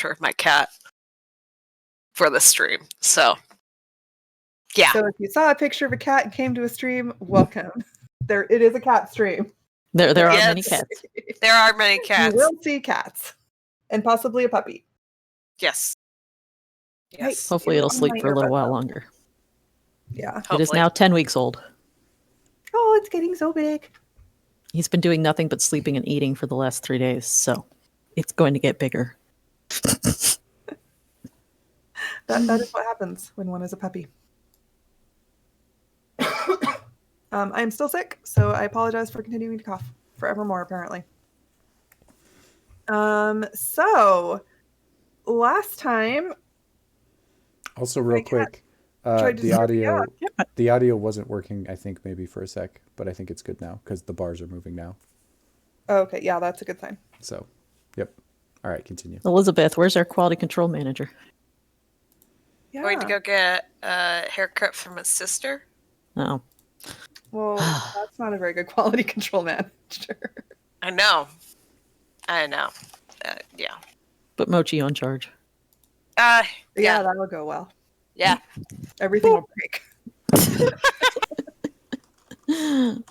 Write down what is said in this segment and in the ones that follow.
picture of my cat for the stream. So, yeah. So if you saw a picture of a cat and came to a stream, welcome. It is a cat stream. There are many cats. There are many cats. You will see cats. And possibly a puppy. Yes. Yes. Hopefully it'll sleep for a little while longer. Yeah. Hopefully. It is now 10 weeks old. Oh, it's getting so big. He's been doing nothing but sleeping and eating for the last 3 days, so it's going to get bigger. That is what happens when one is a puppy. I'm still sick, so I apologize for continuing to cough forevermore, apparently. So last time. Also, real quick, the audio wasn't working, I think, maybe for a sec, but I think it's good now because the bars are moving now. Oh, okay, yeah, that's a good sign. So, yep. All right, continue. Elizabeth, where's our quality control manager? Yeah. Going to go get a haircut from his sister. Oh. Well, that's not a very good quality control manager. I know. Yeah. Put Mochi on charge. Yeah, that'll go well. Yeah. Everything will break. If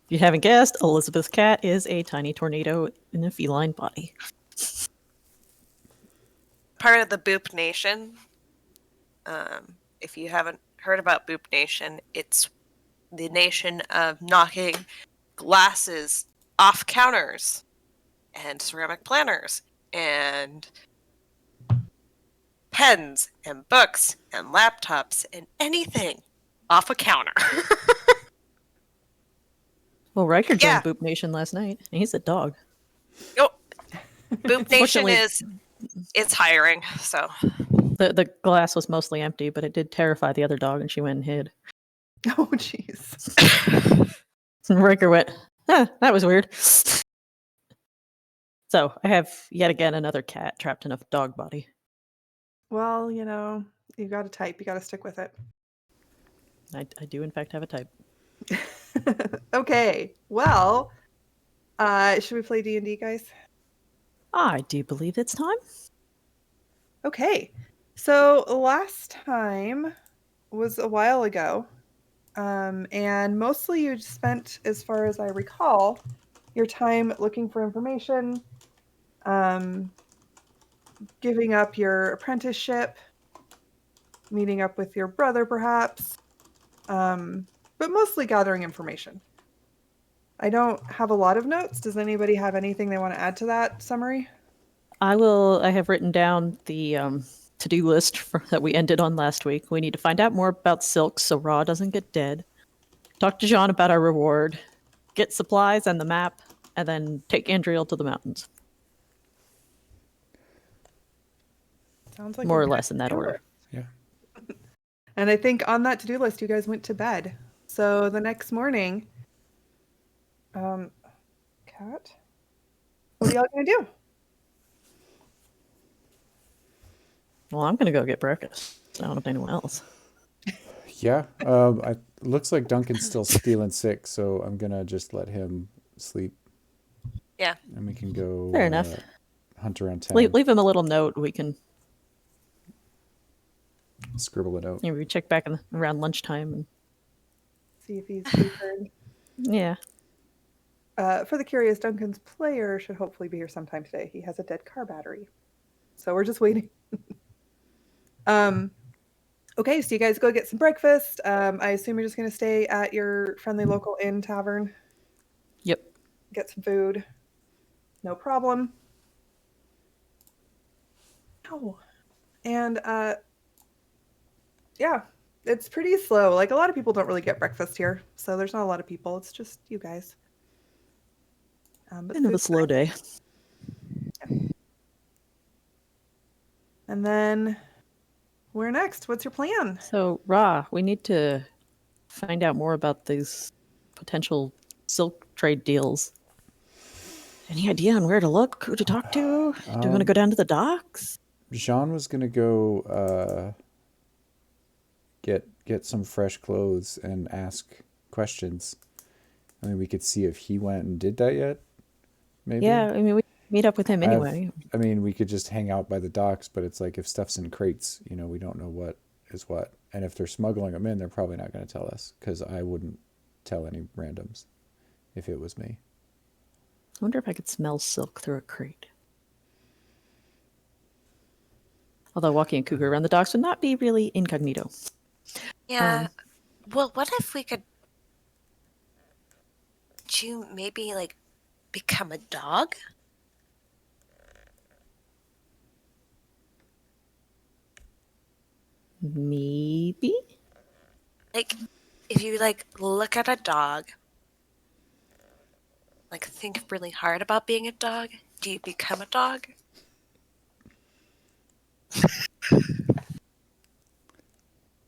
you haven't guessed, Elizabeth's cat is a tiny tornado in a feline body. Part of the Boop Nation. If you haven't heard about Boop Nation, it's the nation of knocking glasses off counters and ceramic planters and pens and books and laptops and anything off a counter. Well, Riker joined Boop Nation last night, and he's a dog. Oh, Boop Nation it's hiring, so. The glass was mostly empty, but it did terrify the other dog, and she went and hid. Oh, jeez. And Riker went, that was weird. So I have yet again another cat trapped in a dog body. Well, you got to type. You got to stick with it. I do, in fact, have a type. Okay. Well, should we play D&D, guys? I do believe it's time. Okay. So last time was a while ago. And mostly you spent, as far as I recall, your time looking for information, giving up your apprenticeship, meeting up with your brother perhaps, but mostly gathering information. I don't have a lot of notes. Does anybody have anything they want to add to that summary? I have written down the to-do list that we ended on last week. We need to find out more about Silk so Ra doesn't get dead. Talk to Jean about our reward. Get supplies and the map, and then take Andriel to the mountains. Sounds like more or less in that order. Yeah. And I think on that to-do list, you guys went to bed. So the next morning, Cat, what are y'all gonna do? Well, I'm gonna go get breakfast. I don't know if anyone else. Yeah. It looks like Duncan's still feeling sick, so I'm gonna just let him sleep. Yeah. And we can go. Fair enough. Hunt around town. Leave him a little note. We can scribble it out. We check back around lunchtime and see if he's returned. Yeah. For the curious, Duncan's player should hopefully be here sometime today. He has a dead car battery, so we're just waiting. Okay, so you guys go get some breakfast. I assume you're just going to stay at your friendly local inn tavern. Yep. Get some food. No problem. Oh. And yeah, it's pretty slow. Like, a lot of people don't really get breakfast here, so there's not a lot of people. It's just you guys. But end of a slow day. Yeah. And then where next? What's your plan? So, Ra, we need to find out more about these potential silk trade deals. Any idea on where to look, who to talk to? Do you want to go down to the docks? Jean was going to go get some fresh clothes and ask questions. I mean, we could see if he went and did that yet. Maybe. Yeah, I mean, Meet up with him anyway. I mean, we could just hang out by the docks, but it's like if stuff's in crates, we don't know what is what. And if they're smuggling them in, they're probably not going to tell us, because I wouldn't tell any randoms if it was me. I wonder if I could smell silk through a crate. Although walking a cougar around the docks would not be really incognito. Yeah. Well, what if we could... Could you maybe, like, become a dog? Maybe? Like, if you, like, look at a dog, like, think really hard about being a dog, do you become a dog?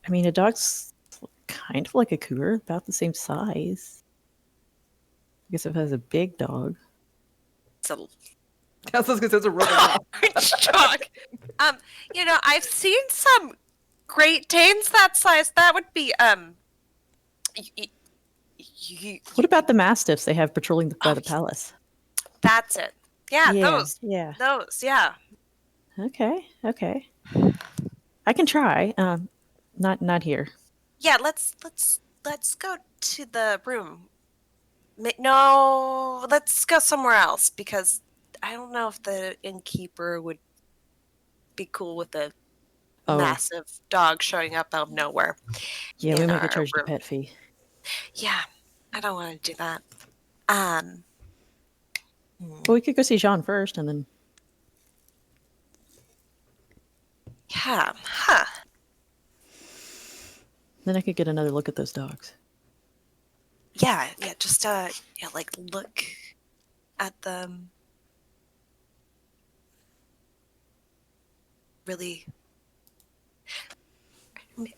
I mean, a dog's kind of like a cougar, about the same size. I guess if it has a big dog. It's a That's what I was gonna say, it's a really dog. large dog. I've seen some Great Danes that size. That would be, What about the mastiffs they have patrolling by the palace? That's it. Yeah, those. Yeah. Those, yeah. Okay. I can try. Not here. Yeah, let's go to the room. No, let's go somewhere else, because I don't know if the innkeeper would be cool with a massive dog showing up out of nowhere. Yeah, we might get our charged a room. pet fee. Yeah, I don't want to do that. Well, we could go see Jean first, and then... Yeah, huh. Then I could get another look at those dogs. Yeah, just like look at them. Really.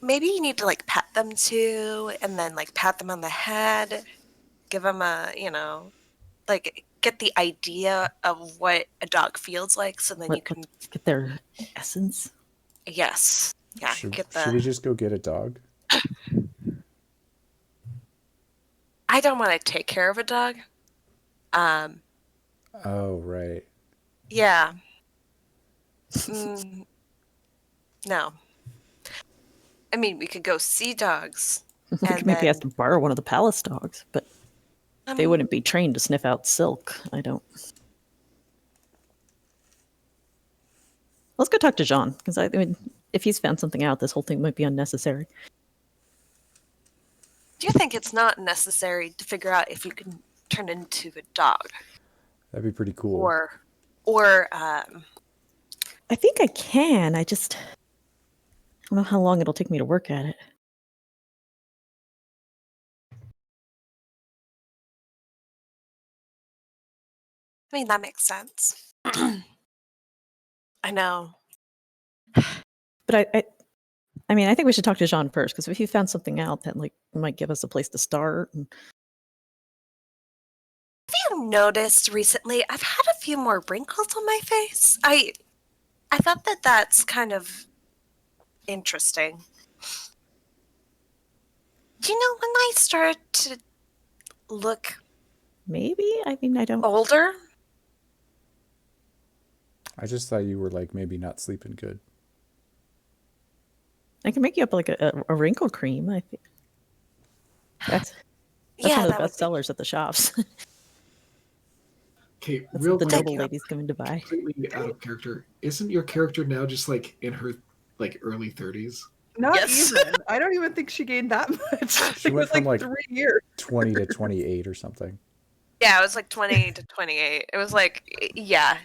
Maybe you need to like pet them too, and then like pat them on the head, give them a, like get the idea of what a dog feels like, so then you can get their essence. Yes. Yeah. Should we just go get a dog? I don't want to take care of a dog. Oh, right. Yeah. No. I mean, we could go see dogs. We could maybe ask to borrow one of the palace dogs, but they wouldn't be trained to sniff out silk. I don't. Let's go talk to Jean, because I mean, if he's found something out, this whole thing might be unnecessary. Do you think it's not necessary to figure out if you can turn into a dog? That'd be pretty cool. Or I think I can. I don't know how long it'll take me to work at it. I mean, that makes sense. I know. But I mean, I think we should talk to Jean first, because if he found something out, that like might give us a place to start. Have you noticed recently I've had a few more wrinkles on my face? I thought that's kind of interesting. Do you know when I started to look maybe? I mean, I don't... older? I just thought you were like maybe not sleeping good. I can make you up like a wrinkle cream. I think that's one of the best sellers at the shops. Okay, that's real what the quick, noble ladies come in to buy. Completely out of character. Isn't your character now just like in her like early 30s? Not even. I don't even think she gained that much. She went from like 3 years. 20 to 28 or something. Yeah, it was like 20 to 28. It was like, yeah.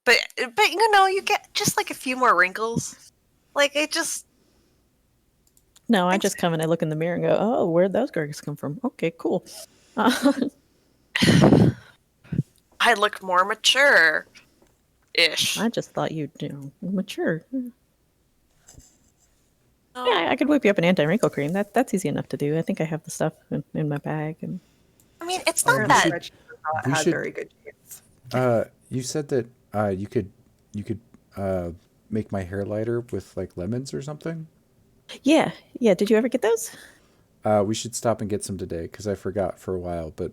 But you get just like a few more wrinkles. Like it just... No, I just come and I look in the mirror and go, oh, where'd those girls come from? Okay, cool. I look more mature-ish. I just thought you'd, mature. Oh. Yeah, I could whip you up an anti-wrinkle cream. That's easy enough to do. I think I have the stuff in my bag. And I mean, it's not that... We should... very good chance. You said that you could make my hair lighter with like lemons or something? Yeah. Did you ever get those? We should stop and get some today, because I forgot for a while, but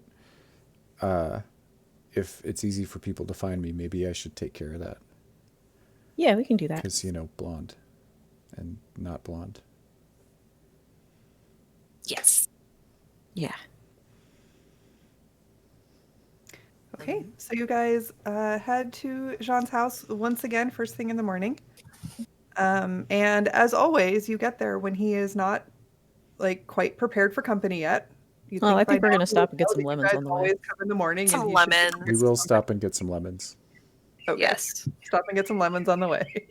if it's easy for people to find me, maybe I should take care of that. Yeah, we can do that. Because, blonde and not blonde. Yes. Yeah. Okay, so you guys head to Jean's house once again, first thing in the morning. And as always, you get there when he is not like quite prepared for company yet. You Oh, I by think we're now gonna he would stop and get know some that lemons you on guys the way. always come in the morning. Some and he should be- lemons. We will stop and get some lemons. Okay. Yes. Stop and get some lemons on the way.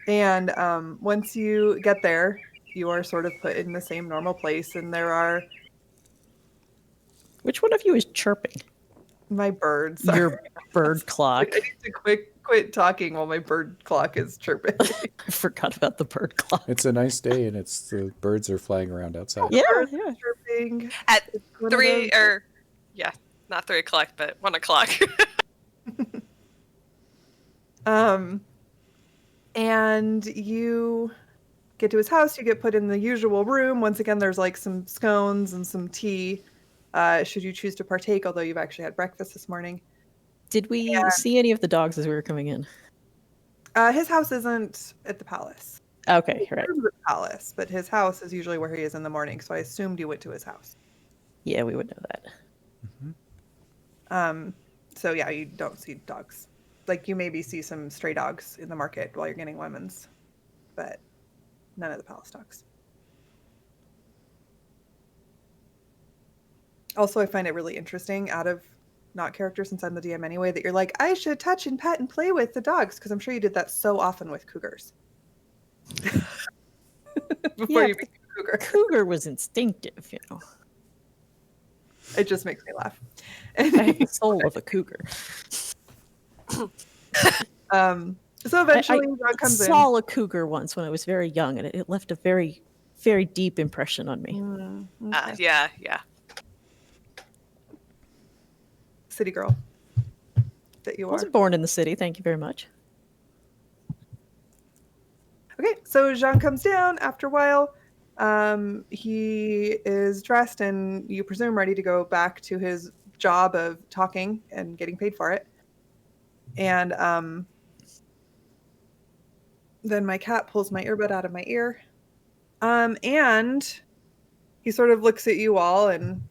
And once you get there, you are sort of put in the same normal place, and there are Which one of you is chirping? my birds. Sorry. Your bird clock. I need to quit talking while my bird clock is chirping. I forgot about the bird clock. It's a nice day, and the birds are flying around outside. Yeah, Birds yeah. chirping. At It's one of 3 those- or yeah, not 3 o'clock, but 1 o'clock. And you get to his house, you get put in the usual room. Once again, there's like some scones and some tea, should you choose to partake, although you've actually had breakfast this morning. Did we see any of the dogs as we were coming in? His house isn't at the palace. Okay, His right. room's at the palace, but his house is usually where he is in the morning, so I assumed you went to his house. Yeah, we would know that. So yeah, you don't see dogs. Like you maybe see some stray dogs in the market while you're getting lemons, but none of the palace dogs. Also, I find it really interesting, out of not character since I'm the DM anyway, that you're like, I should touch and pet and play with the dogs, because I'm sure you did that so often with cougars. Before Yeah, you but became a cougar. Cougar was instinctive, you know. It just makes me laugh. I have the soul of a cougar. So eventually, Ron comes in. saw a cougar once when I was very young, and it left a very, very deep impression on me. Okay. Yeah. City girl that you I are. wasn't born in the city, thank you very much. Okay, so Jean comes down after a while. He is dressed and you presume ready to go back to his job of talking and getting paid for it. And then my cat pulls my earbud out of my ear. And he sort of looks at you all and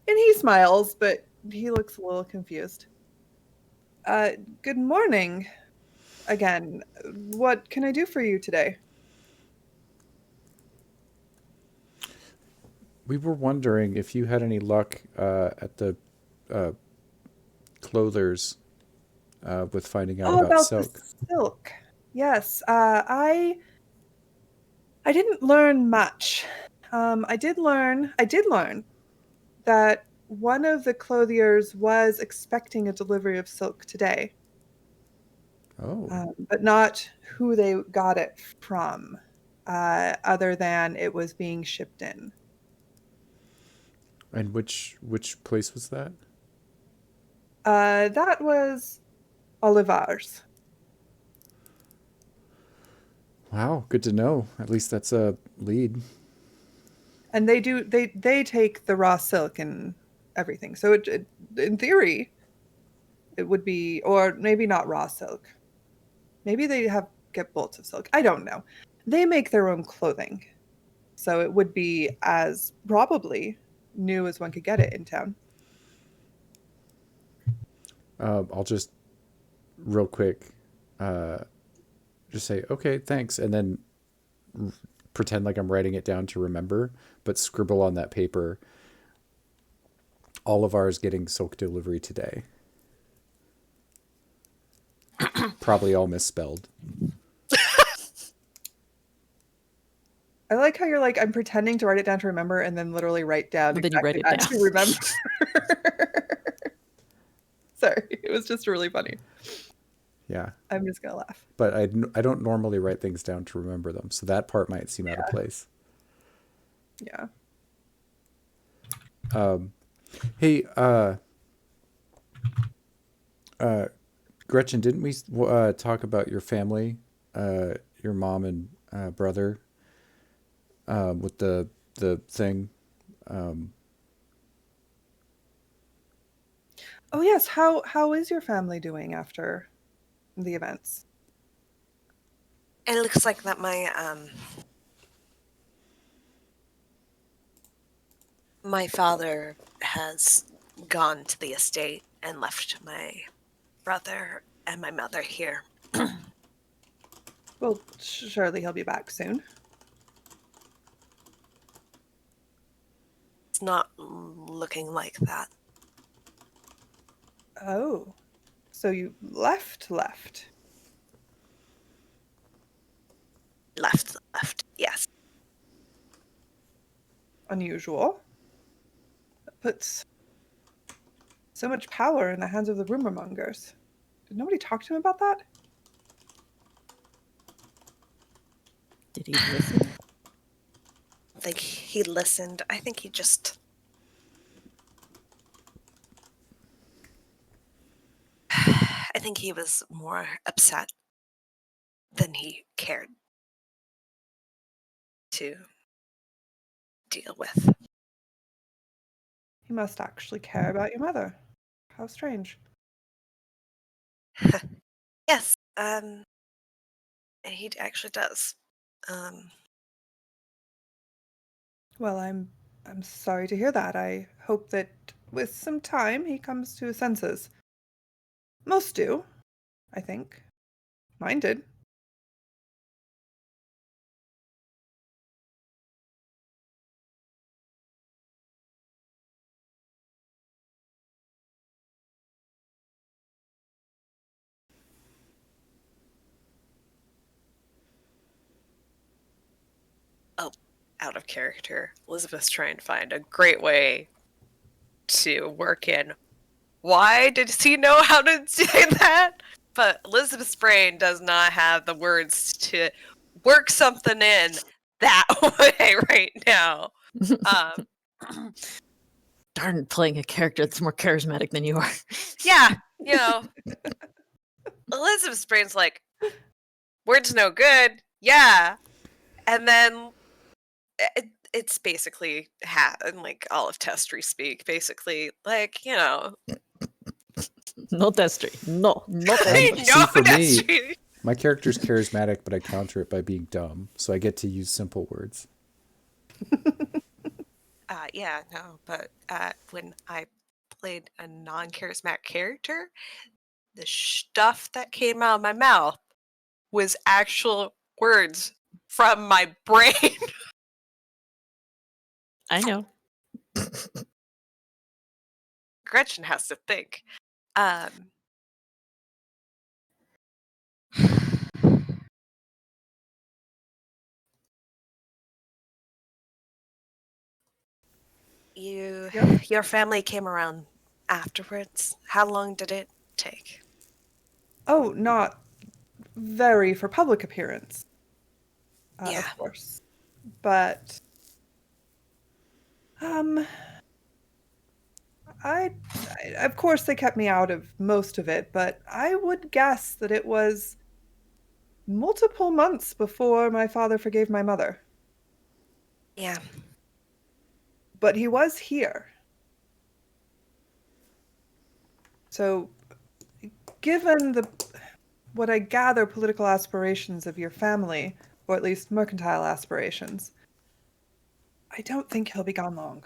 he smiles, but he looks a little confused. Good morning again. What can I do for you today? We were wondering if you had any luck at the clothers with finding out about silk. The silk. Yes, I didn't learn much. I did learn that one of the clothiers was expecting a delivery of silk today, Oh, but not who they got it from, other than it was being shipped in. and which place was that? That was Olivar's. Wow, good to know. At least that's a lead. And they take the raw silk and everything. So it in theory, it would be, or maybe not raw silk. Maybe they get bolts of silk. I don't know. They make their own clothing, so it would be as probably new as one could get it in town. I'll just real quick just say okay, thanks, and then pretend like I'm writing it down to remember, but scribble on that paper, all of ours getting silk delivery today. Probably all misspelled. I like how you're like, I'm pretending to write it down to remember, and then literally write down And then you write exactly it that down. to remember. Sorry, it was just really funny. Yeah, I'm just gonna laugh. but I don't normally write things down to remember them, so that part might seem out of place. Yeah. Hey, Gretchen, didn't we talk about your family, your mom and brother, with the thing? Oh yes, how is your family doing after the events? It looks like that my father has gone to the estate and left my brother and my mother here. Well, surely he'll be back soon. It's not looking like that. Oh, so you left? Left. Yes. Unusual. That puts so much power in the hands of the rumor mongers. Did nobody talk to him about that? Did he listen? I think he listened. I think he just. I think he was more upset than he cared to deal with. He must actually care about your mother. How strange. Yes, he actually does. Well, I'm sorry to hear that. I hope that with some time he comes to his senses. Most do, I think. Mine did. Oh, out of character. Elizabeth's trying to find a great way to work in. Why did he know how to say that? But Elizabeth's brain does not have the words to work something in that way right now. Darn, playing a character that's more charismatic than you are. Yeah, you know, Elizabeth's brain's like, words no good. Yeah. And then it's basically like all of Testry speak, basically. Like, you know. No Destry. No, not No, See, for me, Testry. my character's charismatic, but I counter it by being dumb, so I get to use simple words. Yeah, no, but when I played a non-charismatic character, the stuff that came out of my mouth was actual words from my brain. I know. Gretchen has to think. Yes? Your family came around afterwards. How long did it take? Oh, not very for public appearance, Yeah. of course. But um I, of course they kept me out of most of it, but I would guess that it was multiple months before my father forgave my mother. Yeah. But he was here. So, given the what I gather political aspirations of your family, or at least mercantile aspirations, I don't think he'll be gone long.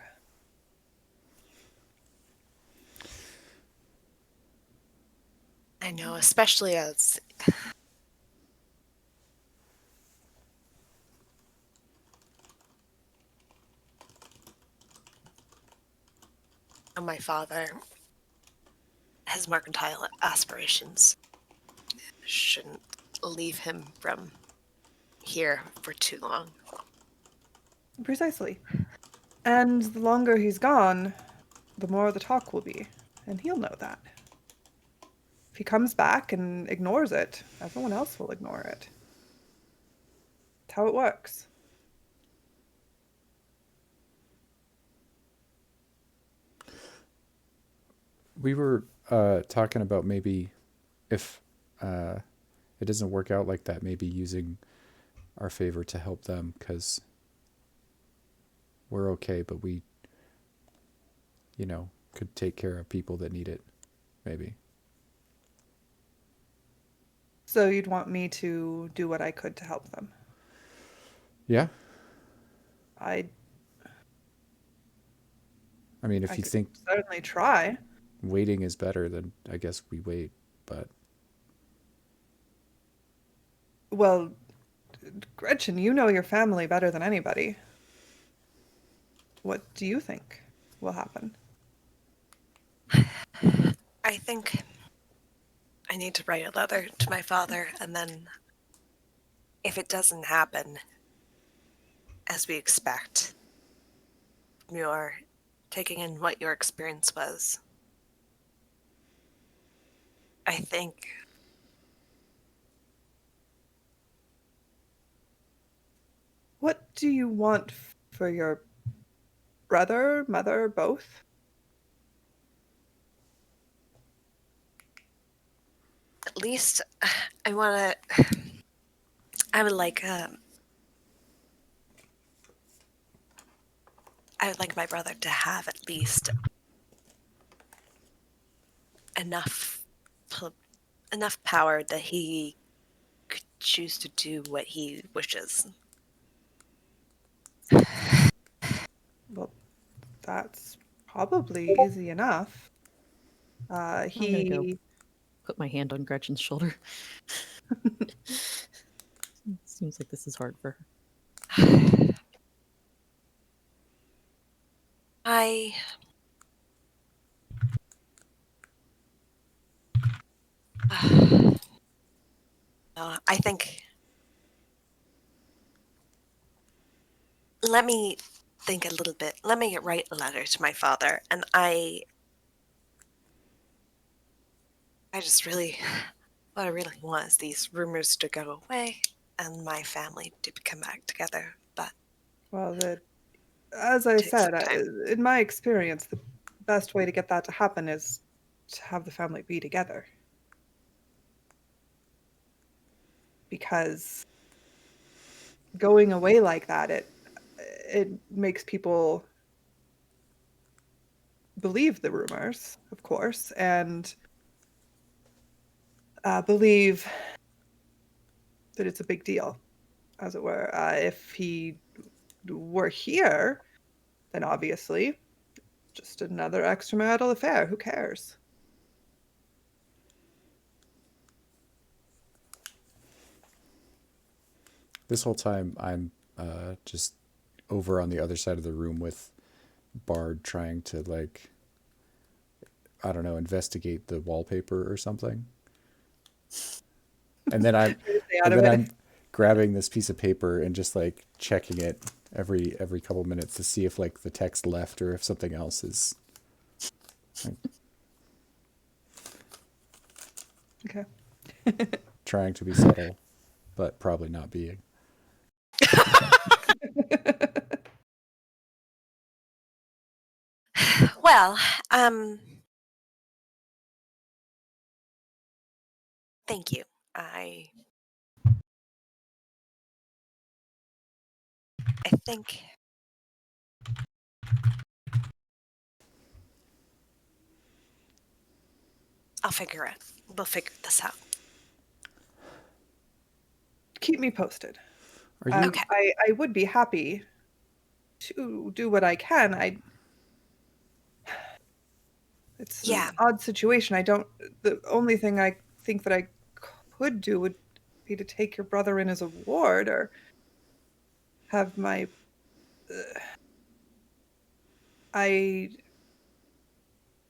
I know, especially as my father has mercantile aspirations. Shouldn't leave him from here for too long. Precisely. And the longer he's gone, the more the talk will be, and he'll know that. If he comes back and ignores it, everyone else will ignore it. That's how it works. We were talking about maybe if it doesn't work out like that, maybe using our favor to help them, because we're okay, but we, could take care of people that need it. maybe. So you'd want me to do what I could to help them. Yeah. I I mean, if I you could think certainly try. waiting is better, then I guess we wait. But Well, Gretchen, you know your family better than anybody. What do you think will happen? I think I need to write a letter to my father, and then if it doesn't happen as we expect, you're taking in what your experience was. I think What do you want for your brother, mother, both? at least I want to. I would like. I would like my brother to have at least enough enough power that he could choose to do what he wishes. Well, that's probably easy enough. I'm gonna go He put my hand on Gretchen's shoulder. Seems like this is hard for her. I I think. Let me think a little bit. Let me write a letter to my father, and I just really, what I really want is these rumors to go away and my family to come back together. But well, as I it takes some said, time. in my experience, the best way to get that to happen is to have the family be together. Because going away like that, it makes people believe the rumors, of course, and believe that it's a big deal, as it were. If he were here, then obviously just another extramarital affair. Who cares? this whole time, I'm just over on the other side of the room with Bard trying to, like, I don't know, investigate the wallpaper or something. And then I'm Stay out and of then it. I'm grabbing this piece of paper and just like checking it every couple minutes to see if like the text left or if something else is like, Okay. trying to be subtle, but probably not being. Well, thank you. I think I'll figure it. We'll figure this out. Keep me posted. Are you Okay. I would be happy to do what I can. It's an Yeah. odd situation. The only thing I think that I could do would be to take your brother in as a ward or have my. I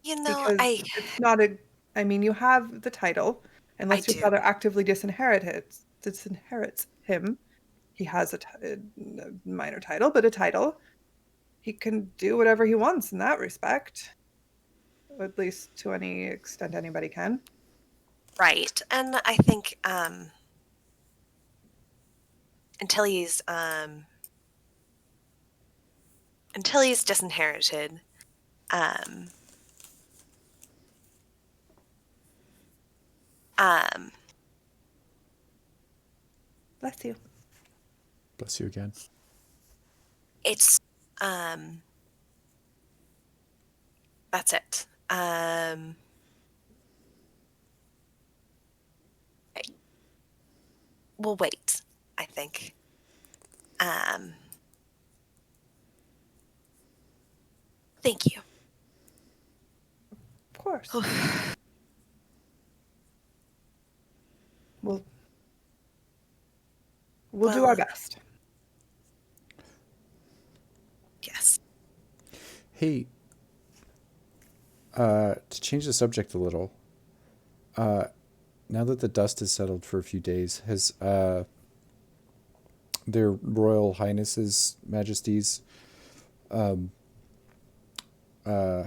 You know, because I it's not a. I mean, you have the title, I unless your do. father actively disinherits him. He has a minor title, but a title. He can do whatever he wants in that respect, at least to any extent anybody can. Right. And I think until he's disinherited, um um Bless you. bless you again? it's that's it. we'll wait, I think. Thank you. Of course. We'll do Well, our best. yes. Hey, to change the subject a little, now that the dust has settled for a few days, has their Royal Highnesses, Majesties, how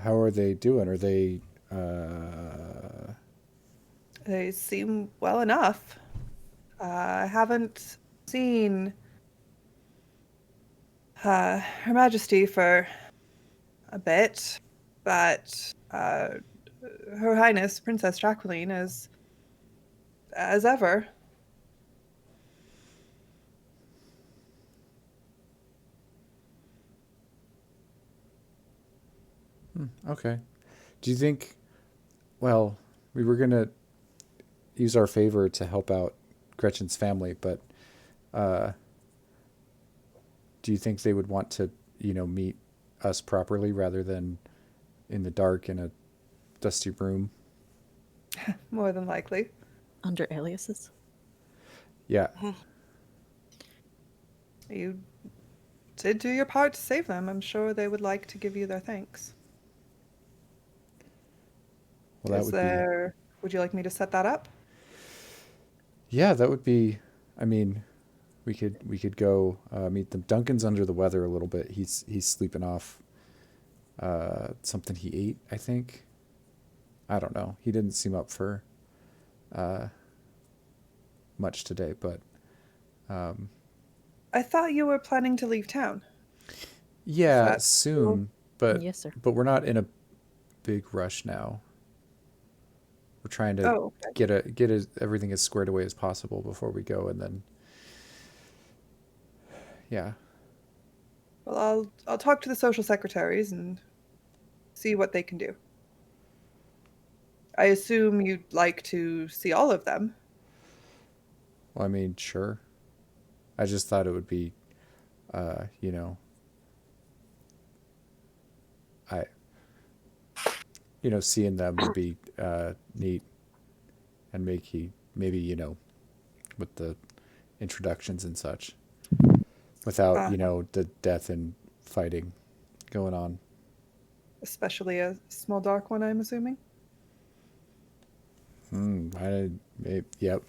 are they doing? Are they They seem well enough. I haven't seen Her Majesty for a bit, but Her Highness Princess Jacqueline is as ever. okay? Do you think? Well, we were gonna use our favor to help out Gretchen's family, but do you think they would want to, meet us properly rather than in the dark in a dusty room? More than likely. Under aliases? Yeah. You did do your part to save them. I'm sure they would like to give you their thanks. Well, that Is would there... Would you like me to set that up? Yeah, that would be. I mean, we could go meet them. Duncan's under the weather a little bit. He's sleeping off something he ate, I think. I don't know. He didn't seem up for much today, but I thought you were planning to leave town. yeah, that soon. But Yes, sir. we're not in a big rush now. We're trying to Oh, okay. get everything as squared away as possible before we go, and then yeah. Well, I'll talk to the social secretaries and see what they can do. I assume you'd like to see all of them. Well, I mean, sure. I just thought it would be, you know, I, seeing them would be neat, and maybe with the introductions and such, without Uh, the death and fighting going on. Especially a small dark one, I'm assuming. Yep.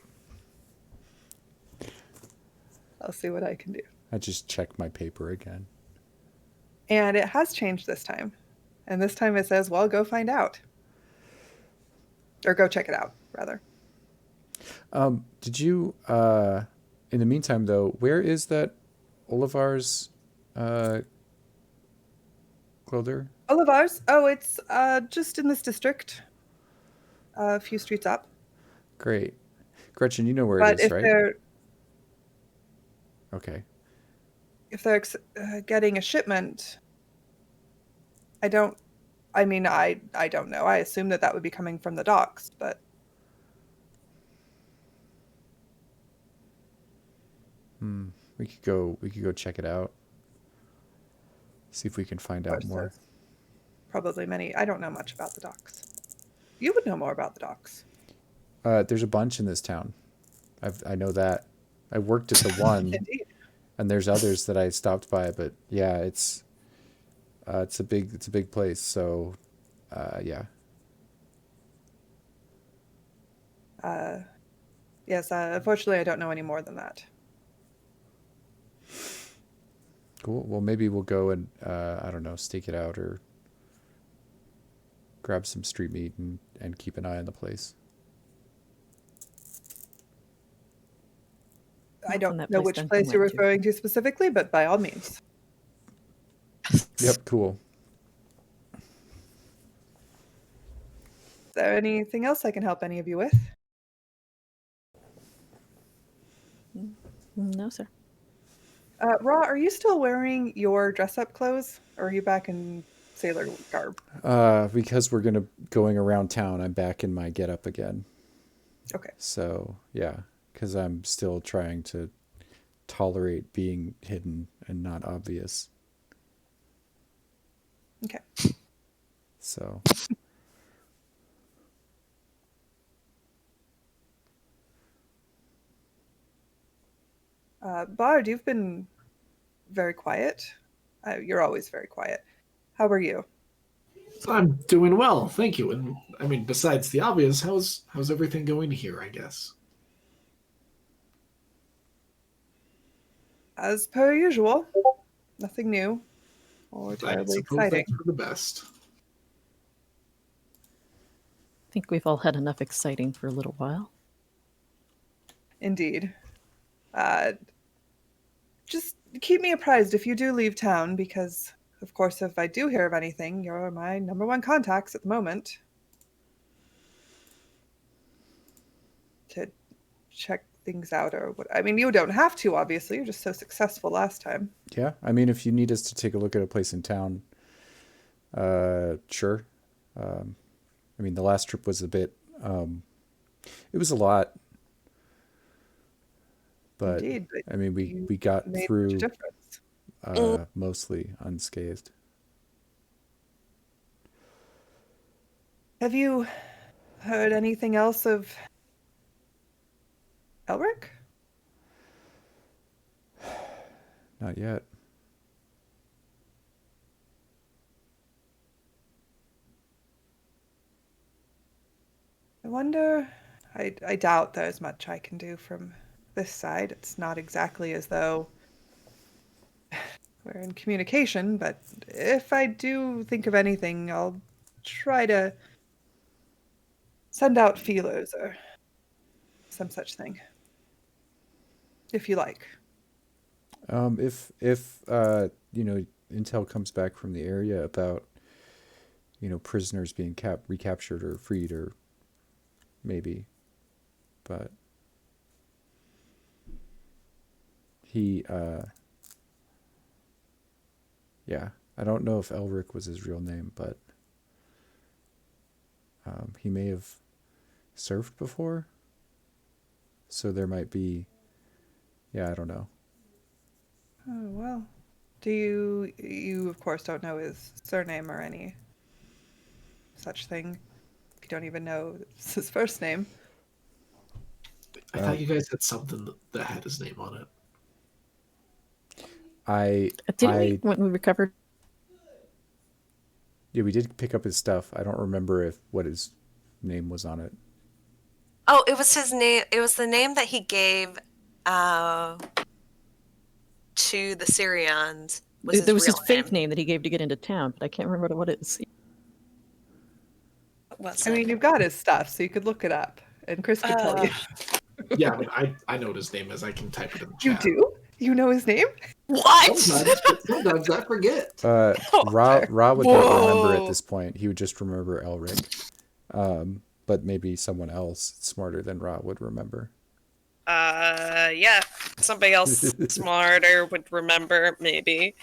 I'll see what I can do. I just checked my paper again. And it has changed this time. And this time it says, well, go find out. Or go check it out, rather. Did you? In the meantime, though, where is that Olivar's clother? Olivars? Oh, it's just in this district, a few streets up. Great, Gretchen. You know where it But is, right? Okay. if they're getting a shipment, I don't. I mean, I don't know. I assume that would be coming from the docks, but We could go. We could go check it out. See if we can find of out course more. there's probably many. I don't know much about the docks. You would know more about the docks. There's a bunch in this town. I know that. I worked at the one, Indeed. and there's others that I stopped by. But yeah, it's a big place. So, yeah. Yes, unfortunately, I don't know any more than that. Cool. Well, maybe we'll go and I don't know, stake it out or grab some street meat and keep an eye on the place. I Not from don't that know place which Duncan place you're went to. referring to specifically, but by all means. Yep. Cool. Is there anything else I can help any of you with? No, sir. Ra, are you still wearing your dress-up clothes, or are you back in sailor garb? Because we're going around town, I'm back in my getup again. Okay. So yeah, because I'm still trying to tolerate being hidden and not obvious. Okay. So Bard, you've been very quiet. You're always very quiet. How are you? I'm doing well, thank you. And I mean, besides the obvious, how's everything going here? I guess. As per usual. Nothing new or I terribly suppose exciting. that's for the best. I think we've all had enough exciting for a little while. Indeed. Uh, just keep me apprised if you do leave town, because, of course, if I do hear of anything, you're my number one contacts at the moment. To check things out or what. I mean, you don't have to, obviously. You're just so successful last time. yeah, I mean, if you need us to take a look at a place in town, sure. I mean, the last trip was a bit. It was a lot, but Indeed, but I mean, you we got made such a through difference. mostly unscathed. Have you heard anything else of Elric? Not yet. I wonder. I doubt there's much I can do from this side. It's not exactly as though we're in communication, but if I do think of anything, I'll try to send out feelers or some such thing. If you like. If you know, intel comes back from the area about, you know, prisoners being recaptured or freed, or maybe, but he yeah, I don't know if Elric was his real name, but he may have surfed before, so there might be, yeah, I don't know. Oh, well. You of course don't know his surname or any such thing. You don't even know his first name. I thought you guys had something that had his name on it. Didn't we, when we recovered? Yeah, we did pick up his stuff. I don't remember if what his name was on it. Oh, it was his name. It was the name that he gave to the Syrians. There was his real fake name that he gave to get into town, but I can't remember what it is. What was I it? mean, you've got his stuff, so you could look it up, and Chris could tell you. Yeah, I mean, I know what his name is. I can type it in the You chat. do? You know his name? What? Sometimes I forget. Ra would not remember at Whoa. this point. He would just remember Elric. But maybe someone else smarter than Ra would remember. Yeah. Somebody else smarter would remember, maybe.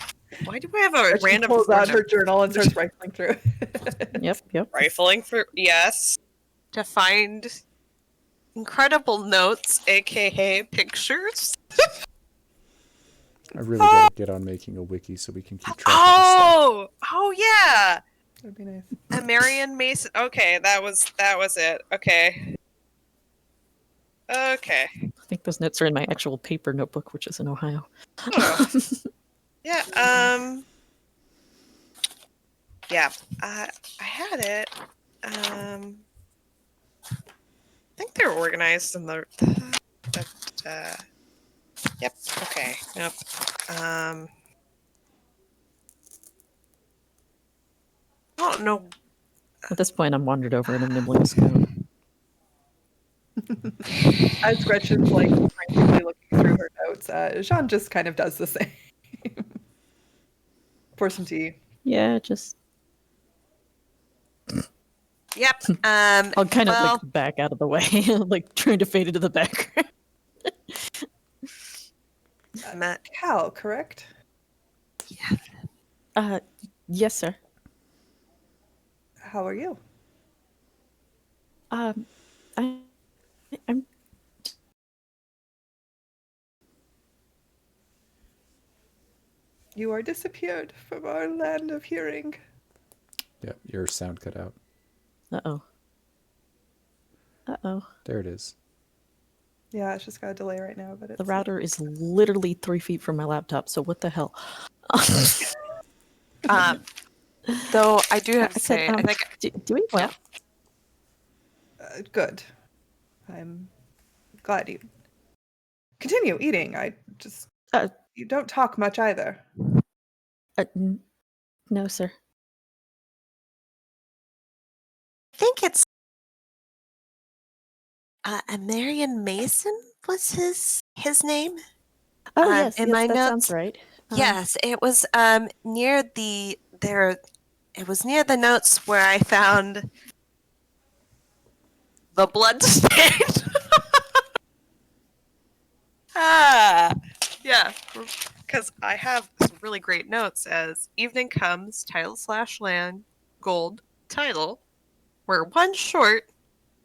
Why do I have a She random pulls out phone her journal and starts rifling through. Yep. rifling through? Yes. To find incredible notes, aka pictures. I really gotta get on making a wiki so we can keep track of this stuff. Oh yeah. That'd be nice. A Marion Mason. Okay, that was it. Okay. Okay. I think those notes are in my actual paper notebook, which is in Ohio. Oh. Yeah. Yeah. I had it. I think they're organized in the. Yep. Okay. Yep. I don't know. At this point, I'm wandered over and I'm nibbling a spoon. As Gretchen's like frantically looking through her notes, Jean just kind of does the same. Pour some tea. Yeah, just Yep. I'll kind of well, like back out of the way, like trying to fade into the background. Cal, correct? Yes, sir. How are you? I'm You are disappeared from our land of hearing. Yep, your sound cut out. Uh-oh. Uh-oh. There it is. Yeah, it's just got a delay right now, but it's The router is literally 3 feet from my laptop, so what the hell? Though I do have to I said, say, I think doing well. good. I'm glad you continue eating. I just you don't talk much either. No, sir. I think it's Marion Mason was his name. Oh, yes, in yes, my that sounds notes. right. Yes, it was near the there. It was near the notes where I found the blood stain. Yeah, because I have some really great notes as evening comes, title/land, gold, title, where one short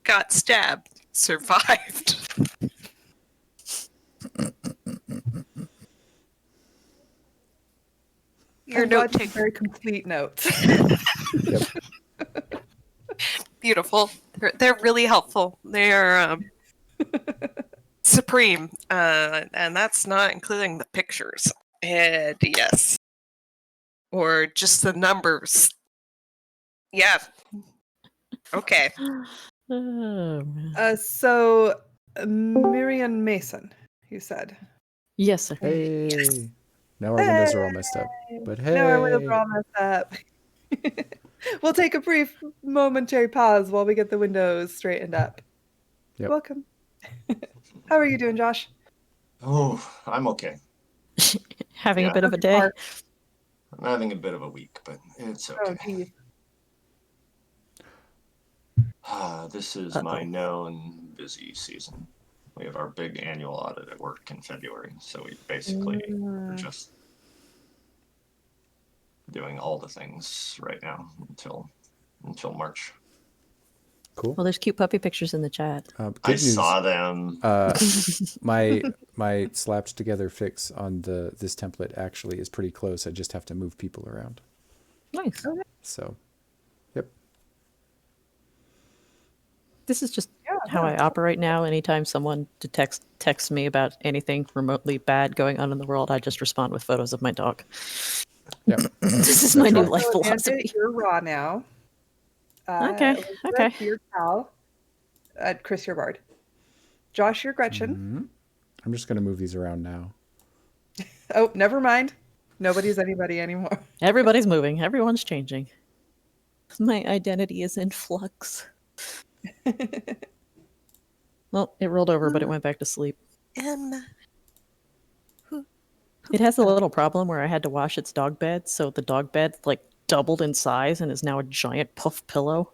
got stabbed, survived. Your I'm note glad you take have very complete notes. Yep. beautiful. They're really helpful. They are supreme, and that's not including the pictures. And yes, or just the numbers. Yeah. Okay. Oh, man. So, Miriam Mason, you said. Yes, sir. Hey. Now our windows are all messed up. But hey. No, our windows are all messed up. We'll take a brief momentary pause while we get the windows straightened up. Yep. Welcome. How are you doing, Josh? Oh, I'm okay. Having a Yeah. bit of a day. I'm having a bit of a week, but it's Oh, okay. geez. This is my known busy season. We have our big annual audit at work in February, so we basically are just doing all the things right now until March. Cool. Well, there's cute puppy pictures in the chat. Good I news. saw them. My slapped together fix on this template actually is pretty close. I just have to move people around. Nice. So, yep. This is just how I operate now. Anytime someone texts me about anything remotely bad going on in the world, I just respond with photos of my dog. Yep. This is my new right. life So, Amanda, philosophy. you're raw now. Okay, okay. You're Cal. Chris, you're Bard. Josh, you're Gretchen. Mm-hmm. I'm just going to move these around now. Oh, never mind. Nobody's anybody anymore. Everybody's moving. Everyone's changing. My identity is in flux. Well, it rolled over, but it went back to sleep. It has a little problem where I had to wash its dog bed, so the dog bed like doubled in size and is now a giant puff pillow.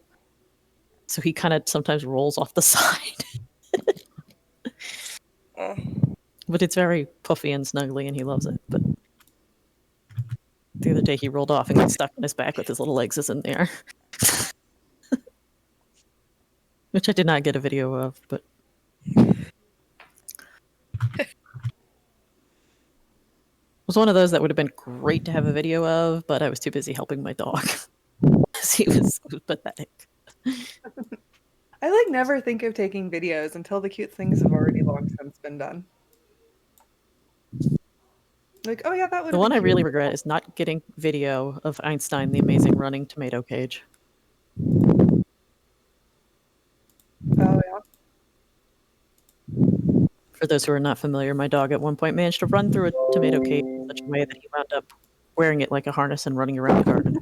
So he kind of sometimes rolls off the side. But it's very puffy and snuggly, and he loves it. But the other day he rolled off and got stuck on his back with his little legs in the air. Which I did not get a video of, but it was one of those that would have been great to have a video of, but I was too busy helping my dog. He was pathetic. I never think of taking videos until the cute things have already long since been done. Oh yeah, that would. The one I really regret is not getting video of Einstein, the amazing running tomato cage. Oh yeah. For those who are not familiar, my dog at one point managed to run through a tomato cage in such a way that he wound up wearing it like a harness and running around the garden.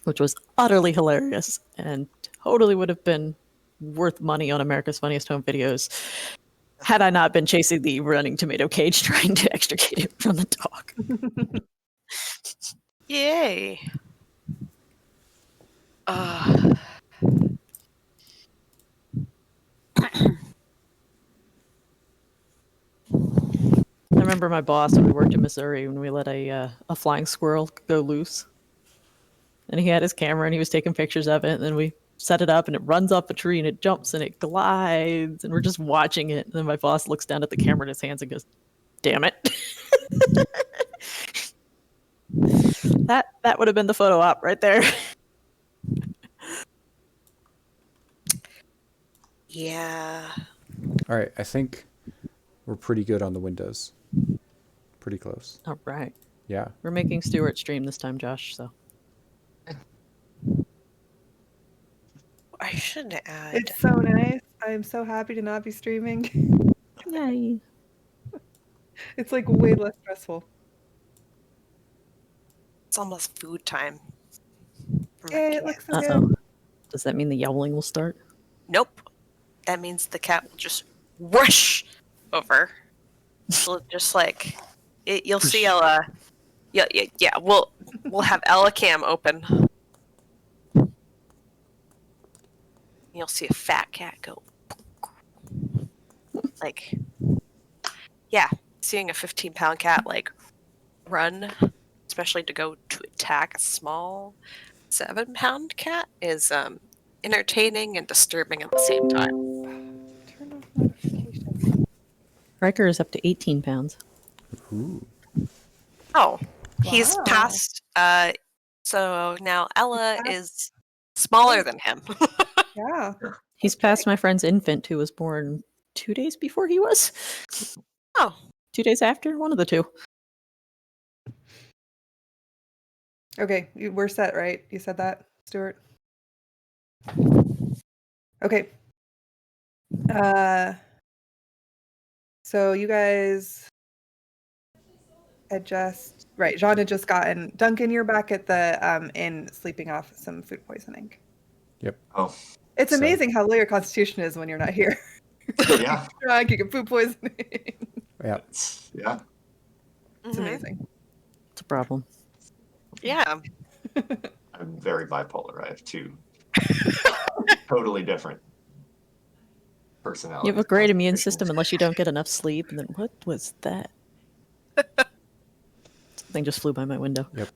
Which was utterly hilarious and totally would have been worth money on America's Funniest Home Videos had I not been chasing the running tomato cage trying to extricate it from the dog. Yay. I remember my boss when we worked in Missouri when we let a flying squirrel go loose. And he had his camera and he was taking pictures of it. And then we set it up, and it runs up a tree, and it jumps, and it glides, and we're just watching it. And then my boss looks down at the camera in his hands and goes, "Damn it!" that would have been the photo op right there. Yeah. All right, I think we're pretty good on the windows. Pretty close. All right, Yeah. we're making Stuart stream this time, Josh. So I should add. It's so nice. I am so happy to not be streaming. yay! It's like way less stressful. It's almost food time. for my Yay, cat. it looks so Uh good. oh. Does that mean the yowling will start? Nope. That means the cat will just rush over. She'll just like you'll see Ella. Yeah. We'll have Ella Cam open. You'll see a fat cat go. Like, yeah, seeing a 15-pound cat like run, especially to go to attack a small 7-pound cat, is entertaining and disturbing at the same time. Turn off notifications. Riker is up to 18 pounds. Ooh. Oh, he's Wow. past. So now Ella He's is smaller than him. Yeah. He's past my friend's infant, who was born 2 days before he was. Oh, 2 days after, one of the two. Okay, we're set, right? You said that, Stuart? Okay. So you guys had just right. Jean had just gotten Duncan. You're back at the inn, sleeping off some food poisoning. Yep. Oh, It's So- amazing how low your constitution is when you're not here. yeah. Drunk, you get food poisoning. Yeah. Yeah. It's mhm. amazing. It's a problem. Yeah. I'm very bipolar. I have two totally different personalities. You have a great immune system unless you don't get enough sleep. And then what was that? Something just flew by my window. Yep.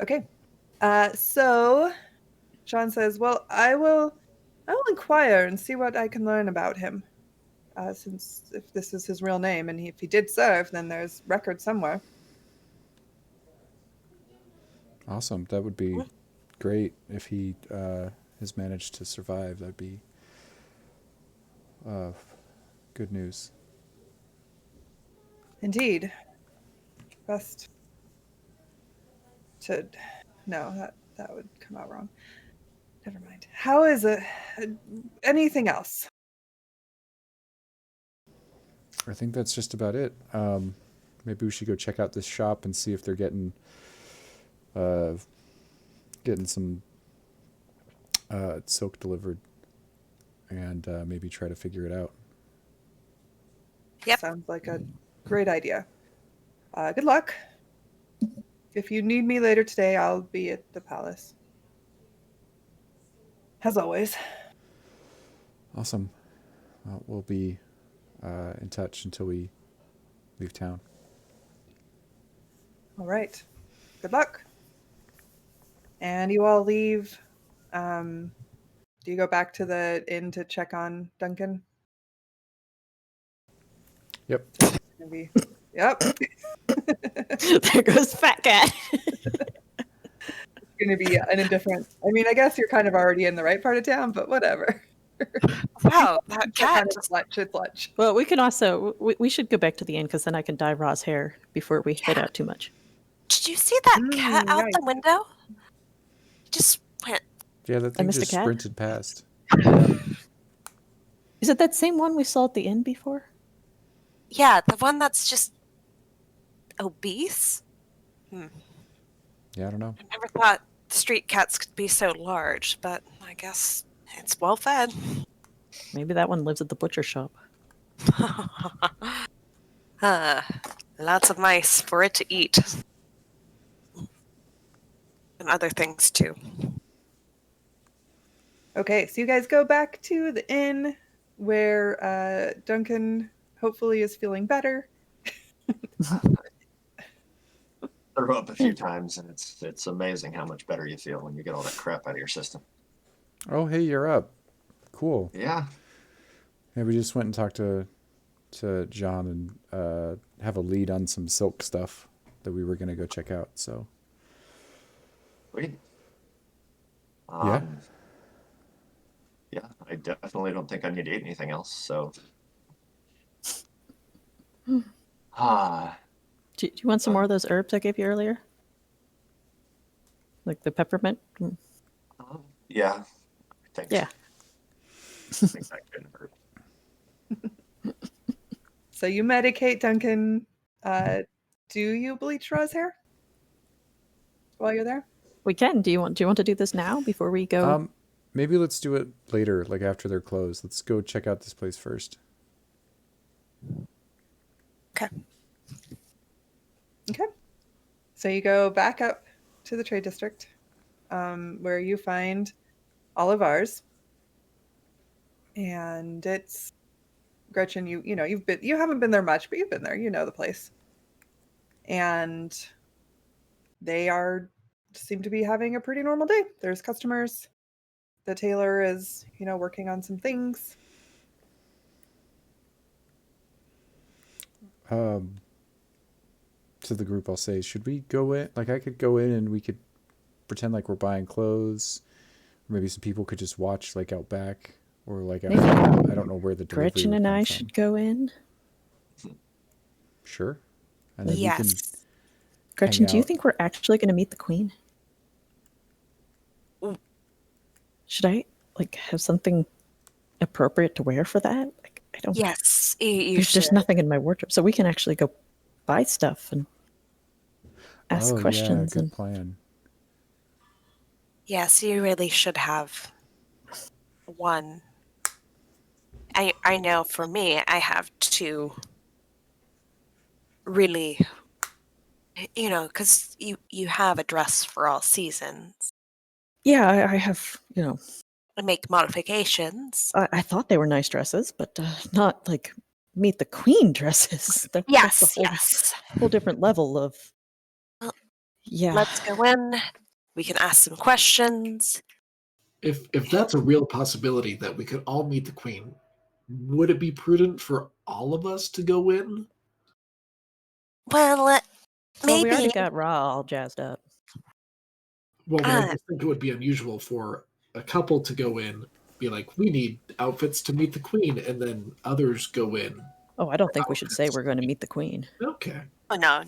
Okay. So Jean says, "Well, I will inquire and see what I can learn about him. Since if this is his real name and if he did serve, then there's record somewhere." Awesome. That would be great if he has managed to survive. That'd be good news. Indeed. Best to no, that would come out wrong. Never mind. How is it? Anything else? I think that's just about it. Maybe we should go check out this shop and see if they're getting some silk delivered, and maybe try to figure it out. Yep. Sounds like a great idea. Good luck. If you need me later today, I'll be at the palace. As always. Awesome. Well, we'll be in touch until we leave town. All right. Good luck. And you all leave. Do you go back to the inn to check on Duncan? Yep. It's gonna be, yep. There goes Fat Cat. It's going to be an indifferent. I mean, I guess you're kind of already in the right part of town, but whatever. Wow, that It's cat kind of just lunch. It's lunch. Well, we can also we should go back to the inn because then I can dye Ra's hair before we head out too much. Did you see that cat out right. the window? Just went. Yeah, that thing missed a just cat? sprinted past. Is it that same one we saw at the inn before? Yeah, the one that's just obese. Yeah, I don't know. I never thought street cats could be so large, but I guess it's well fed. Maybe that one lives at the butcher shop. Lots of mice for it to eat. And other things too. Okay, so you guys go back to the inn where Duncan hopefully is feeling better. threw up a few times, and it's amazing how much better you feel when you get all that crap out of your system. Oh, hey, you're up. Cool. Yeah. Yeah, we just went and talked to John and have a lead on some silk stuff that we were gonna go check out. So Sweet. yeah. Yeah, I definitely don't think I need to eat anything else. So, Do you want some more of those herbs I gave you earlier? Like the peppermint? yeah, I think Yeah. I think that couldn't hurt. So you medicate Duncan. Do you bleach Ra's hair while you're there? We can. Do you want to do this now before we go? Maybe let's do it later, like after they're closed. Let's go check out this place first. Okay. Okay. So you go back up to the trade district, where you find Olivar's, and it's Gretchen. You haven't been there much, but you've been there. You know the place, and they seem to be having a pretty normal day. There's customers. The tailor is, working on some things. To the group, I'll say, should we go in? Like, I could go in and we could pretend like we're buying clothes. Maybe some people could just watch, like, out back, or like, Maybe I don't know where the delivery Gretchen would and come I from. should go in. Sure. And then Yes. Gretchen, do you out. think we're actually going to meet the queen? Mm. Should I have something appropriate to wear for that? I don't. Yes, you There's should. just nothing in my wardrobe, so we can actually go buy stuff and ask yeah, questions. good And plan. Yes, you really should have one. I know for me, I have two. Really, because you have a dress for all seasons. yeah, I have. And make modifications. I thought they were nice dresses, but not like meet the queen dresses. That's Yes, a yes. whole different level of. Well, Yeah. Let's go in. We can ask some questions. If that's a real possibility that we could all meet the queen, would it be prudent for all of us to go in? Well, Well, maybe. we already got Ra all jazzed up. Well, but I just think it would be unusual for a couple to go in, be like, we need outfits to meet the queen, and then others go in. Oh, I don't think we should say Outfits. we're going to meet the queen. Okay. Oh, no.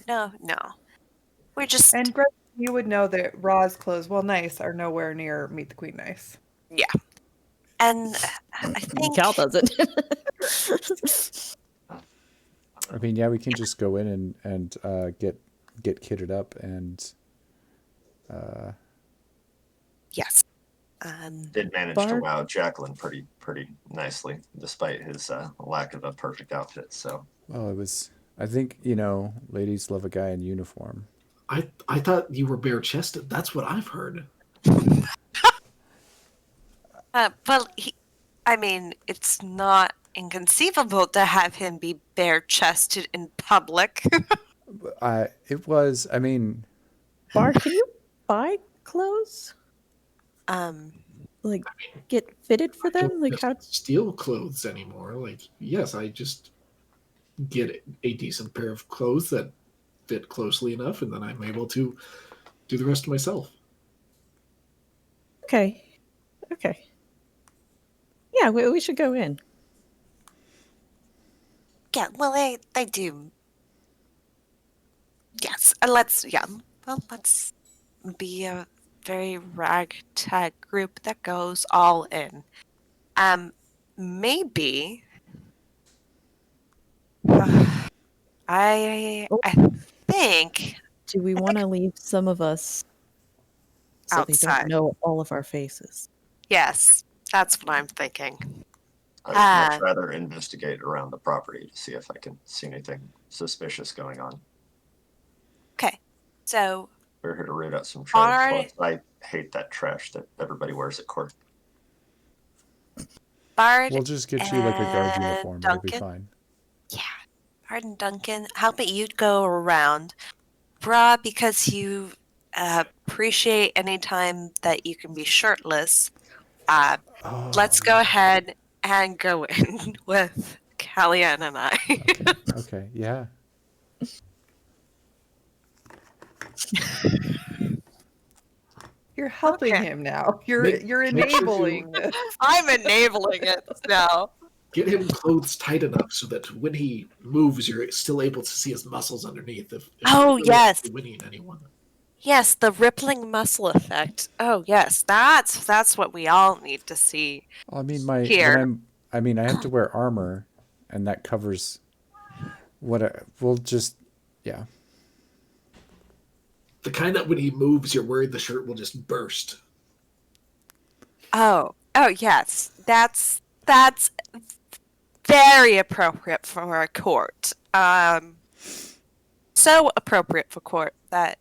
We're just. And Gretchen, you would know that Ra's clothes, while nice, are nowhere near Meet the Queen nice. Yeah. And I think. Cal doesn't. I mean, yeah, we can just go in and get kitted up and. Yes. Did manage to Bard? wow Jacqueline pretty nicely, despite his lack of a perfect outfit. So Well, it was. I think ladies love a guy in uniform. I thought you were bare chested. That's what I've heard. Well, it's not inconceivable to have him be bare-chested in public. It was. I mean, Bard, can you buy clothes? Get fitted for I them? don't Like just how? steal clothes anymore. Like, yes, I just get a decent pair of clothes that fit closely enough, and then I'm able to do the rest myself. Okay. Yeah, we should go in. Yeah, well, they do. Yes, let's be a very ragtag group that goes all in. Maybe. I think Do we want to leave some of us so they outside. don't know all of our faces? Yes, that's what I'm thinking. I'd much rather investigate around the property to see if I can see anything suspicious going on. Okay, so We're here to root out some Bard- trash. I hate that trash that everybody wears at court. Bard. we'll just get you like a guard and uniform. It'll be Duncan? fine. Yeah, Bard and Duncan, how about you go around, bra because you appreciate any time that you can be shirtless, let's go ahead and go in with Kellyanne and I. Okay. Yeah. You're helping Okay. him now. You're Make sure enabling this. I'm enabling it now. Get him clothes tight enough so that when he moves, you're still able to see his muscles underneath. If Oh, you're yes. winning anyone. Yes, the rippling muscle effect. Oh, yes, that's what we all need to see. Well, I mean, Here. I have to wear armor, and that covers we'll just, yeah. The kind that when he moves, you're worried the shirt will just burst. Oh, yes, that's very appropriate for a court. So appropriate for court that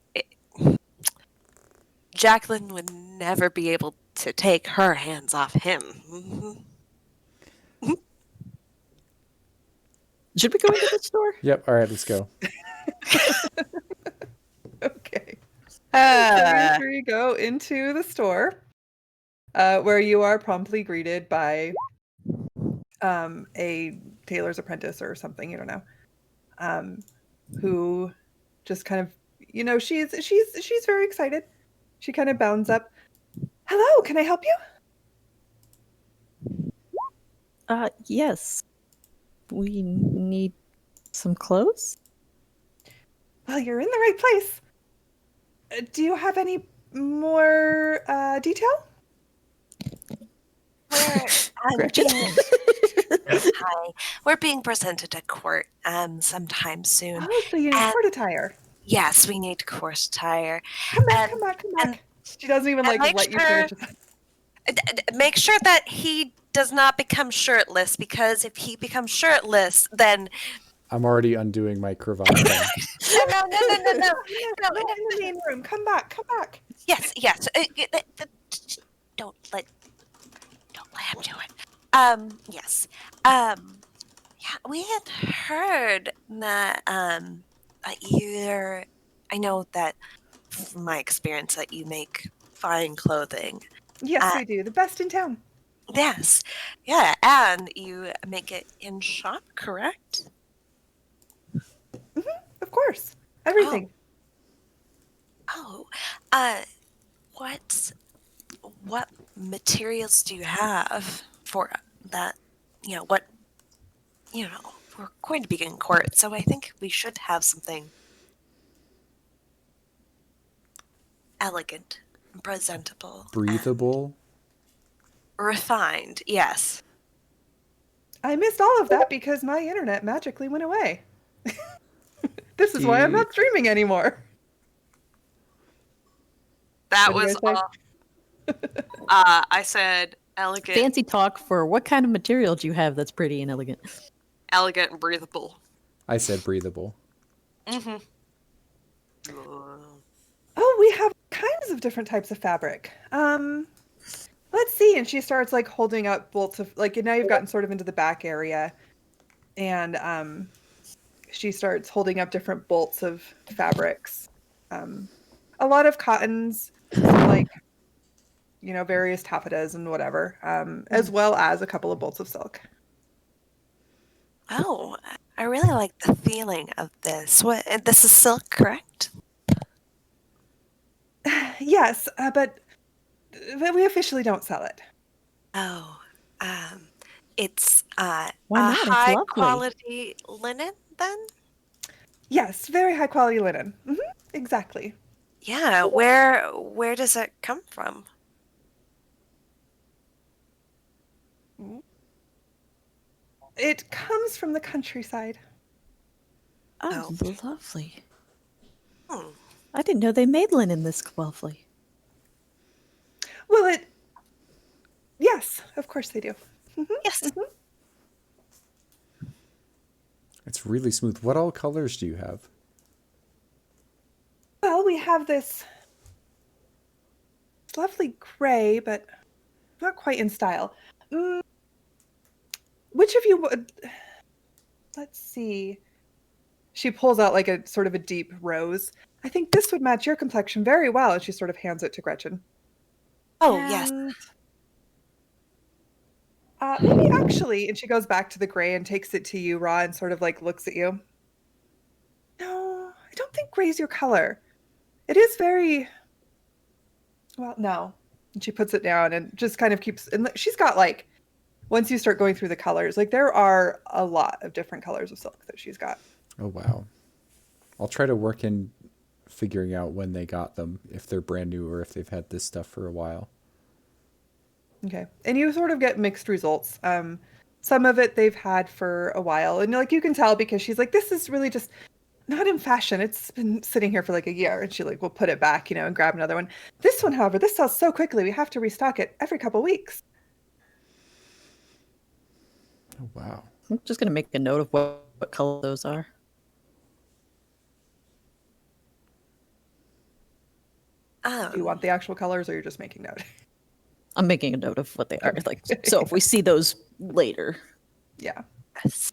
Jacqueline would never be able to take her hands off him. Should we go into the store? Yep. All right, let's go. Okay. So you three go into the store, where you are promptly greeted by a tailor's apprentice or something, you don't know, who just kind of, she's very excited. She kind of bounds up. Hello, can I help you? Yes. We need some clothes? Well, you're in the right place. Do you have any more detail? We're being presented at court sometime soon. Oh, so you need court attire. Yes, we need court attire. Come back. She doesn't even and let you finish. Make sure that he does not become shirtless, because if he becomes shirtless, then I'm already undoing my cravat. no. No, in the main room. Come back. Yes. Don't let him do it. Yes. Yeah, we had heard that I know that from my experience that you make fine clothing. Yes, we do. The best in town. Yes. Yeah, and you make it in shop, correct? Of course. Everything. What materials do you have for that? We're going to be in court, so I think we should have something elegant, presentable, Breathable. refined. Yes. I missed all of that because my internet magically went away. This is why I'm not streaming anymore. That What did was I say? I said elegant, Fancy talk for what kind of material do you have that's pretty and elegant? elegant and breathable. I said breathable. Mm-hmm. Oh, we have kinds of different types of fabric. Let's see. And she starts holding up bolts of now you've gotten sort of into the back area, and she starts holding up different bolts of fabrics. A lot of cottons, various taffetas and whatever, as well as a couple of bolts of silk. Oh, I really like the feeling of this. This is silk, correct? Yes, but we officially don't sell it. Oh, it's Why not? It's high lovely. quality linen then? Yes, very high quality linen. Exactly. Yeah, where does it come from? It comes from the countryside. Oh, lovely. Hmm. I didn't know they made linen this lovely. Well, yes, of course they do. Yes. It's really smooth. What all colors do you have? Well, we have this lovely gray, but not quite in style. Which of you would... Let's see. She pulls out a sort of a deep rose. I think this would match your complexion very well. And she sort of hands it to Gretchen. Oh, yes. And, maybe actually, and she goes back to the gray and takes it to you, Ra, and sort of like looks at you. No, I don't think gray's your color. It is very, well, no. And she puts it down and just kind of keeps, and she's got like, once you start going through the colors, like there are a lot of different colors of silk that she's got. Oh, wow. I'll try to work in figuring out when they got them, if they're brand new or if they've had this stuff for a while. Okay. And you sort of get mixed results. Some of it they've had for a while. And like you can tell because she's like, this is really just not in fashion. It's been sitting here for like a year. And she like will put it back, you know, and grab another one. This one, however, this sells so quickly. We have to restock it every couple weeks. Oh, wow. I'm just going to make a note of what color those are. Do you want the actual colors or you're just making note? I'm making a note of what they are. Okay. Like, so if we see those later. Yeah. Yes.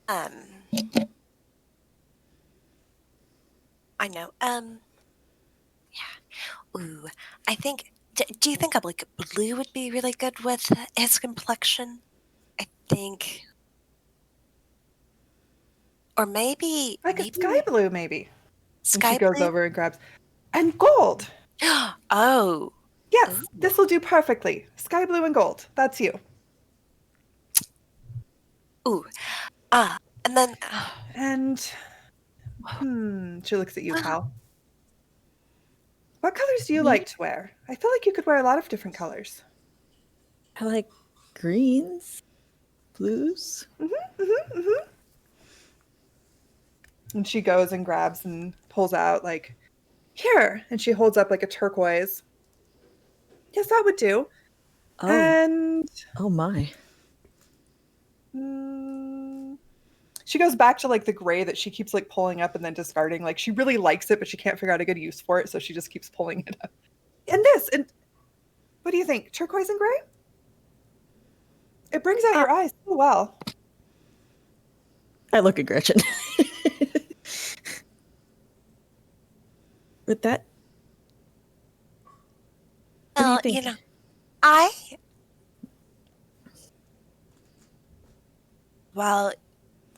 I know. Yeah. Ooh, I think. Do you think like blue would be really good with his complexion? I think. Or maybe Like a sky blue, maybe. And sky she goes blue. over and grabs. And gold. Oh. Yes, Ooh. this will do perfectly. Sky blue and gold. That's you. Ooh. And then. And she looks at you, Cal. What colors do you like to wear? I feel like you could wear a lot of different colors. I like greens, blues. And she goes and grabs and pulls out like, here. And she holds up like a turquoise. Yes, that would do. Oh, And oh my. she goes back to like the gray that she keeps like pulling up and then discarding. Like she really likes it, but she can't figure out a good use for it. So she just keeps pulling it up. And this, and what do you think? Turquoise and gray? It brings out your eyes so well. I look at Gretchen. With that, what do you think? You know, I. While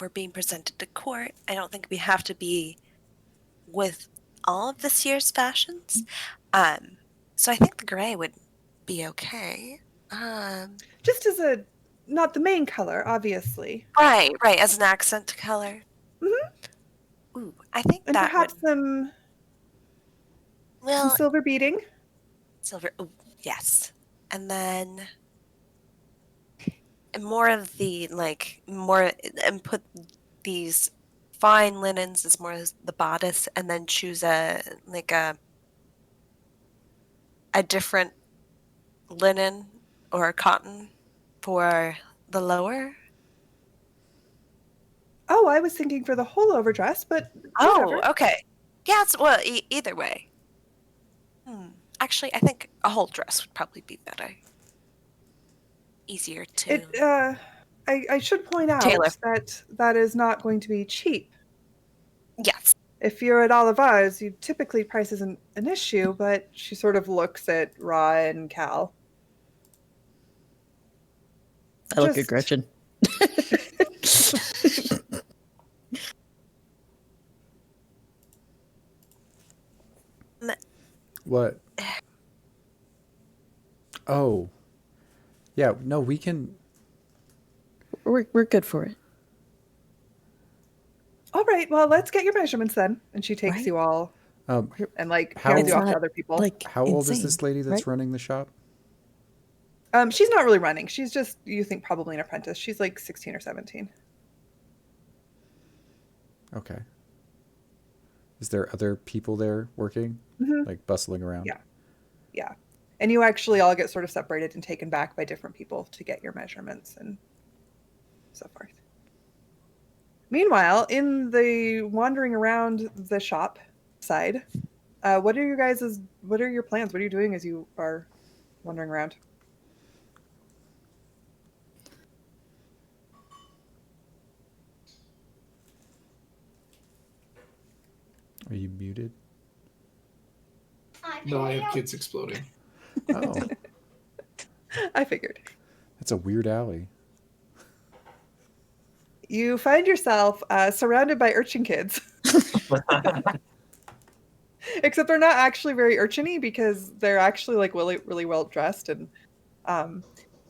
we're being presented to court, I don't think we have to be with all of this year's fashions. So I think the gray would be okay. Just as a, not the main color, obviously. Right, as an accent color. Mm-hmm. Ooh, I think And that perhaps would. some Well, silver beading. silver. Ooh, yes, and then more of the and put these fine linens as more as the bodice, and then choose a different linen or cotton for the lower. Oh, I was thinking for the whole overdress, but whatever. Oh, okay. Yeah, it's, well, either way. Actually, I think a whole dress would probably be better. Easier to It. I should point out tailor. that is not going to be cheap. Yes. If you're at Olivar's, you typically price isn't an issue, but she sort of looks at Ra and Cal. I look at Gretchen. What? Oh. Yeah, no, we can. We're good for it. All right, well, let's get your measurements then. And she takes Right. you all and like How- hands you It's off to not, other people. like, How old is insane, this lady that's right? running the shop? She's not really running. She's just, you think, probably an apprentice. She's like 16 or 17. Okay. Is there other people there working? Mhm. Like bustling around? Yeah. Yeah. And you actually all get sort of separated and taken back by different people to get your measurements and so forth. Meanwhile, in the wandering around the shop side, what are your plans? What are you doing as you are wandering around? Are you muted? No, I have kids exploding. Oh, I figured. that's a weird alley. You find yourself surrounded by urchin kids. Except they're not actually very urchiny because they're actually like really, really well dressed, and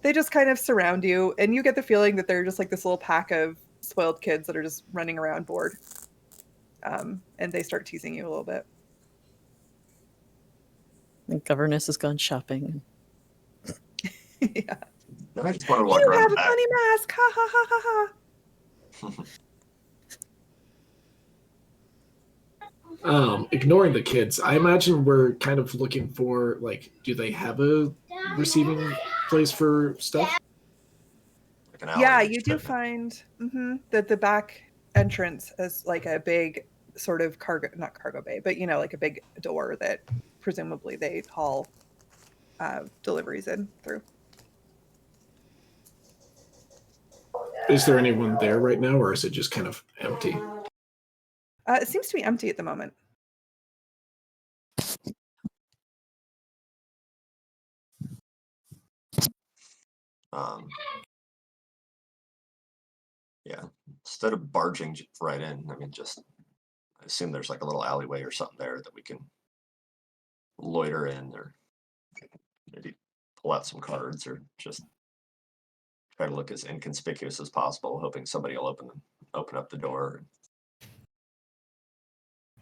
they just kind of surround you, and you get the feeling that they're just like this little pack of spoiled kids that are just running around bored. And they start teasing you a little bit. The governess has gone shopping. Yeah. Then I just want to walk You around have the a back. funny mask. Ha ha ha ha ha. Ignoring the kids, I imagine we're kind of looking for, like, do they have a receiving place for stuff? Like an alley Yeah, that you do shouldn't- find that the back entrance is like a big sort of not cargo bay, but like a big door that presumably they haul deliveries in through. Is there anyone there right now, or is it just kind of empty? It seems to be empty at the moment. Yeah, instead of barging right in, I mean, just I assume there's like a little alleyway or something there that we can loiter in, or maybe pull out some cards, or just try to look as inconspicuous as possible, hoping somebody will open up the door.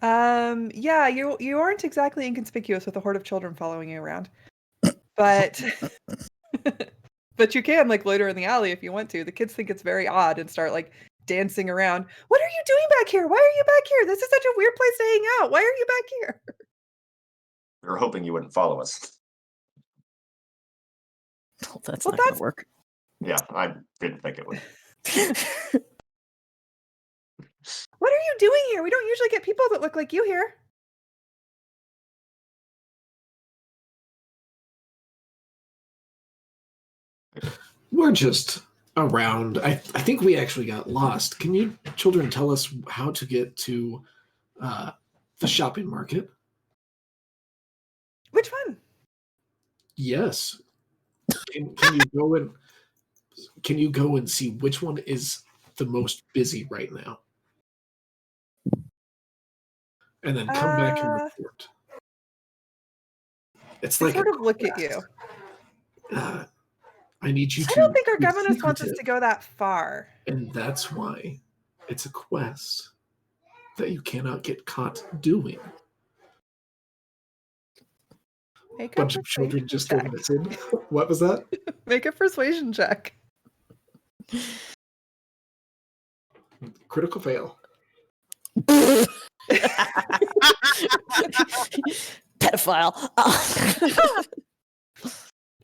Yeah, you aren't exactly inconspicuous with a horde of children following you around, but but you can like loiter in the alley if you want to. The kids think it's very odd and start like dancing around. What are you doing back here? Why are you back here? This is such a weird place to hang out. Why are you back here? We were hoping you wouldn't follow us. Oh, that's Well, not going that's- to work. Yeah, I didn't think it would. What are you doing here? We don't usually get people that look like you here. We're just around. I think we actually got lost. Can you children tell us how to get to the shopping market? Which one? Yes. Can you go and see which one is the most busy right now? And then come back and report. It's They like sort a of look at quest. you. I need you I to don't think our be governess wants us to secretive, go that far. and that's why it's a quest that you cannot get caught doing. Make a Bunch of children persuasion just check. don't listen. What was that? Make a persuasion check. Critical fail. Pedophile.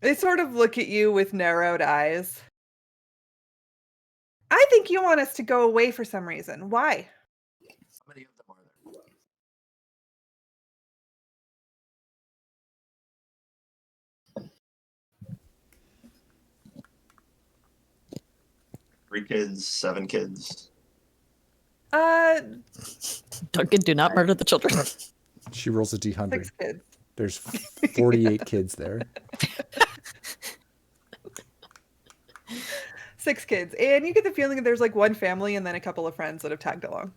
They sort of look at you with narrowed eyes. I think you want us to go away for some reason. Why? How many of them are there? Three kids, 7 kids. Duncan, do not murder the children. She rolls a d100. 6 kids. There's 48 kids there. 6 kids. And you get the feeling that there's like one family and then a couple of friends that have tagged along.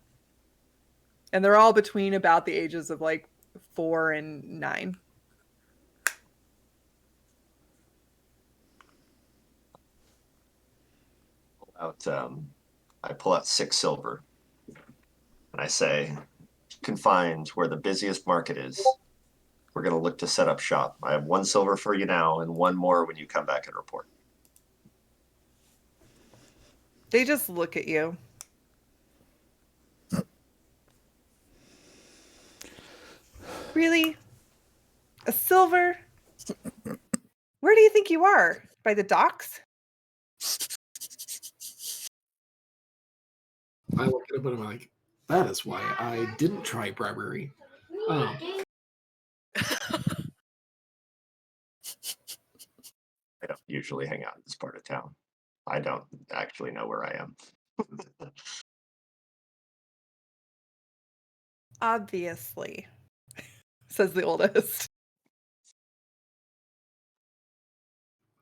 And they're all between about the ages of like 4 and 9. I pull out 6 silver, and I say, you can find where the busiest market is. We're going to look to set up shop. I have 1 silver for you now, and 1 more when you come back and report. They just look at you. Really? A silver? Where do you think you are? By the docks? I look at it, but I'm like, that is why I didn't try bribery. I don't usually hang out in this part of town. I don't actually know where I am. Obviously, says the oldest.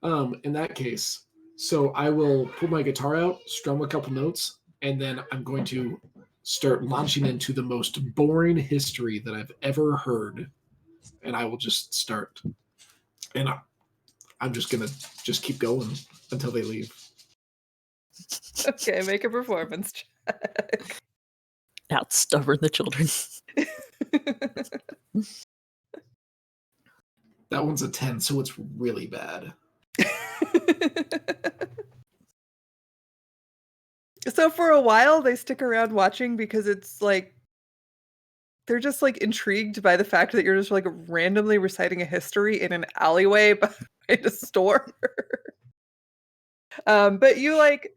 In that case, so I will pull my guitar out, strum a couple notes, and then I'm going to start launching into the most boring history that I've ever heard. And I will just start. And I'm just going to just keep going until they leave. Okay, make a performance check. Outstubborn the children. That one's a 10, so it's really bad. So for a while, they stick around watching because it's like they're just like intrigued by the fact that you're just like randomly reciting a history in an alleyway behind a store. But you like,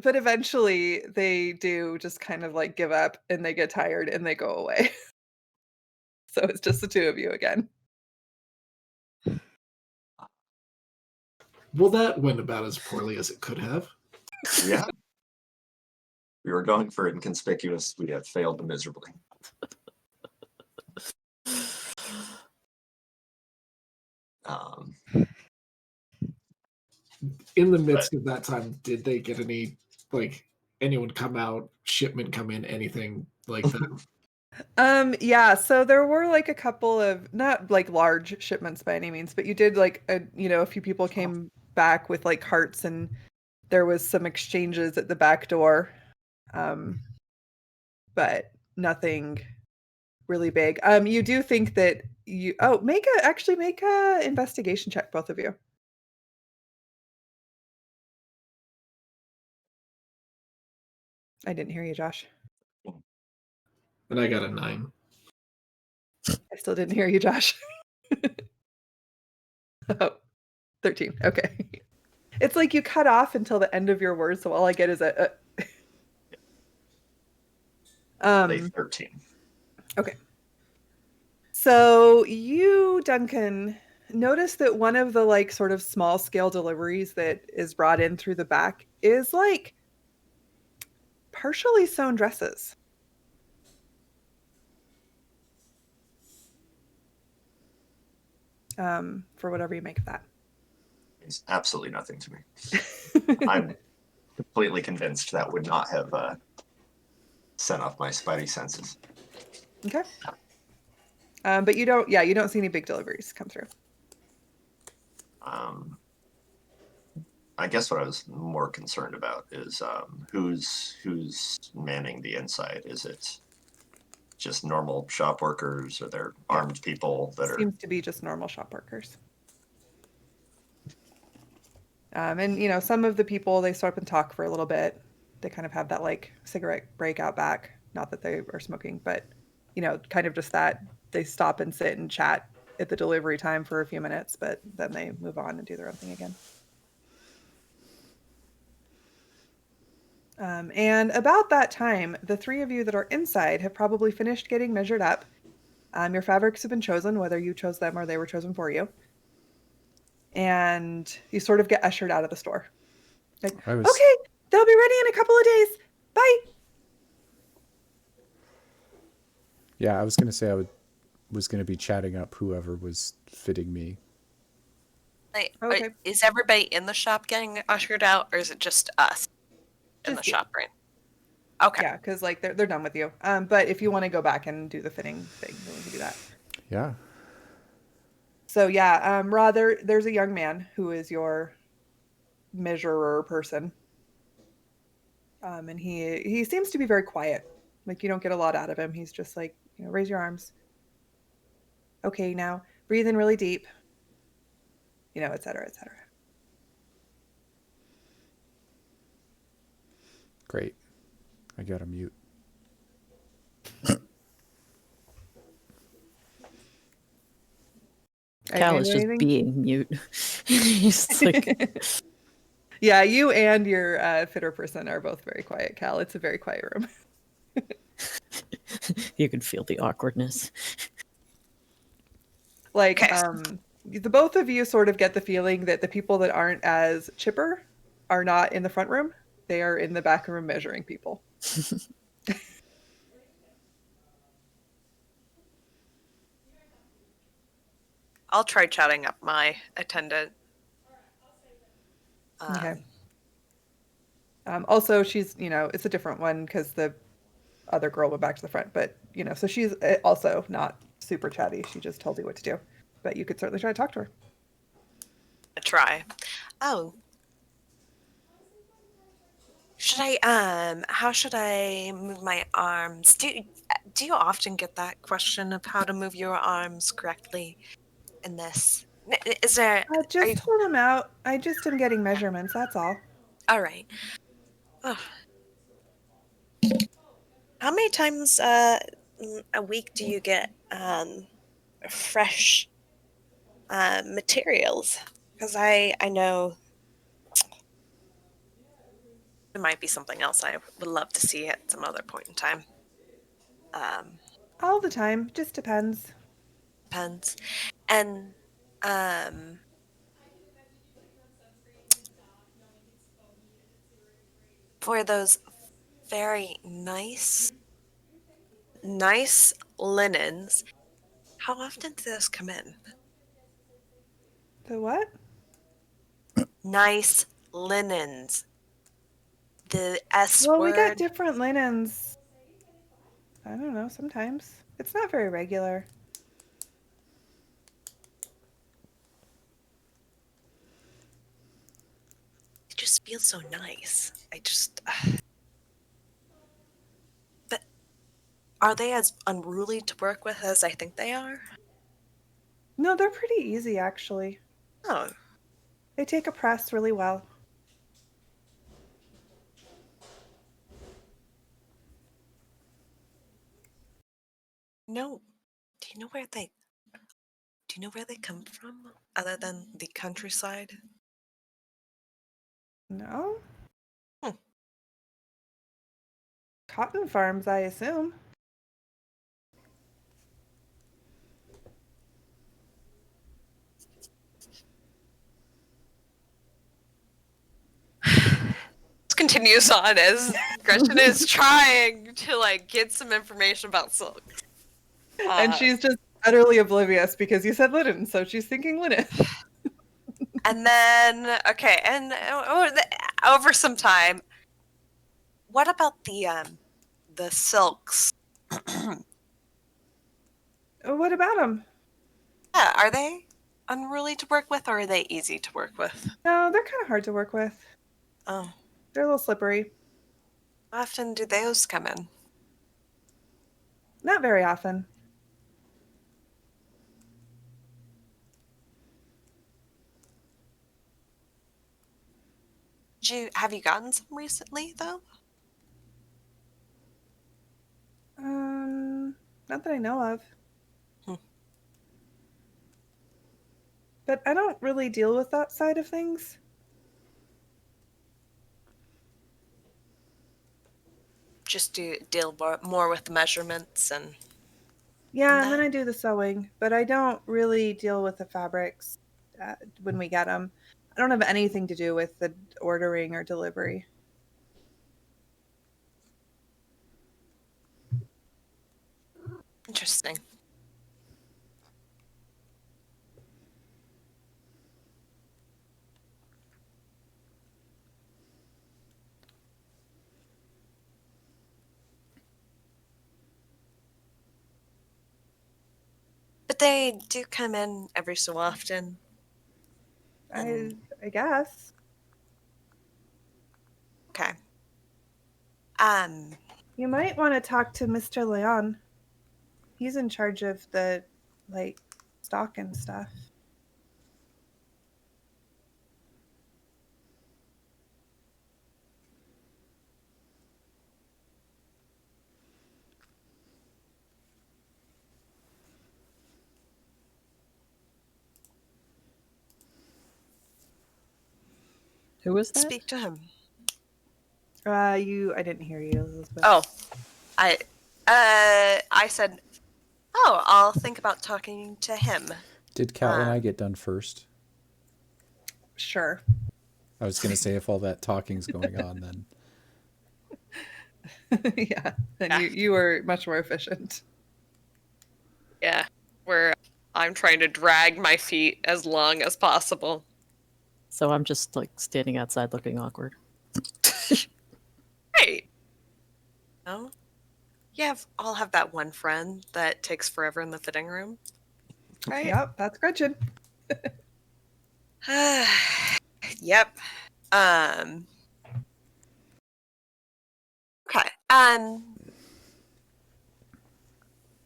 but eventually they do just kind of like give up and they get tired and they go away. So it's just the two of you again. Well, that went about as poorly as it could have. Yeah. We were going for inconspicuous. We have failed miserably. In the midst of that time, did they get any, like, anyone come out, shipment come in, anything like that? Yeah, so there were like a couple of not like large shipments by any means, but you did like a few people came back with like carts and there was some exchanges at the back door. But nothing really big. You do think that make a investigation check, both of you. I didn't hear you, Josh. And I got a 9. I still didn't hear you, Josh. Oh, 13. Okay. It's like you cut off until the end of your word, so all I get is a. They 13. Okay. So you, Duncan, notice that one of the like sort of small scale deliveries that is brought in through the back is like partially sewn dresses. For whatever you make of that. It's absolutely nothing to me. I'm completely convinced that would not have sent off my spidey senses. Okay. But you don't see any big deliveries come through. I guess what I was more concerned about is who's manning the inside. Is it just normal shop workers? Or there armed people that Seems to be just normal shop workers. And some of the people, they stop and talk for a little bit. They kind of have that like cigarette break out back. Not that they are smoking, but kind of just that they stop and sit and chat at the delivery time for a few minutes, but then they move on and do their own thing again. And about that time, the three of you that are inside have probably finished getting measured up. Your fabrics have been chosen, whether you chose them or they were chosen for you. And you sort of get ushered out of the store. Like, okay, they'll be ready in a couple of days. Bye. Yeah, I was going to say was going to be chatting up whoever was fitting me. Like, Okay. is everybody in the shop getting ushered out, or is it just us in the Just you. shop, right? Okay. Yeah, because like they're done with you. But if you want to go back and do the fitting thing, then we can do that. Yeah. So yeah, Rod, there's a young man who is your measurer person. And he seems to be very quiet. Like you don't get a lot out of him. He's just like, raise your arms. Okay, now breathe in really deep. Et cetera, et cetera. Great. I got a mute. Cal is just being mute. He's like, yeah, you and your fitter person are both very quiet, Cal. It's a very quiet room. you can feel the awkwardness. Like, the both of you sort of get the feeling that the people that aren't as chipper are not in the front room. They are in the back room measuring people. I'll try chatting up my attendant. Okay. Also, she's, it's a different one because the other girl went back to the front, but, so she's also not super chatty. She just tells you what to do. But you could certainly try to talk to her. Try. Oh. How should I move my arms? Do you often get that question of how to move your arms correctly in this? Is there, are you, Just hold them out. I just am getting measurements, that's all. all right. Oh. How many times a week do you get fresh materials? Because I know there might be something else I would love to see at some other point in time. All the time, just depends. Depends. And for those very nice linens, how often do those come in? The what? Nice linens. The S Well, we get word. different linens. I don't know, sometimes. It's not very regular. It just feels so nice. But are they as unruly to work with as I think they are? No, they're pretty easy, actually. Oh, They take a press really well. no. Do you know where they come from other than the countryside? No? Hmm. Cotton farms, I assume. Continues on as Gretchen is trying to get some information about silk. And she's just utterly oblivious because you said linen, so she's thinking linen. And then over some time, what about the silks? What about them? Yeah, are they unruly to work with, or are they easy to work with? No, they're kind of hard to work with. Oh, They're a little slippery. how often do those come in? Not very often. Have you gotten some recently though? Not that I know of. Hmm. But I don't really deal with that side of things. Just to deal more with the measurements and Yeah, and then that. I do the sewing, but I don't really deal with the fabrics when we get them. I don't have anything to do with the ordering or delivery. Interesting. But they do come in every so often. I guess. Okay. You might want to talk to Mr. Leon. He's in charge of the stock and stuff. Who was that? speak to him. I didn't hear you, Elizabeth. Oh, I said, oh, I'll think about talking to him. Did Cal and I get done first? Sure. I was going to say if all that talking's going on, then Yeah. And you were much more efficient. Yeah, I'm trying to drag my feet as long as possible. So I'm just like standing outside looking awkward. Right. No? All have that one friend that takes forever in the fitting room. Right? Yep, that's Gretchen. Yep. Okay.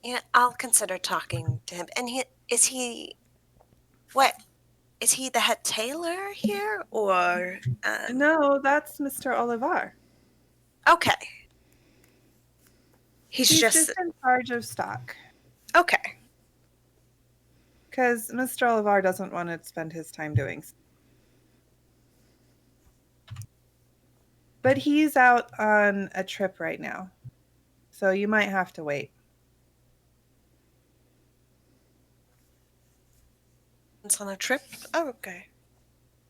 Yeah, I'll consider talking to him. And what? Is he the head tailor here, or? No, that's Mr. Olivar. Okay. He's He's just just in charge of stock. okay. Because Mr. Olivar doesn't want to spend his time doing. But he's out on a trip right now. So you might have to wait. It's on a trip. Oh, okay.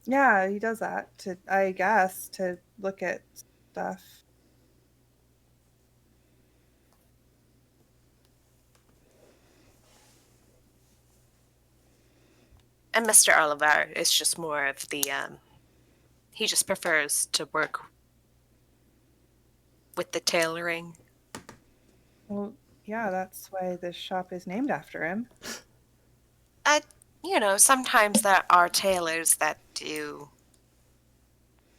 Yeah, he does that to, I guess, to look at stuff. And Mr. Oliver is just more of the he just prefers to work with the tailoring. Well, yeah, that's why this shop is named after him. Sometimes there are tailors that do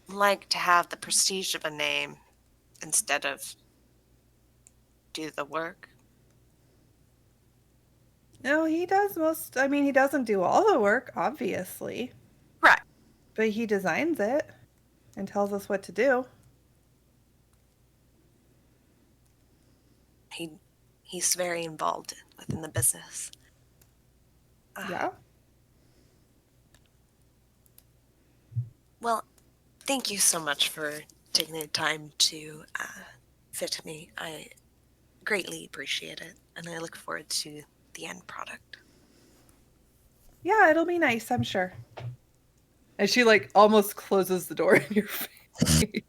like to have the prestige of a name instead of do the work. No, he does most. I mean, he doesn't do all the work, obviously. Right. But he designs it and tells us what to do. He's very involved within the business. Yeah. Well, thank you so much for taking the time to fit me. I greatly appreciate it, and I look forward to the end product. Yeah, it'll be nice, I'm sure. And she like almost closes the door in your face.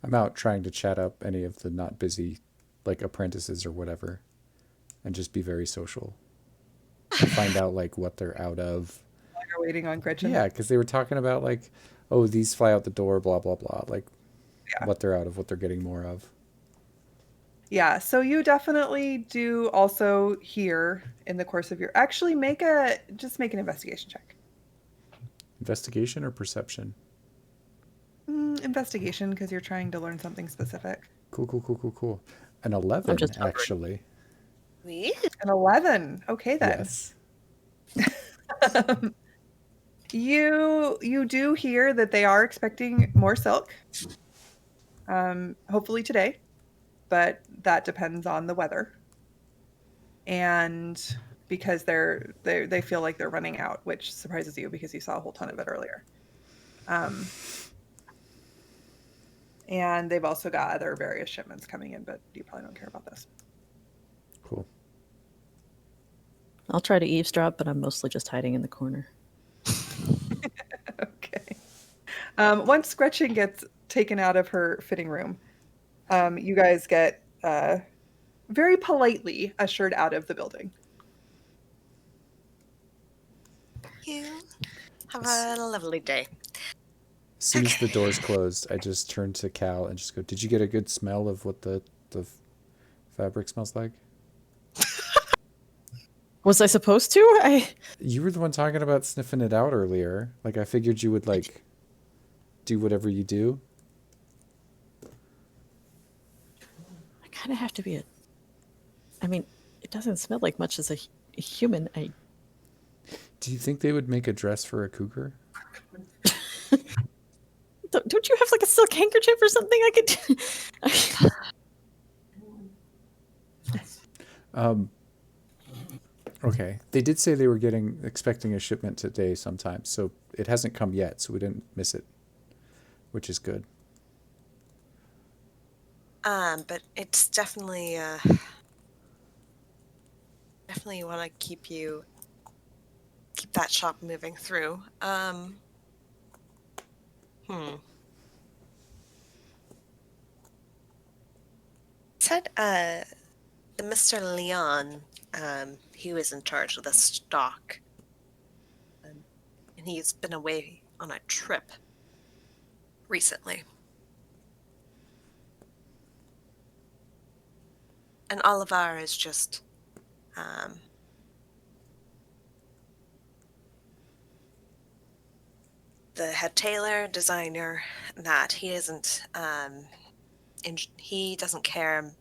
I'm out trying to chat up any of the not busy, like apprentices or whatever, and just be very social. And find out like what they're out of. You're waiting on Gretchen. Yeah, because they were talking about like, oh, these fly out the door, blah blah blah, like Yeah. what they're out of, what they're getting more of. Yeah, so you definitely do also hear in the course of your actually make an investigation check. Investigation or perception? Investigation, because you're trying to learn something specific. Cool. An 11, just hovering. actually. Sweet. An 11. Okay then. Yes. You do hear that they are expecting more silk. Hopefully today, but that depends on the weather. And because they feel like they're running out, which surprises you because you saw a whole ton of it earlier. And they've also got other various shipments coming in, but you probably don't care about this. Cool. I'll try to eavesdrop, but I'm mostly just hiding in the corner. Okay. Once Gretchen gets taken out of her fitting room, you guys get very politely ushered out of the building. You have a lovely day. As soon as the door's closed, I just turn to Cal and just go, did you get a good smell of what the fabric smells like? Was I supposed to? You were the one talking about sniffing it out earlier. Like, I figured you would, like, do whatever you do. I kind of have to be I mean, it doesn't smell like much as a human. Do you think they would make a dress for a cougar? Don't you have like a silk handkerchief or something I could Okay. They did say they were expecting a shipment today sometime, so it hasn't come yet, so we didn't miss it, which is good. But it's definitely want to keep that shop moving through. Said the Mr. Leon, he was in charge of the stock. And he's been away on a trip recently. And Oliver is just the head tailor, designer, that he isn't he doesn't care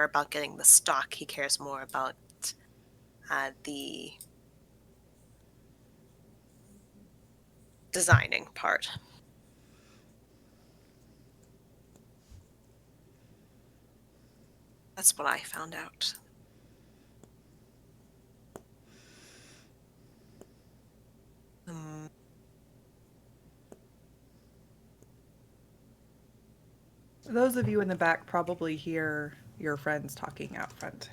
about getting the stock. He cares more about the designing part. That's what I found out. Those of you in the back probably hear your friends talking out front.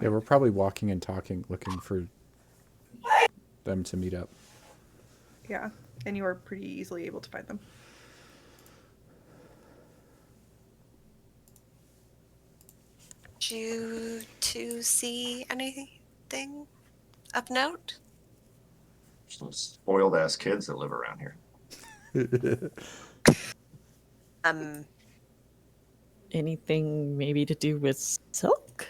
Yeah, we're probably walking and talking, looking for them to meet up. Yeah, and you are pretty easily able to find them. Did you two see anything of note? Some spoiled ass kids that live around here. Anything maybe to do with silk?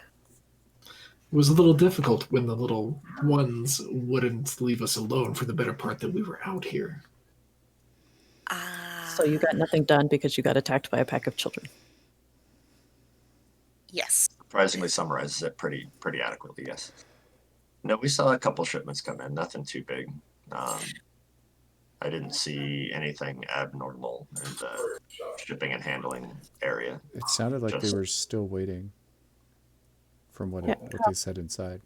It was a little difficult when the little ones wouldn't leave us alone for the better part that we were out here. So you got nothing done because you got attacked by a pack of children. Yes. Surprisingly summarizes it pretty adequately, yes. No, we saw a couple shipments come in, nothing too big. I didn't see anything abnormal in the shipping and handling area. It sounded like Just- they were still waiting from what they said inside.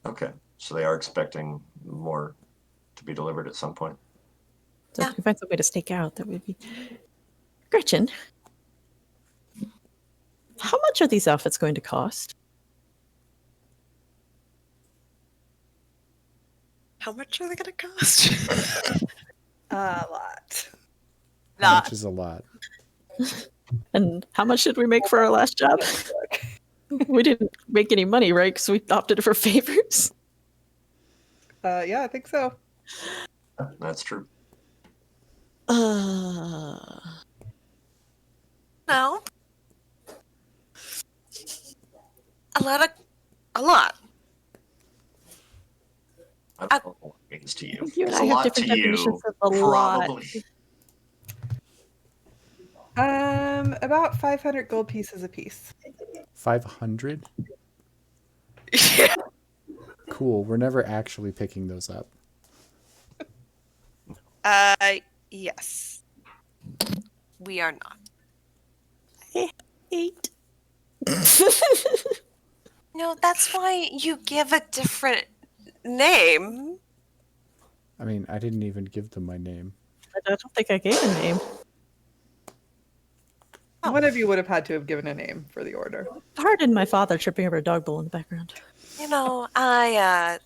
Okay, so they are expecting more to be delivered at some point. So if we find some way to stake out, that would be. Gretchen, how much are these outfits going to cost? How much are they going to cost? A lot. How much is a lot? And how much did we make for our last job? We didn't make any money, right? Because we opted for favors. Yeah, I think so. That's true. No. A lot. I don't know what it means to you. You and It's I a have lot different to you, definitions of a lot. probably. About 500 gold pieces apiece. 500? Yeah. Cool. We're never actually picking those up. Yes. We are not. 8. No, that's why you give a different name. I mean, I didn't even give them my name. I don't think I gave a name. One of you would have had to have given a name for the order. Pardon my father tripping over a dog bowl in the background. You know,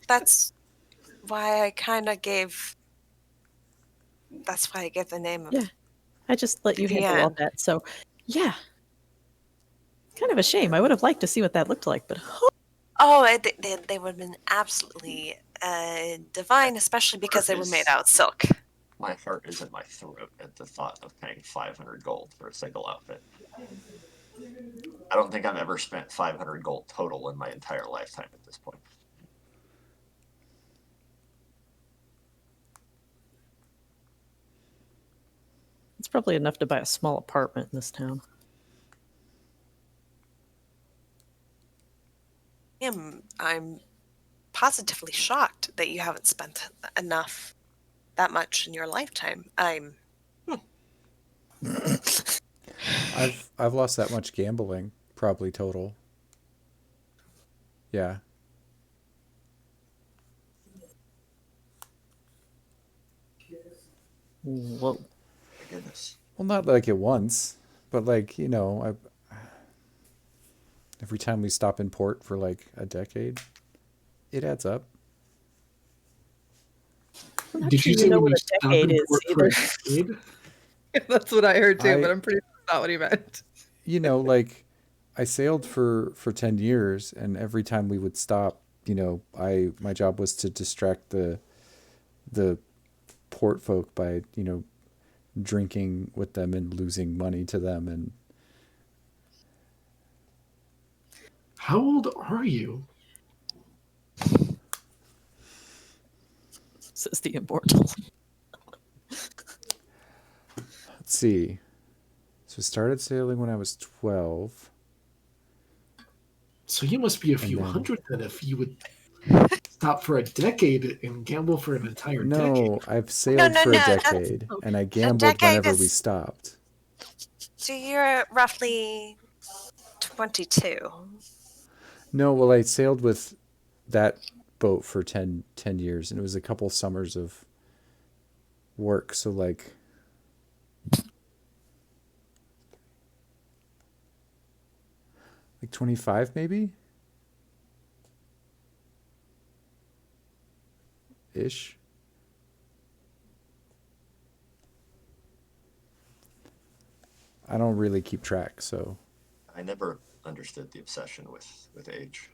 that's why I kind of gave. That's why I gave the name of. Yeah. I just let you handle all that. So, yeah. Kind of a shame. I would have liked to see what that looked like, but Oh, they would have been absolutely divine, especially because they were made out of silk. My heart is in my throat at the thought of paying 500 gold for a single outfit. I don't think I've ever spent 500 gold total in my entire lifetime at this point. it's probably enough to buy a small apartment in this town. I'm positively shocked that you haven't spent that much in your lifetime. I've lost that much gambling, probably total. Yeah. Whoa. My goodness. Well, not like at once, but like, every time we stop in port for like a decade, it adds up. Did you Actually, say know when what you a stop decade in is port for either. a decade? That's what I heard too, I- but I'm pretty sure that's not what he meant. Like I sailed for 10 years, and every time we would stop, my job was to distract the port folk by, drinking with them and losing money to them. And How old are you? Says the immortal. let's see. So I started sailing when I was 12. So you must be a few then- hundred then if you would stop for a decade and gamble for an entire decade. No, I've sailed no, for a no, that's- decade, and I gambled decade whenever we is- stopped. So you're roughly 22. No, well, I sailed with that boat for 10 years, and it was a couple summers of work. So, like 25 maybe? Ish. I don't really keep track, so I never understood the obsession with age.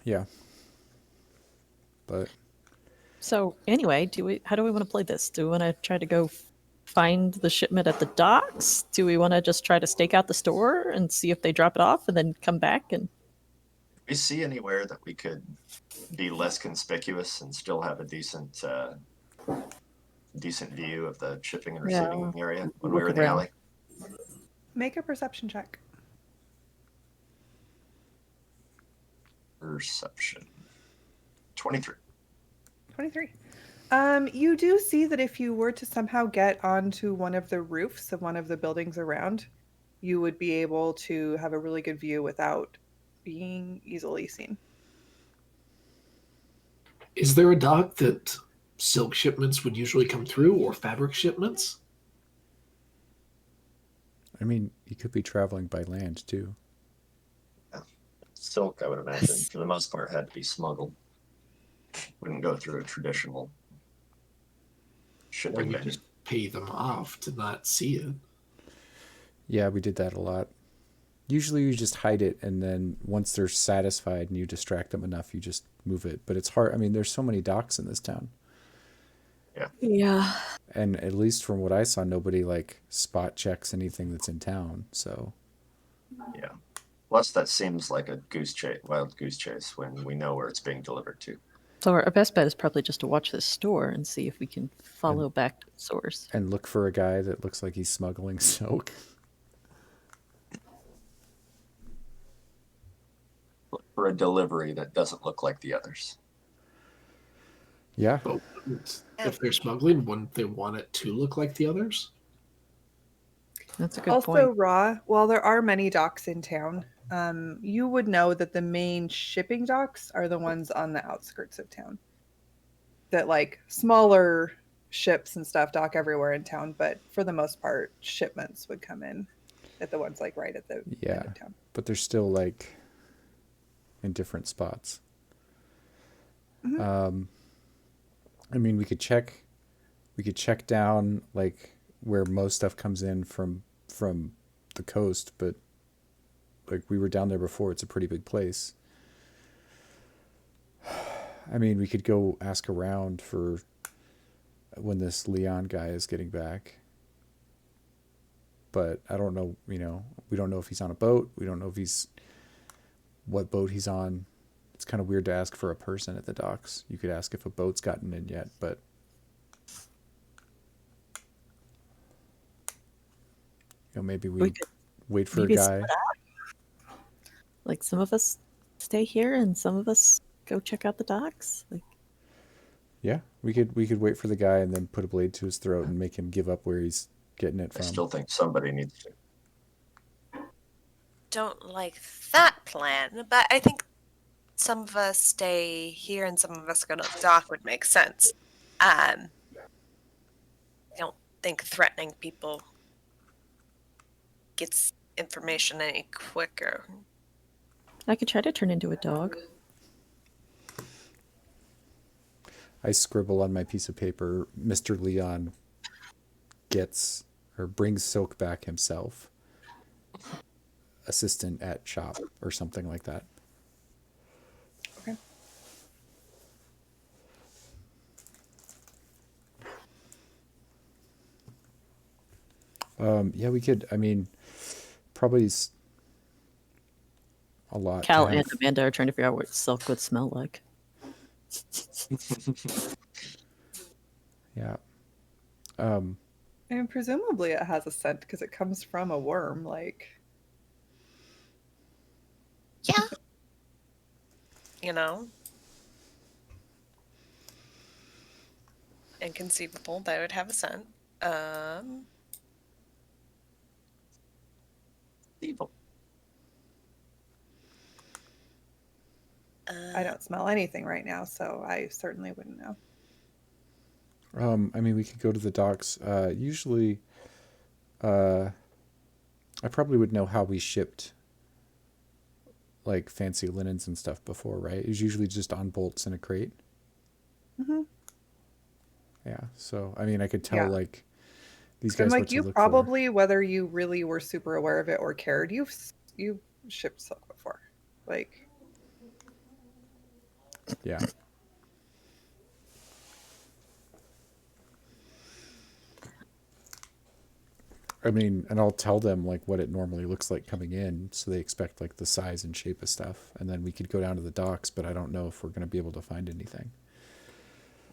yeah. But So anyway, how do we want to play this? Do we want to try to go find the shipment at the docks? Do we want to just try to stake out the store and see if they drop it off and then come back and We see anywhere that we could be less conspicuous and still have a decent view of the shipping and Yeah. receiving area when we were in Look the around. alley? Make a perception check. Perception. 23. 23. You do see that if you were to somehow get onto one of the roofs of one of the buildings around, you would be able to have a really good view without being easily seen. Is there a dock that silk shipments would usually come through or fabric shipments? I mean, you could be traveling by land too. Silk, I would imagine, for the most part, had to be smuggled. Wouldn't go through a traditional Or shipping you venue. just pay them off to not see it? Yeah, we did that a lot. Usually you just hide it, and then once they're satisfied and you distract them enough, you just move it. But it's hard. I mean, there's so many docks in this town. yeah? And at least from what I saw, nobody like spot checks anything that's in town. So Yeah. Plus, that seems like a wild goose chase when we know where it's being delivered to. So our best bet is probably just to watch this store and see if we can follow back to the source. and look for a guy that looks like he's smuggling silk. Look for a delivery that doesn't look like the others. Yeah. But if they're smuggling, wouldn't they want it to look like the others? That's a good Also, point. Raw, while there are many docks in town, you would know that the main shipping docks are the ones on the outskirts of town. That like smaller ships and stuff dock everywhere in town, but for the most part, shipments would come in at the ones like right at the end Yeah. of town. But they're still like in different spots. Mhm. I mean, we could check down like where most stuff comes in from the coast, but like we were down there before. It's a pretty big place. I mean, we could go ask around for when this Leon guy is getting back. But I don't know, we don't know if he's on a boat. We don't know what boat he's on. It's kind of weird to ask for a person at the docks. You could ask if a boat's gotten in yet, but maybe we could wait for a maybe guy. split Like some of us stay here and some of us go check out the docks. Like, Yeah, we could wait for the guy and then put a blade to his throat and make him give up where he's getting it I from. still think somebody needs to. Don't like that plan, but I think some of us stay here and some of us go to the dock would make sense. I don't think threatening people gets information any quicker. I could try to turn into a dog. I scribble on my piece of paper, Mr. Leon gets or brings Silk back himself. assistant at shop or something like that. Okay. Yeah, we could. I mean, probably a lot. Cal to and have. Amanda are trying to figure out what silk would smell like. Yeah. And presumably it has a scent because it comes from a worm. Like, Yeah. You know? Inconceivable that it would have a scent. Evil. I don't smell anything right now, so I certainly wouldn't know. I mean, we could go to the docks. Usually, I probably would know how we shipped like fancy linens and stuff before, right? It was usually just on bolts in a crate. Mm-hmm. Yeah. So, I mean, I could tell Yeah. like these And guys like what to you look probably, whether you really were super aware of it or cared, you've shipped silk before. Like, for. Yeah. I mean, and I'll tell them like what it normally looks like coming in, so they expect like the size and shape of stuff, and then we could go down to the docks. But I don't know if we're going to be able to find anything.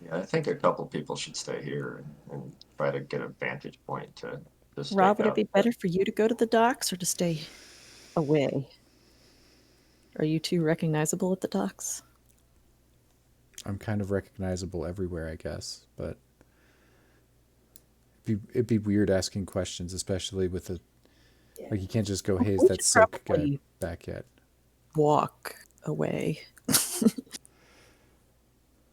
Yeah, I think a couple people should stay here and try to get a vantage point to stake Rob, would it out. be better for you to go to the docks or to stay away? Are you two recognizable at the docks? I'm kind of recognizable everywhere, I guess, but it'd be weird asking questions, especially with the like you can't just go, "Hey, is We that should silk guy probably back yet?" walk away.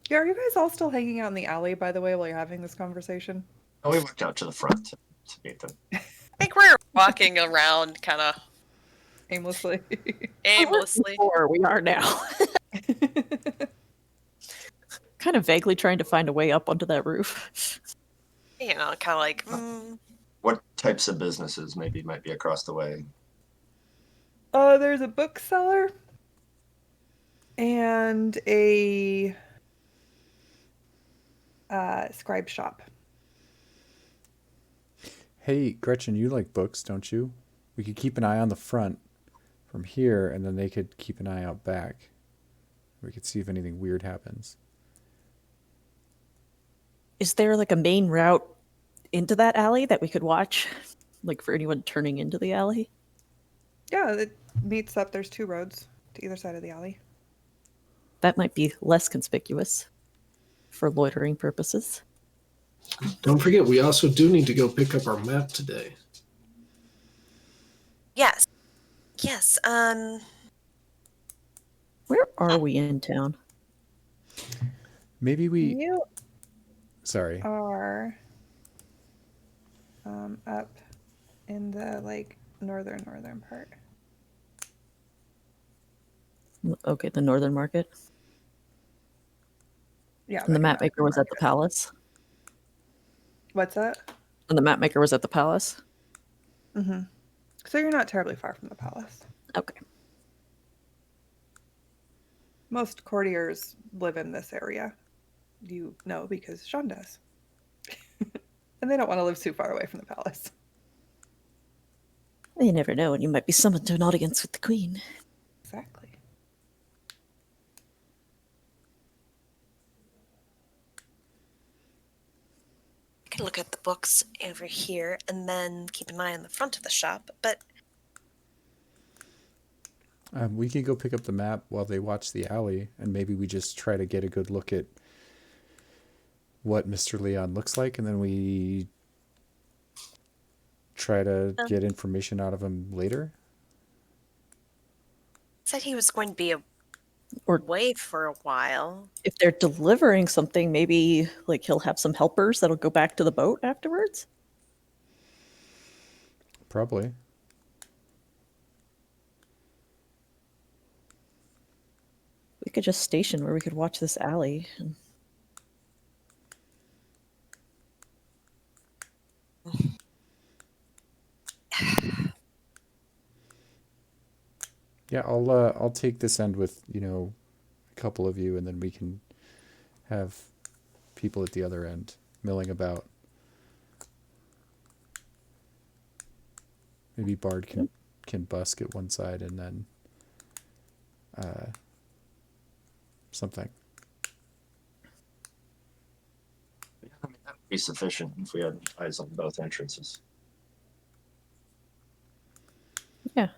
yeah, are you guys all still hanging out in the alley, by the way, while you're having this conversation? Oh, we walked out to the front to meet them. I think we're walking around kind of Aimlessly. aimlessly. Before we are now. Kind of vaguely trying to find a way up onto that roof. You know, kind of like, What types of businesses maybe might be across the way? There's a bookseller and a scribe shop. Hey, Gretchen, you like books, don't you? We could keep an eye on the front from here, and then they could keep an eye out back. We could see if anything weird happens. Is there like a main route into that alley that we could watch? Like for anyone turning into the alley? Yeah, it meets up. There's 2 roads to either side of the alley. That might be less conspicuous for loitering purposes. Don't forget, we also do need to go pick up our map today. yes. Yes. Where are we in town? Maybe we. You Sorry. are up in the like northern part. Okay, the northern market. Yeah. And the like map maker was at the market. palace. What's that? And the map maker was at the palace. Mm-hmm. So you're not terribly far from the palace. Okay. Most courtiers live in this area. You know because Sean does. And they don't want to live too far away from the palace. You never know, and you might be summoned to an audience with the queen. Exactly. I can look at the books over here and then keep an eye on the front of the shop, but We could go pick up the map while they watch the alley, and maybe we just try to get a good look at what Mr. Leon looks like, and then we try to get information out of him later. said he was going to be Or away for a while. if they're delivering something, maybe like he'll have some helpers that'll go back to the boat afterwards. Probably. We could just station where we could watch this alley. And Yeah, I'll take this end with, a couple of you, and then we can have people at the other end milling about. Maybe Bard can busk at one side and then something. Yeah, I mean, that would be sufficient if we had eyes on both entrances. Yeah.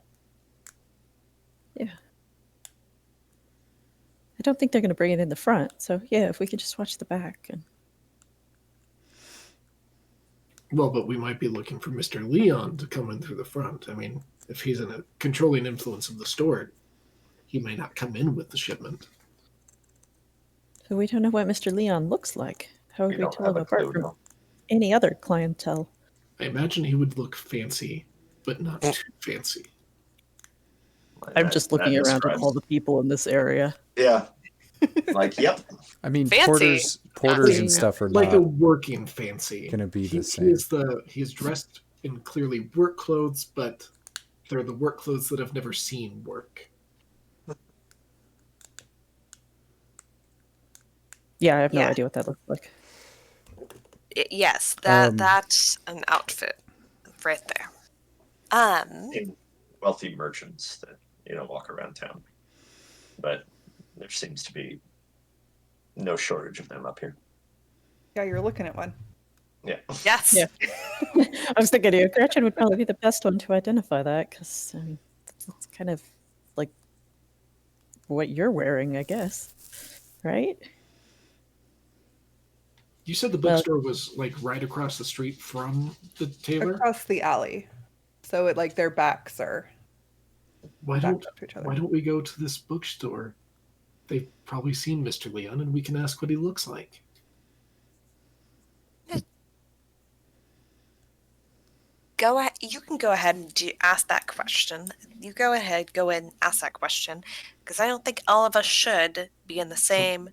I don't think they're going to bring it in the front. So, yeah, if we could just watch the back. And Well, but we might be looking for Mr. Leon to come in through the front. I mean, if he's in a controlling influence of the store, he may not come in with the shipment. so we don't know what Mr. Leon looks like. How We would we don't tell have him a apart clue, from no. any other clientele? I imagine he would look fancy, but not too fancy. I'm just looking That around at describes- all the people in this area. Yeah. Like, yep. I mean, Fancy. porters and Yeah, stuff are like a not working fancy. gonna be the He same. he's dressed in clearly work clothes, but they're the work clothes that have never seen work. Yeah, I have no Yeah. idea what that looks like. Yes, Um, that's an outfit right there. Wealthy merchants that, walk around town. But there seems to be no shortage of them up here. Yeah, you're looking at one. Yeah. Yes. Yeah. I was thinking Gretchen would probably be the best one to identify that because I mean, it's kind of like what you're wearing, I guess, right? You said the bookstore was like right across the street from the tailor. Across the alley. So it like their backs are Why backed don't up to each other. Why don't we go to this bookstore? They've probably seen Mr. Leon, and we can ask what he looks like. You can go ahead and ask that question. You go ahead, go in and ask that question, because I don't think all of us should be in the same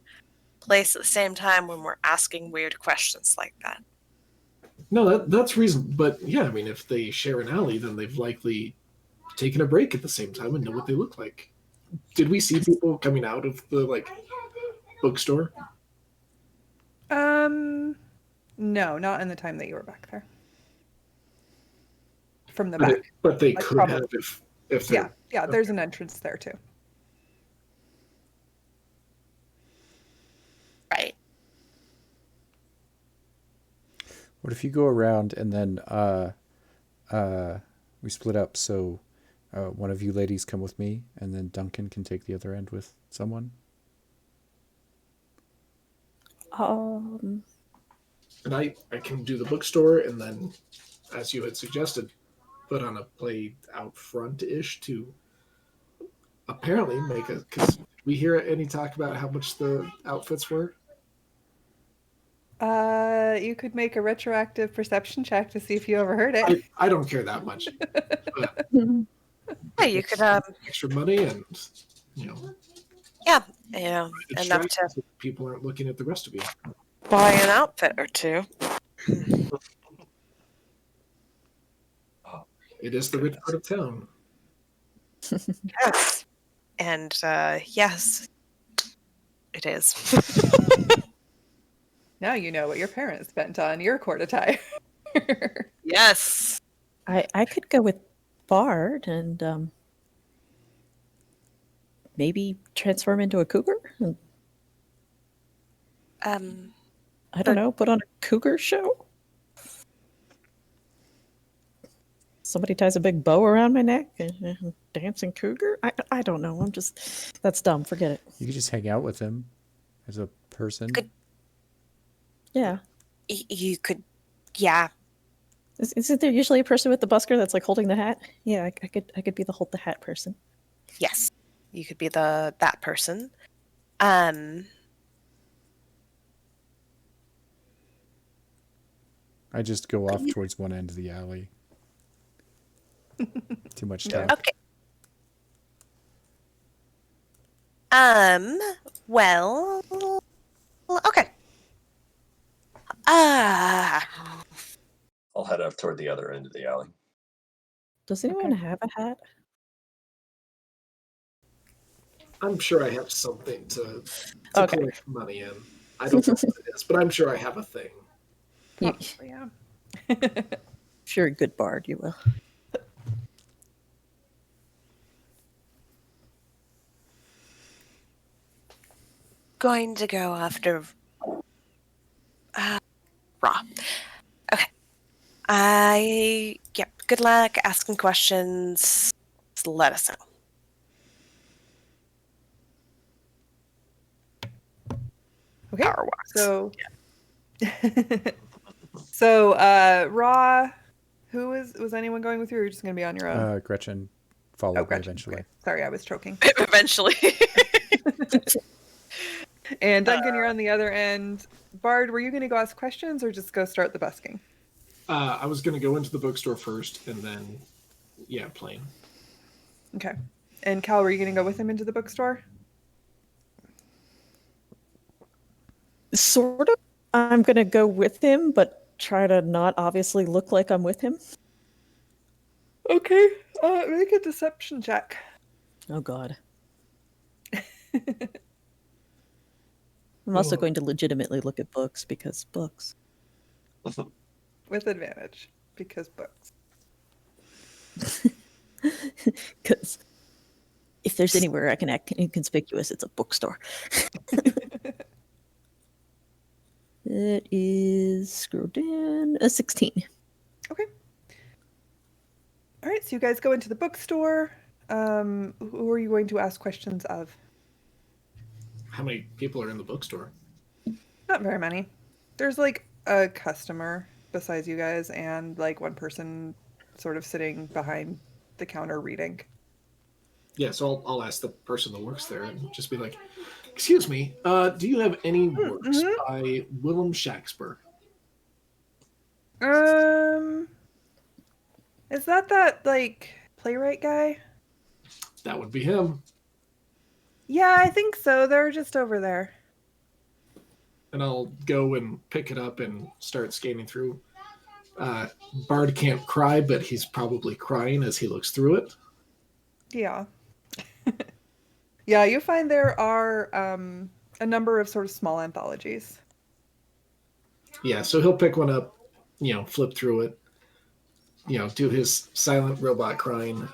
place at the same time when we're asking weird questions like that. No, that's reason. But yeah, I mean, if they share an alley, then they've likely taken a break at the same time and know what they look like. Did we see people coming out of the bookstore? No, not in the time that you were back there. From the But, back. but they Like, could probably. have if they're Yeah, there's an entrance there too. Right. What if you go around and then we split up? So one of you ladies come with me, and then Duncan can take the other end with someone. And I can do the bookstore, and then, as you had suggested, put on a play out front-ish to apparently make a... Because we hear any talk about how much the outfits were? You could make a retroactive perception check to see if you overheard it. I don't care that much. But Yeah, you could extra money and, enough distract to so people aren't looking at the rest of you. buy an outfit or two. It is the rich part of town. Yes. And yes, it is. Now you know what your parents spent on your court attire. Yes. I could go with Bard and maybe transform into a cougar. And, I don't know, put on a cougar show. Somebody ties a big bow around my neck and dancing cougar. I don't know. That's dumb. Forget it. You could just hang out with him as a person. Good. Yeah. You could, yeah. Isn't there usually a person with the busker that's like holding the hat? Yeah, I could be the hold the hat person. Yes. You could be that person. I just go off towards one end of the alley. Too much stuff. Okay. Well, okay. I'll head up toward the other end of the alley. Does anyone have a hat? I'm sure I have something to Okay. collect money in. I don't know what it is, but I'm sure I have a thing. You, Probably, yeah. if you're a good bard, you will. Going to go after Raw. Okay. Yep. Good luck asking questions. Just let us know. Okay. Power walks. So, Raw, who was anyone going with you, or you're just going to be on your own? Gretchen Oh, followed me Gretchen. eventually. Okay. Sorry, I was choking. Eventually. And Duncan, you're on the other end. Bard, were you going to go ask questions or just go start the busking? I was going to go into the bookstore first, and then, yeah, plane. Okay. And Cal, were you going to go with him into the bookstore? Sort of. I'm going to go with him, but try to not obviously look like I'm with him. Okay. Make a deception check. Oh, God. I'm also going to legitimately look at books because books. With advantage, because books. Because if there's anywhere I can act inconspicuous, it's a bookstore. It is, scroll down, a 16. Okay. All right, so you guys go into the bookstore. Who are you going to ask questions of? How many people are in the bookstore? Not very many. There's like a customer besides you guys and like one person sort of sitting behind the counter reading. Yeah, so I'll ask the person that works there and just be like, "Excuse me, do you have any works Mhm. by Willem Shakespeare?" Is that like playwright guy? That would be him. Yeah, I think so. They're just over there. And I'll go and pick it up and start scanning through. Bard can't cry, but he's probably crying as he looks through it. Yeah. Yeah, you find there are a number of sort of small anthologies. Yeah, so he'll pick one up, flip through it, do his silent robot crying,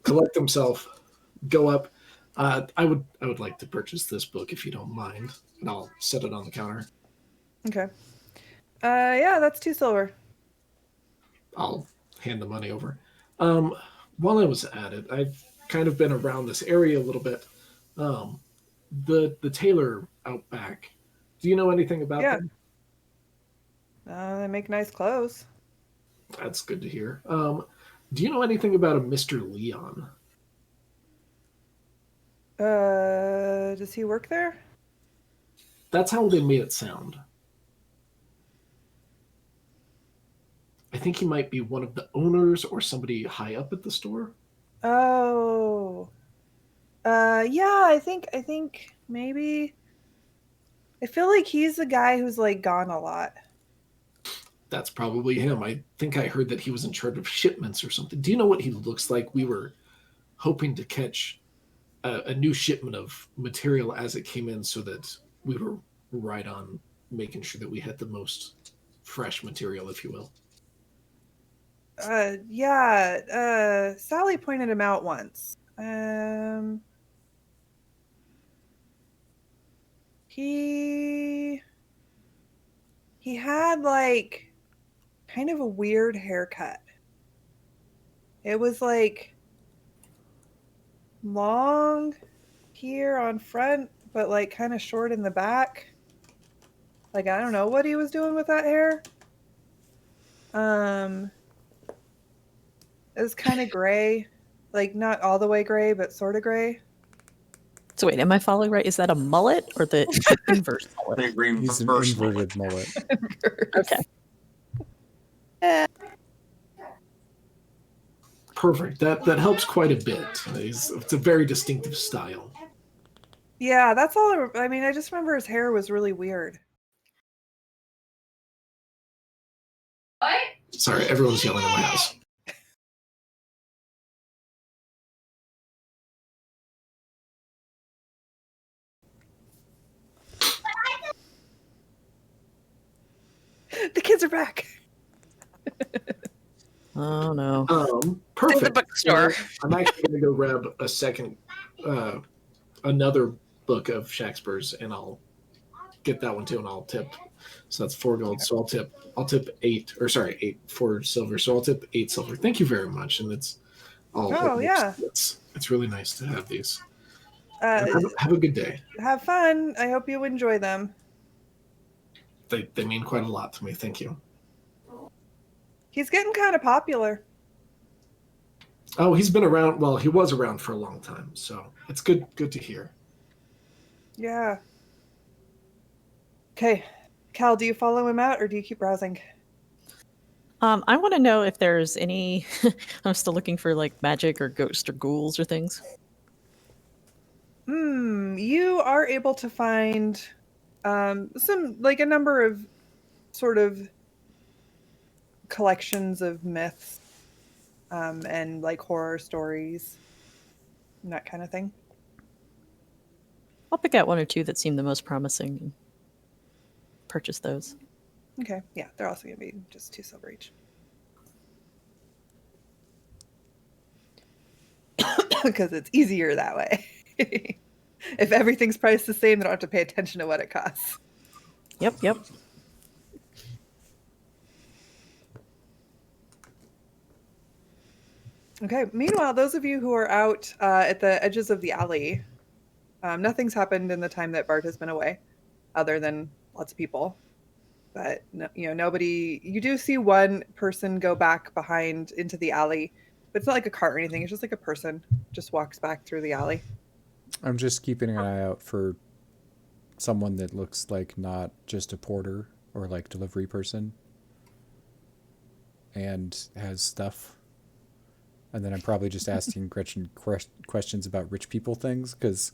collect himself, go up. I would like to purchase this book if you don't mind, and I'll set it on the counter. Okay. Yeah, that's 2 silver. I'll hand the money over. Um, while I was at it, I've kind of been around this area a little bit. Um, the tailor out back. Do you know anything about Yeah. them? They make nice clothes. That's good to hear. Do you know anything about a Mr. Leon? Does he work there? That's how they made it sound. I think he might be one of the owners or somebody high up at the store. Oh. Yeah, I think maybe I feel like he's the guy who's like gone a lot. That's probably him. I think I heard that he was in charge of shipments or something. Do you know what he looks like? We were hoping to catch a new shipment of material as it came in so that we were right on making sure that we had the most fresh material, if you will. Yeah, Sally pointed him out once. He he had like kind of a weird haircut. It was like long here on front, but like kind of short in the back. Like I don't know what he was doing with that hair. Um, it was kind of gray, like not all the way gray, but sort of gray. So wait, am I following right? Is that a mullet or the inverse mullet? The green He's an verse inverted mullet. Okay. Perfect. That helps quite a bit. It's a very distinctive style. Yeah, that's all. I mean, I just remember his hair was really weird. Sorry, everyone's yelling at my house. are back. Oh no. To Perfect. the bookstore. So I'm actually going to go grab a second, another book of Shakespeare's, and I'll get that one too, and I'll tip. So that's 4 gold. So I'll tip 8, or sorry, 8 4 silver. So I'll tip 8 silver. Thank you very much. And it's all. Oh, yeah. It's really nice to have these. Uh, Have a good day. have fun. I hope you enjoy them. They mean quite a lot to me. Thank you. He's getting kind of popular. Oh, he's been around. Well, he was around for a long time, so it's good to hear. Yeah. Okay. Cal, do you follow him out or do you keep browsing? I want to know if there's any. I'm still looking for like magic or ghosts or ghouls or things. You are able to find some, like a number of sort of collections of myths and like horror stories and that kind of thing. I'll pick out 1 or 2 that seem the most promising and purchase those. Okay. Yeah, they're also going to be just 2 silver each. Because it's easier that way. If everything's priced the same, they don't have to pay attention to what it costs. Yep. Okay. Meanwhile, those of you who are out at the edges of the alley, nothing's happened in the time that Bart has been away, other than lots of people. But nobody. You do see one person go back behind into the alley, but it's not like a cart or anything. It's just like a person just walks back through the alley. I'm just keeping an eye out for someone that looks like not just a porter or like delivery person and has stuff. And then I'm probably just asking Gretchen questions about rich people things, because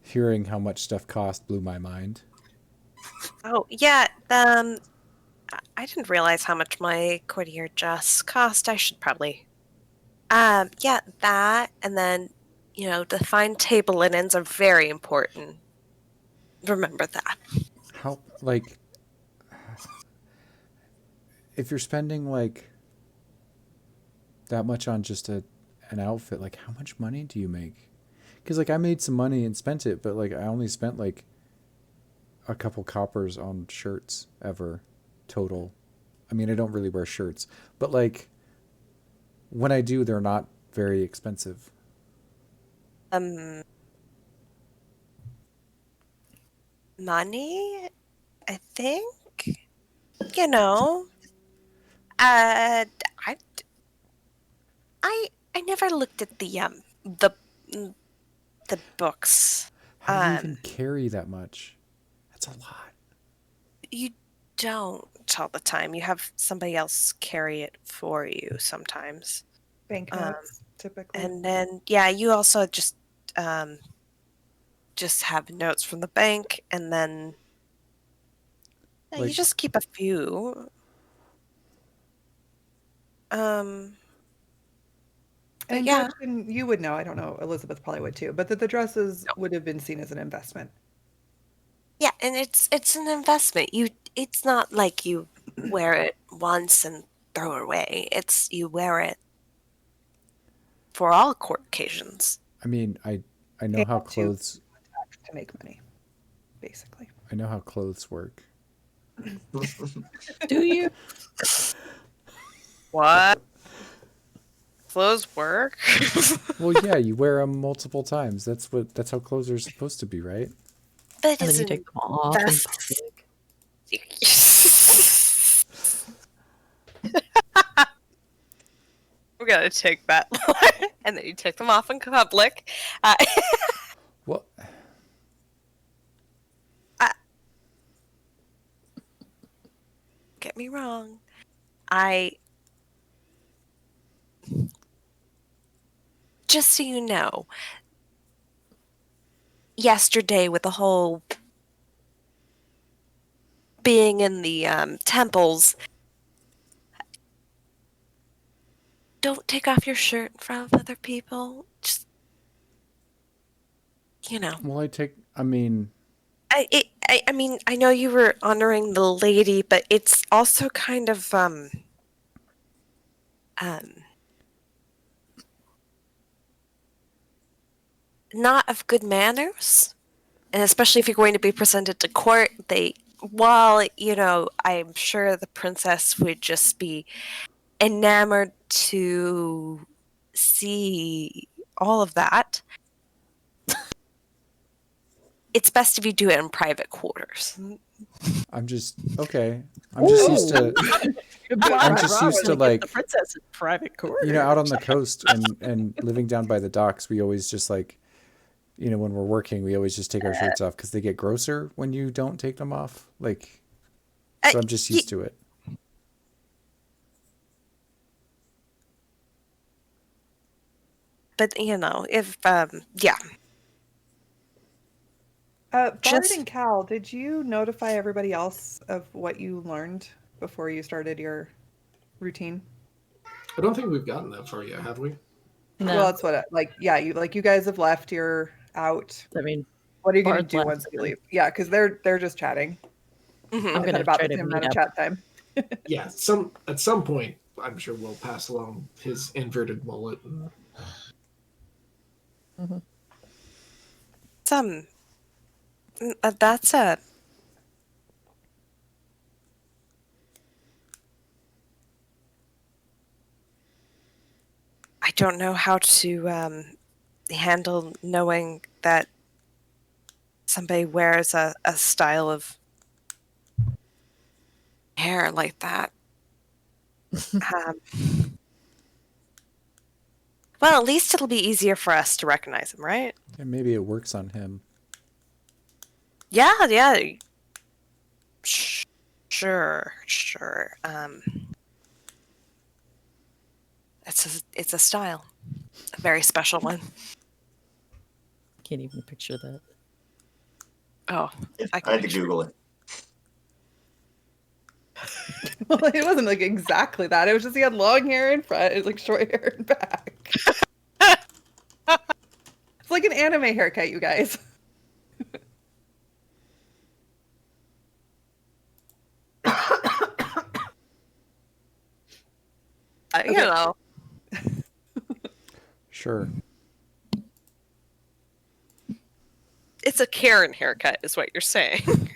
hearing how much stuff cost blew my mind. Oh, yeah. I didn't realize how much my courtier just cost. I should probably. Yeah, that, and then, the fine table linens are very important. Remember that. How, like, if you're spending like that much on just an outfit, like how much money do you make? Because like I made some money and spent it, but like I only spent like a couple coppers on shirts ever total. I mean, I don't really wear shirts, but like when I do, they're not very expensive. Money, I think. You know, I I never looked at the books. How do you even carry that much? That's a lot. You don't all the time. You have somebody else carry it for you sometimes. Banknotes, typically. And then, yeah, you also just have notes from the bank, and then you Like, just keep a few. And yeah, Gretchen, you would know, I don't know, Elizabeth probably would too, but that the dresses would have been seen as an investment. yeah, and it's an investment. It's not like you wear it once and throw it away. It's you wear it for all court occasions. I mean, I know how To clothes make money, basically. I know how clothes work. Do you? What? Clothes work? Well, yeah, you wear them multiple times. That's how clothes are supposed to be, right? But And then you take them off. And We're gonna take that, and then you take them off in public. What? Get me wrong. Just so you know, yesterday with the whole being in the temples, don't take off your shirt in front of other people. Just, Well, I mean, I mean, I know you were honoring the lady, but it's also kind of not of good manners, and especially if you're going to be presented to court. While I'm sure the princess would just be enamored to see all of that. It's best if you do it in private quarters. I'm just okay. I'm just used to I'm just used to, the like, princess in private quarters. out on the coast and living down by the docks, we always just, like, when we're working, we always just take our shirts off because they get grosser when you don't take them off. Like, so I'm just used to it. But if yeah. Bard Just- and Cal, did you notify everybody else of what you learned before you started your routine? I don't think we've gotten that far yet, have we? No, Well, that's what you guys have left. You're out. I mean, What are you going to Bard do left, once you and leave? Yeah, because they're just chatting. Mhm. I'm I've gonna had about try the to same meet amount of up. chat time. Yeah, at some point, I'm sure we'll pass along his inverted mullet. That's a I don't know how to handle knowing that somebody wears a style of hair like that. um, well, at least it'll be easier for us to recognize him, right? And maybe it works on him. Yeah. Sure. It's a style, a very special one. Can't even picture that. Oh, I had to Google it. Well, it wasn't like exactly that. It was just he had long hair in front, it was like short hair in back. It's like an anime haircut, you guys. You know. Sure. It's a Karen haircut, is what you're saying.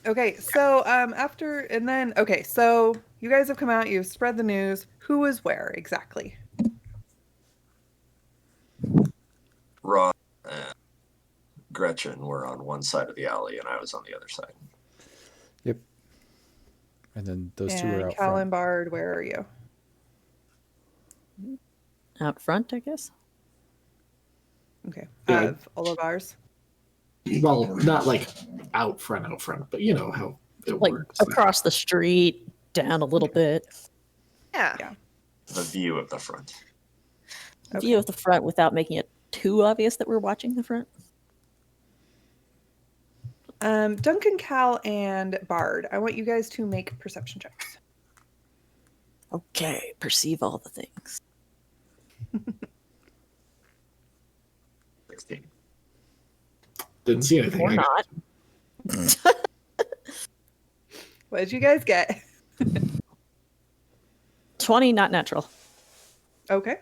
Okay, so so you guys have come out, you've spread the news. Who is where exactly? Rod and Gretchen were on one side of the alley, and I was on the other side. Yep. And then those two are And out Cal front. and Bard, where are you? Out front, I guess. Okay. Yeah. Of all of ours. Well, not like out front, but you know how it Like works. across the street, down a little bit. Yeah. The view of the front. View of the front without making it too obvious that we're watching the front. Duncan, Cal, and Bard, I want you guys to make perception checks. Okay, perceive all the things. 16. Didn't see anything. Or I got- not. What did you guys get? 20, not natural. Okay.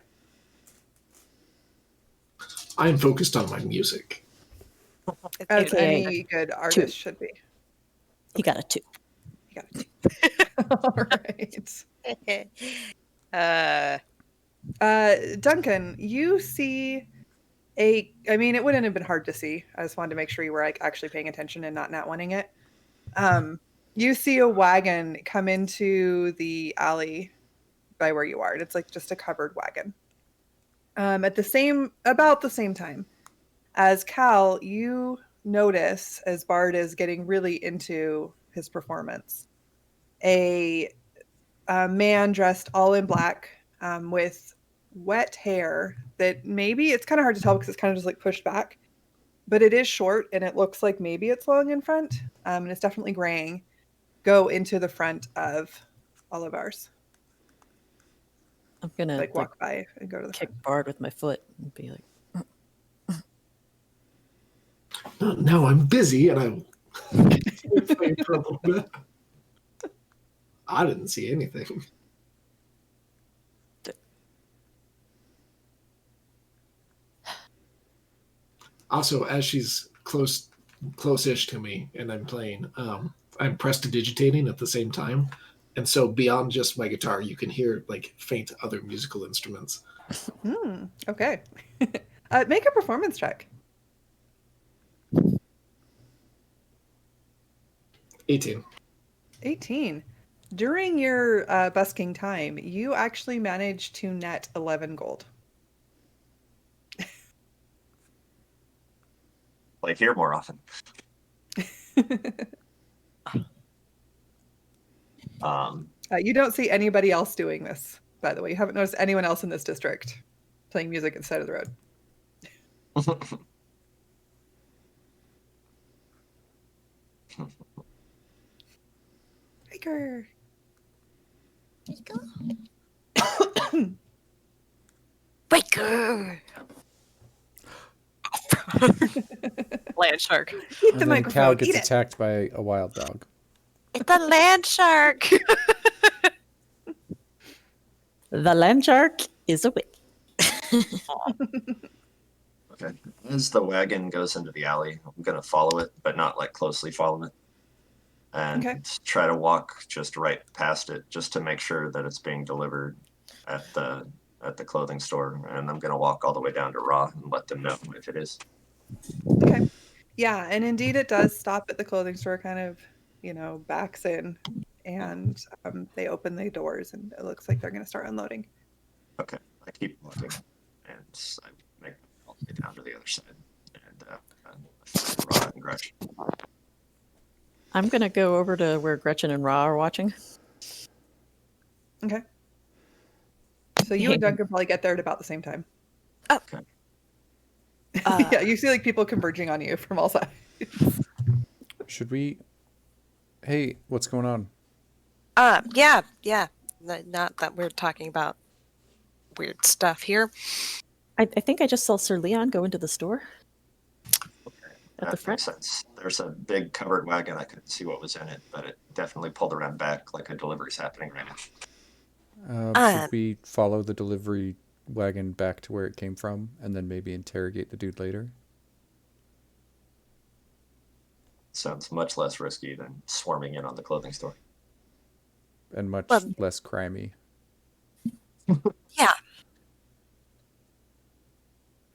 I am focused on my music. As Okay. any good artist should be. He got a 2. You got it. All right. Duncan, you see it wouldn't have been hard to see. I just wanted to make sure you were like actually paying attention and not wanting it. You see a wagon come into the alley by where you are. It's like just a covered wagon. About the same time as Cal, you notice as Bard is getting really into his performance, a man dressed all in black with wet hair that maybe it's kind of hard to tell because it's kind of just like pushed back, but it is short and it looks like maybe it's long in front, and it's definitely graying. Go into the front of all of ours. I'm gonna like walk by and go to the kick front. Bard with my foot and be like, No, I'm busy, and I will continue playing for a little bit. I didn't see anything. Also, as she's close-ish to me, and I'm playing, I'm prestidigitating at the same time, and so beyond just my guitar, you can hear like faint other musical instruments. Okay. Make a performance check. 18. 18. During your busking time, you actually managed to net 11 gold. Play here more often. You don't see anybody else doing this, by the way. You haven't noticed anyone else in this district playing music instead of the road. Baker. Baker! Land shark. Eat And the then a cow microphone. gets Eat it. attacked by a wild dog. It's a land shark! the land shark is awake. Okay. As the wagon goes into the alley, I'm gonna follow it, but not like closely follow it. And Okay. try to walk just right past it just to make sure that it's being delivered at the clothing store. And I'm gonna walk all the way down to Raw and let them know if it is. Okay. Yeah, and indeed it does stop at the clothing store, kind of, backs in, and they open the doors, and it looks like they're going to start unloading. Okay. I keep walking and I make all the way down to the other side. And find Raw and Gretchen. I'm gonna go over to where Gretchen and Ra are watching. Okay. So you and Duncan probably get there at about the same time. Okay. Yeah, you see like people converging on you from all sides. Should we? Hey, what's going on? Yeah. Not that we're talking about weird stuff here. I think I just saw Sir Leon go into the store. At the That front. makes sense. There's a big covered wagon. I couldn't see what was in it, but it definitely pulled around back like a delivery's happening right now. Should we follow the delivery wagon back to where it came from and then maybe interrogate the dude later? Sounds much less risky than swarming in on the clothing store. And much less crimey. Yeah.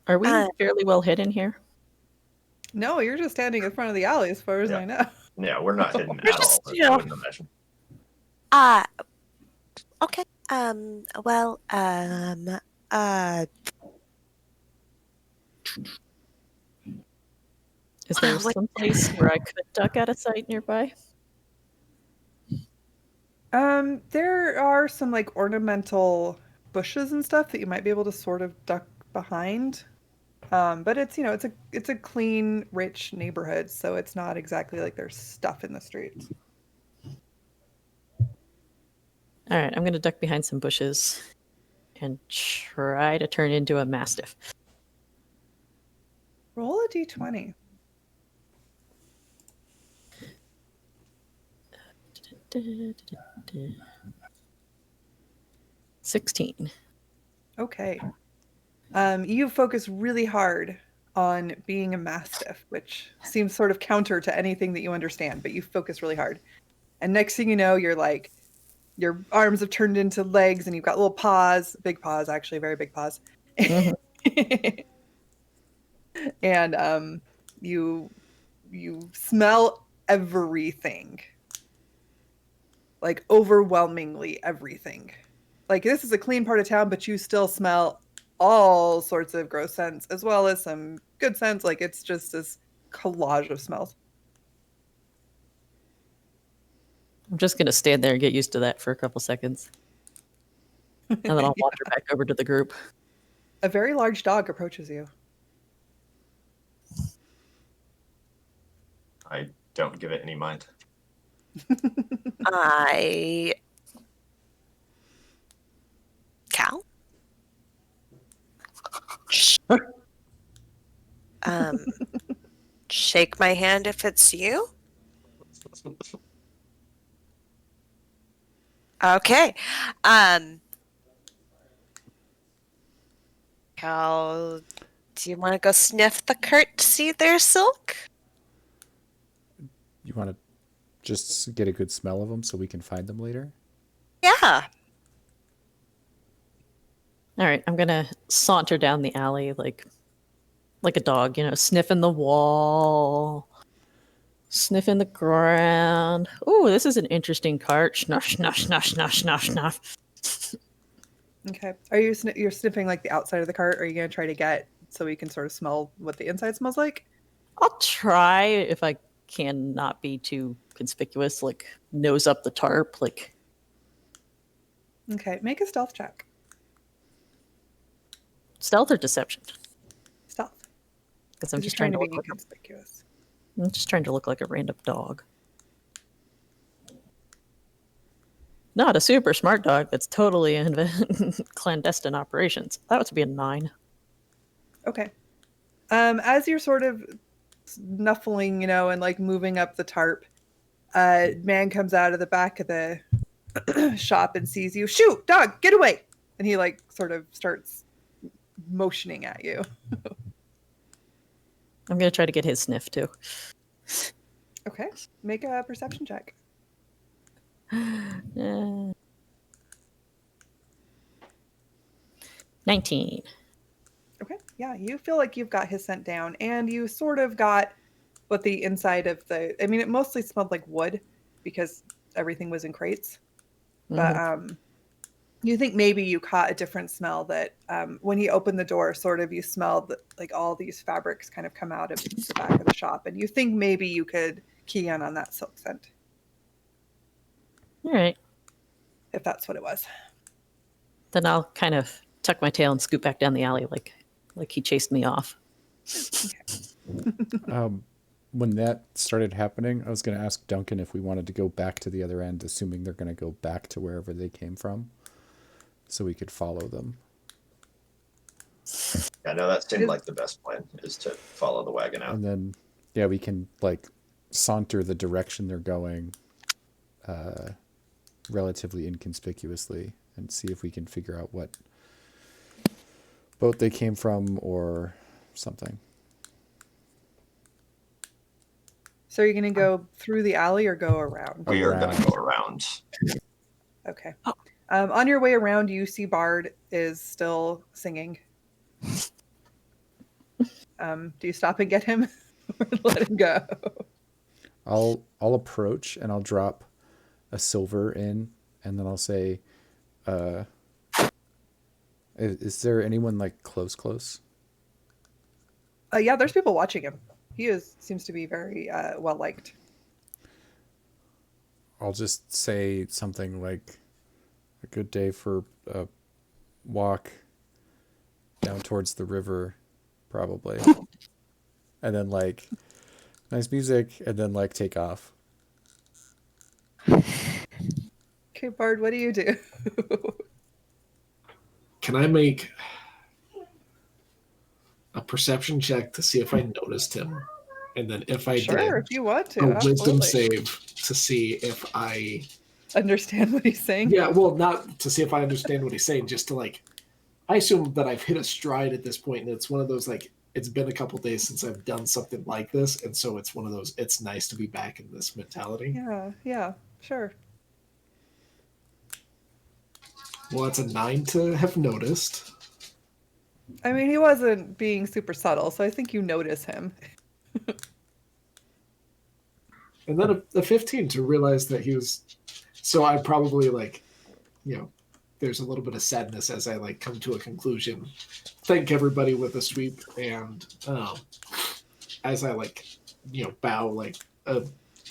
Are we fairly well hidden here? No, you're just standing in front of the alley as far as I know. Yeah, we're not hidden We're at just, all. you know- I wouldn't imagine. Okay. Is there What- some place where I could duck out of sight nearby? There are some like ornamental bushes and stuff that you might be able to sort of duck behind. But it's it's a clean, rich neighborhood, so it's not exactly like there's stuff in the streets. All right, I'm going to duck behind some bushes and try to turn into a mastiff. Roll a d20. Da-da-da-da-da. 16. Okay. You focus really hard on being a mastiff, which seems sort of counter to anything that you understand, but you focus really hard. And next thing you know, you're like, your arms have turned into legs and you've got little paws, big paws, actually, very big paws. Mhm. And you smell everything. Like overwhelmingly everything. Like this is a clean part of town, but you still smell all sorts of gross scents as well as some good scents. Like it's just this collage of smells. I'm just going to stand there and get used to that for a couple seconds. And then I'll wander back over to the group. A very large dog approaches you. I don't give it any mind. Cow? Um, shake my hand if it's you. Okay. Cal, do you want to go sniff the curtsy there, Silk? You want to just get a good smell of them so we can find them later? Yeah. All right, I'm gonna saunter down the alley like a dog, sniffing the wall, sniffing the ground. Ooh, this is an interesting cart. Snuff, snuff, snuff, snuff, snuff, snuff. Okay. Are you you're sniffing like the outside of the cart? Or are you gonna try to get so we can sort of smell what the inside smells like? I'll try if I can not be too conspicuous, like nose up the tarp, like. Okay. Make a stealth check. Stealth or deception? Stealth. Because I'm You're just trying to be look like inconspicuous. I'm just trying to look like a random dog. Not a super smart dog that's totally in clandestine operations. That would be a 9. Okay. As you're sort of snuffling, and like moving up the tarp, man comes out of the back of the shop and sees you. Shoot, dog, get away! And he like sort of starts motioning at you. I'm gonna try to get his sniff too. Okay. Make a perception check. 19. Okay. Yeah, you feel like you've got his scent down, and you sort of got what the inside of I mean, it mostly smelled like wood because everything was in crates. But you think maybe you caught a different smell that when he opened the door, sort of you smelled like all these fabrics kind of come out of the back of the shop, and you think maybe you could key in on that silk scent All right. if that's what it was. Then I'll kind of tuck my tail and scoot back down the alley like he chased me off. When that started happening, I was going to ask Duncan if we wanted to go back to the other end, assuming they're going to go back to wherever they came from, so we could follow them. I know that seemed like the best plan, is to follow the wagon out. And then, yeah, we can like saunter the direction they're going relatively inconspicuously and see if we can figure out what boat they came from or something. So you're going to go through the alley or go around? We are going to go around. Okay. On your way around, you see Bard is still singing. Do you stop and get him or let him go? I'll approach and I'll drop a silver in, and then I'll say, is there anyone like close? Yeah, there's people watching him. He seems to be very well liked. I'll just say something like, a good day for a walk down towards the river, probably. And then like, nice music, and then like take off. Okay, Bard, what do you do? Can I make a perception check to see if I noticed him? And then if I Sure, did, if you want to. a wisdom Absolutely. save to see if I Understand what he's saying? Yeah, well, not to see if I understand what he's saying, just to like, I assume that I've hit a stride at this point, and it's one of those like, it's been a couple days since I've done something like this, and so it's one of those, it's nice to be back in this mentality. Yeah, sure. Well, it's a 9 to have noticed. I mean, he wasn't being super subtle, so I think you notice him. And then a 15 to realize that he was, so I probably like, there's a little bit of sadness as I like come to a conclusion. Thank everybody with a sweep, and as I like, bow, like a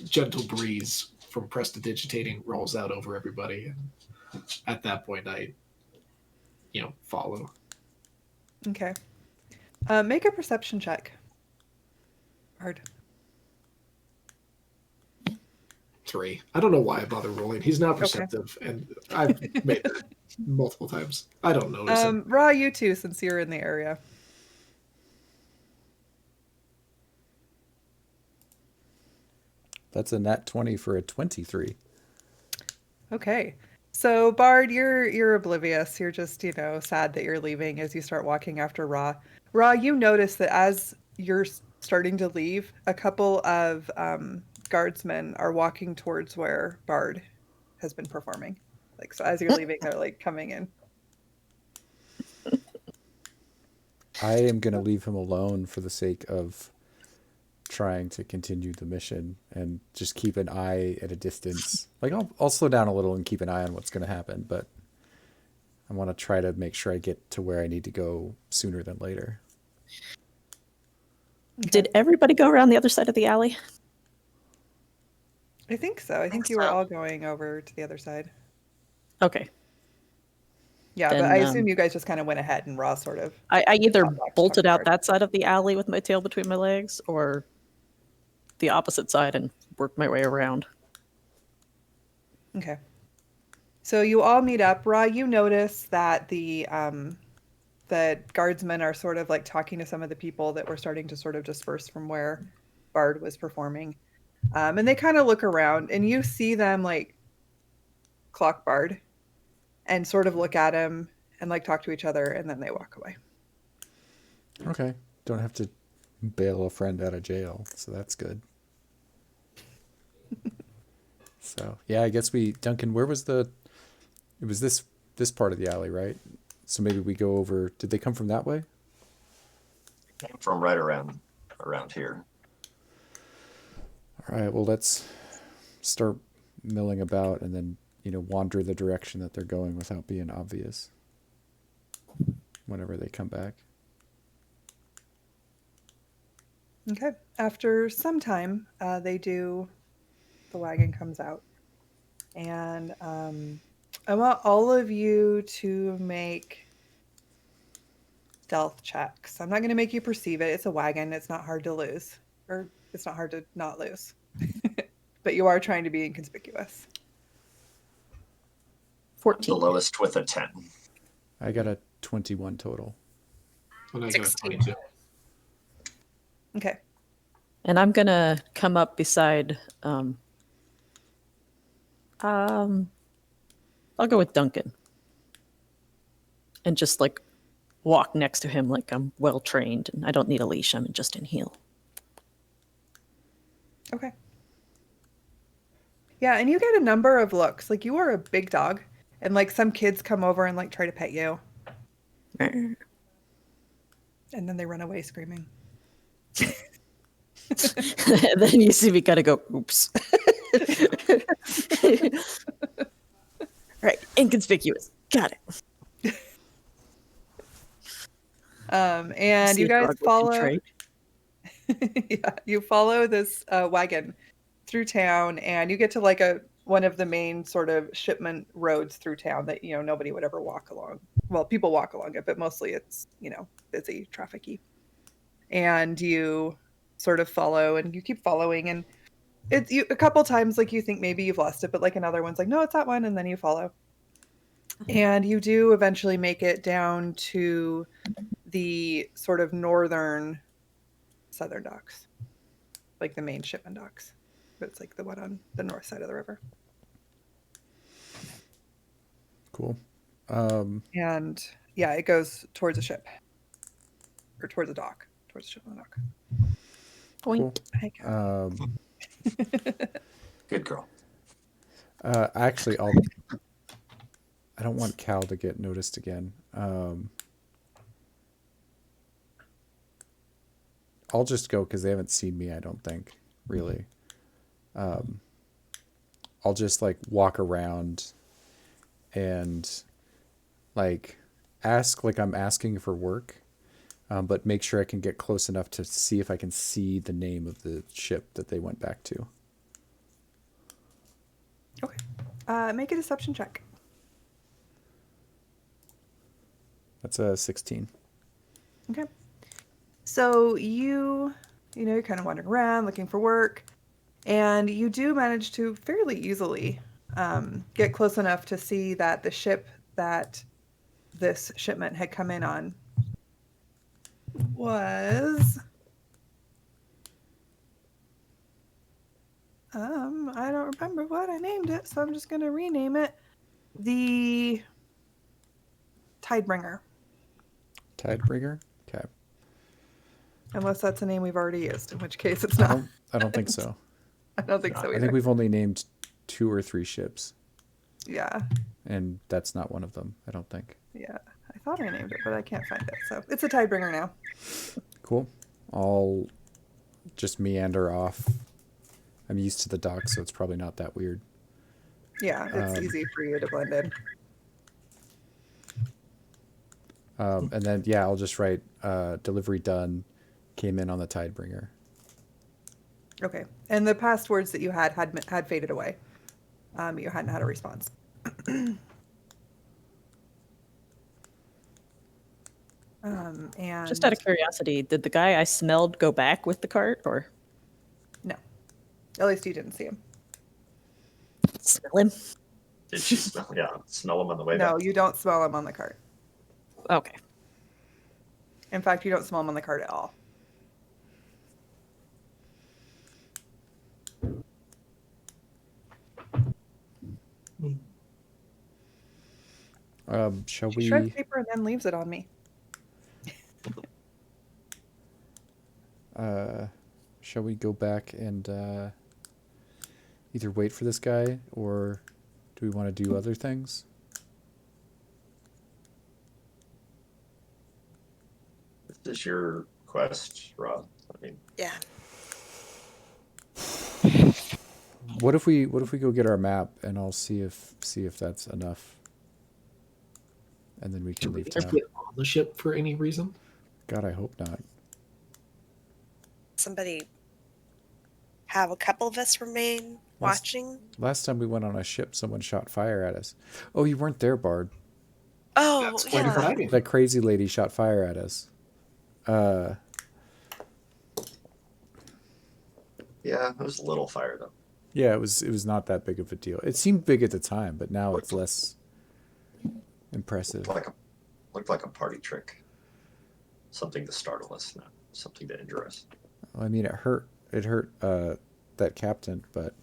gentle breeze from prestidigitating rolls out over everybody, and at that point I, follow. Okay. Make a perception check. Hard. 3. I don't know why I bother rolling. He's not perceptive, and I've made that multiple times. I don't notice him. Ra, you too, since you're in the area. That's a nat 20 for a 23. Okay. So Bard, you're oblivious. You're just, sad that you're leaving as you start walking after Ra. Ra, you notice that as you're starting to leave, a couple of guardsmen are walking towards where Bard has been performing. Like, so as you're leaving, they're like coming in. I am going to leave him alone for the sake of trying to continue the mission and just keep an eye at a distance. Like I'll slow down a little and keep an eye on what's going to happen, but I want to try to make sure I get to where I need to go sooner than later. Did everybody go around the other side of the alley? I think so. I think you were all going over to the other side. Okay. Yeah, Then, but I assume you guys just kind of went ahead and Ra sort of. I either Talk back to bolted Dr. out Bard. that side of the alley with my tail between my legs, or the opposite side and worked my way around. Okay. So you all meet up. Ra, you notice that the guardsmen are sort of like talking to some of the people that were starting to sort of disperse from where Bard was performing. And they kind of look around and you see them like clock Bard and sort of look at him and like talk to each other and then they walk away. Okay. Don't have to bail a friend out of jail, so that's good. So, yeah, I guess Duncan, where was it was this part of the alley, right? So maybe we go over, did they come from that way? Came from right around here. All right, well, let's start milling about and then, wander the direction that they're going without being obvious whenever they come back. Okay. After some time, the wagon comes out. And I want all of you to make stealth checks. I'm not going to make you perceive it. It's a wagon. It's not hard to lose. Or it's not hard to not lose. But you are trying to be inconspicuous. 14. The lowest with a 10. I got a 21 total. And I got 16. 22. Okay. And I'm gonna come up beside. I'll go with Duncan, and just like walk next to him like I'm well trained and I don't need a leash. I'm just in heel. Okay. Yeah, and you get a number of looks. Like you are a big dog, and like some kids come over and like try to pet you, and then they run away screaming. And then you see me kind of go, oops. Right, inconspicuous. Got it. And See you a guys dog with follow. trait. Yeah, you follow this wagon through town, and you get to like one of the main sort of shipment roads through town that nobody would ever walk along. Well, people walk along it, but mostly it's busy, trafficy. And you sort of follow, and you keep following, and it's a couple times like you think maybe you've lost it, but like another one's like, no, it's that one, and then you follow, and you do eventually make it down to the sort of southern docks, like the main shipment docks, but it's like the one on the north side of the river. Cool. And yeah, it goes towards a ship or towards a dock, towards the ship on the dock. Cool. Hey, Kat. Good girl. Actually, I don't want Cal to get noticed again. I'll just go because they haven't seen me, I don't think, really. I'll just like walk around and like ask like I'm asking for work, but make sure I can get close enough to see if I can see the name of the ship that they went back to. Okay. Make a deception check. That's a 16. Okay. So you're kind of wandering around looking for work, and you do manage to fairly easily get close enough to see that the ship that this shipment had come in on was I don't remember what I named it, so I'm just going to rename it the Tidebringer, Tidebringer. Okay. unless that's a name we've already used, in which case it's I not. don't. I don't think so. I don't think so I either. think we've only named 2 or 3 ships, Yeah, and that's not one of them. I don't think. yeah. I thought I named it, but I can't find it. So it's a Tidebringer now. Cool. I'll just meander off. I'm used to the dock, so it's probably not that weird. Yeah, it's easy for you to blend in. And then yeah, I'll just write delivery done. Came in on the Tidebringer. Okay, and the past words that you had faded away. You hadn't had a response. And Just out of curiosity, did the guy I smelled go back with the cart, or no, at least you didn't see him. smell him? Did you smell? Yeah, smell them on the way No, back. you don't smell him on the cart. Okay. In fact, you don't smell him on the cart at all. Shall She shreds we? paper and then leaves it on me. Shall we go back and either wait for this guy, or do we want to do other things? This is your quest, Rob. I mean, Yeah. What if we go get our map, and I'll see if that's enough, and then we Do can we leave need to town. get on the ship for any reason? God, I hope not. Somebody have a couple of us remain Last- watching. Last time we went on a ship, someone shot fire at us. Oh, you weren't there, Bard. Oh, That's quite yeah. exciting. That crazy lady shot fire at us. yeah, it was a little fire though. Yeah, it was not that big of a deal. It seemed big at the time, but now it's less impressive. Looked like a party trick. Something to startle us, not something to injure us. Well, I mean, it hurt. It hurt that captain, but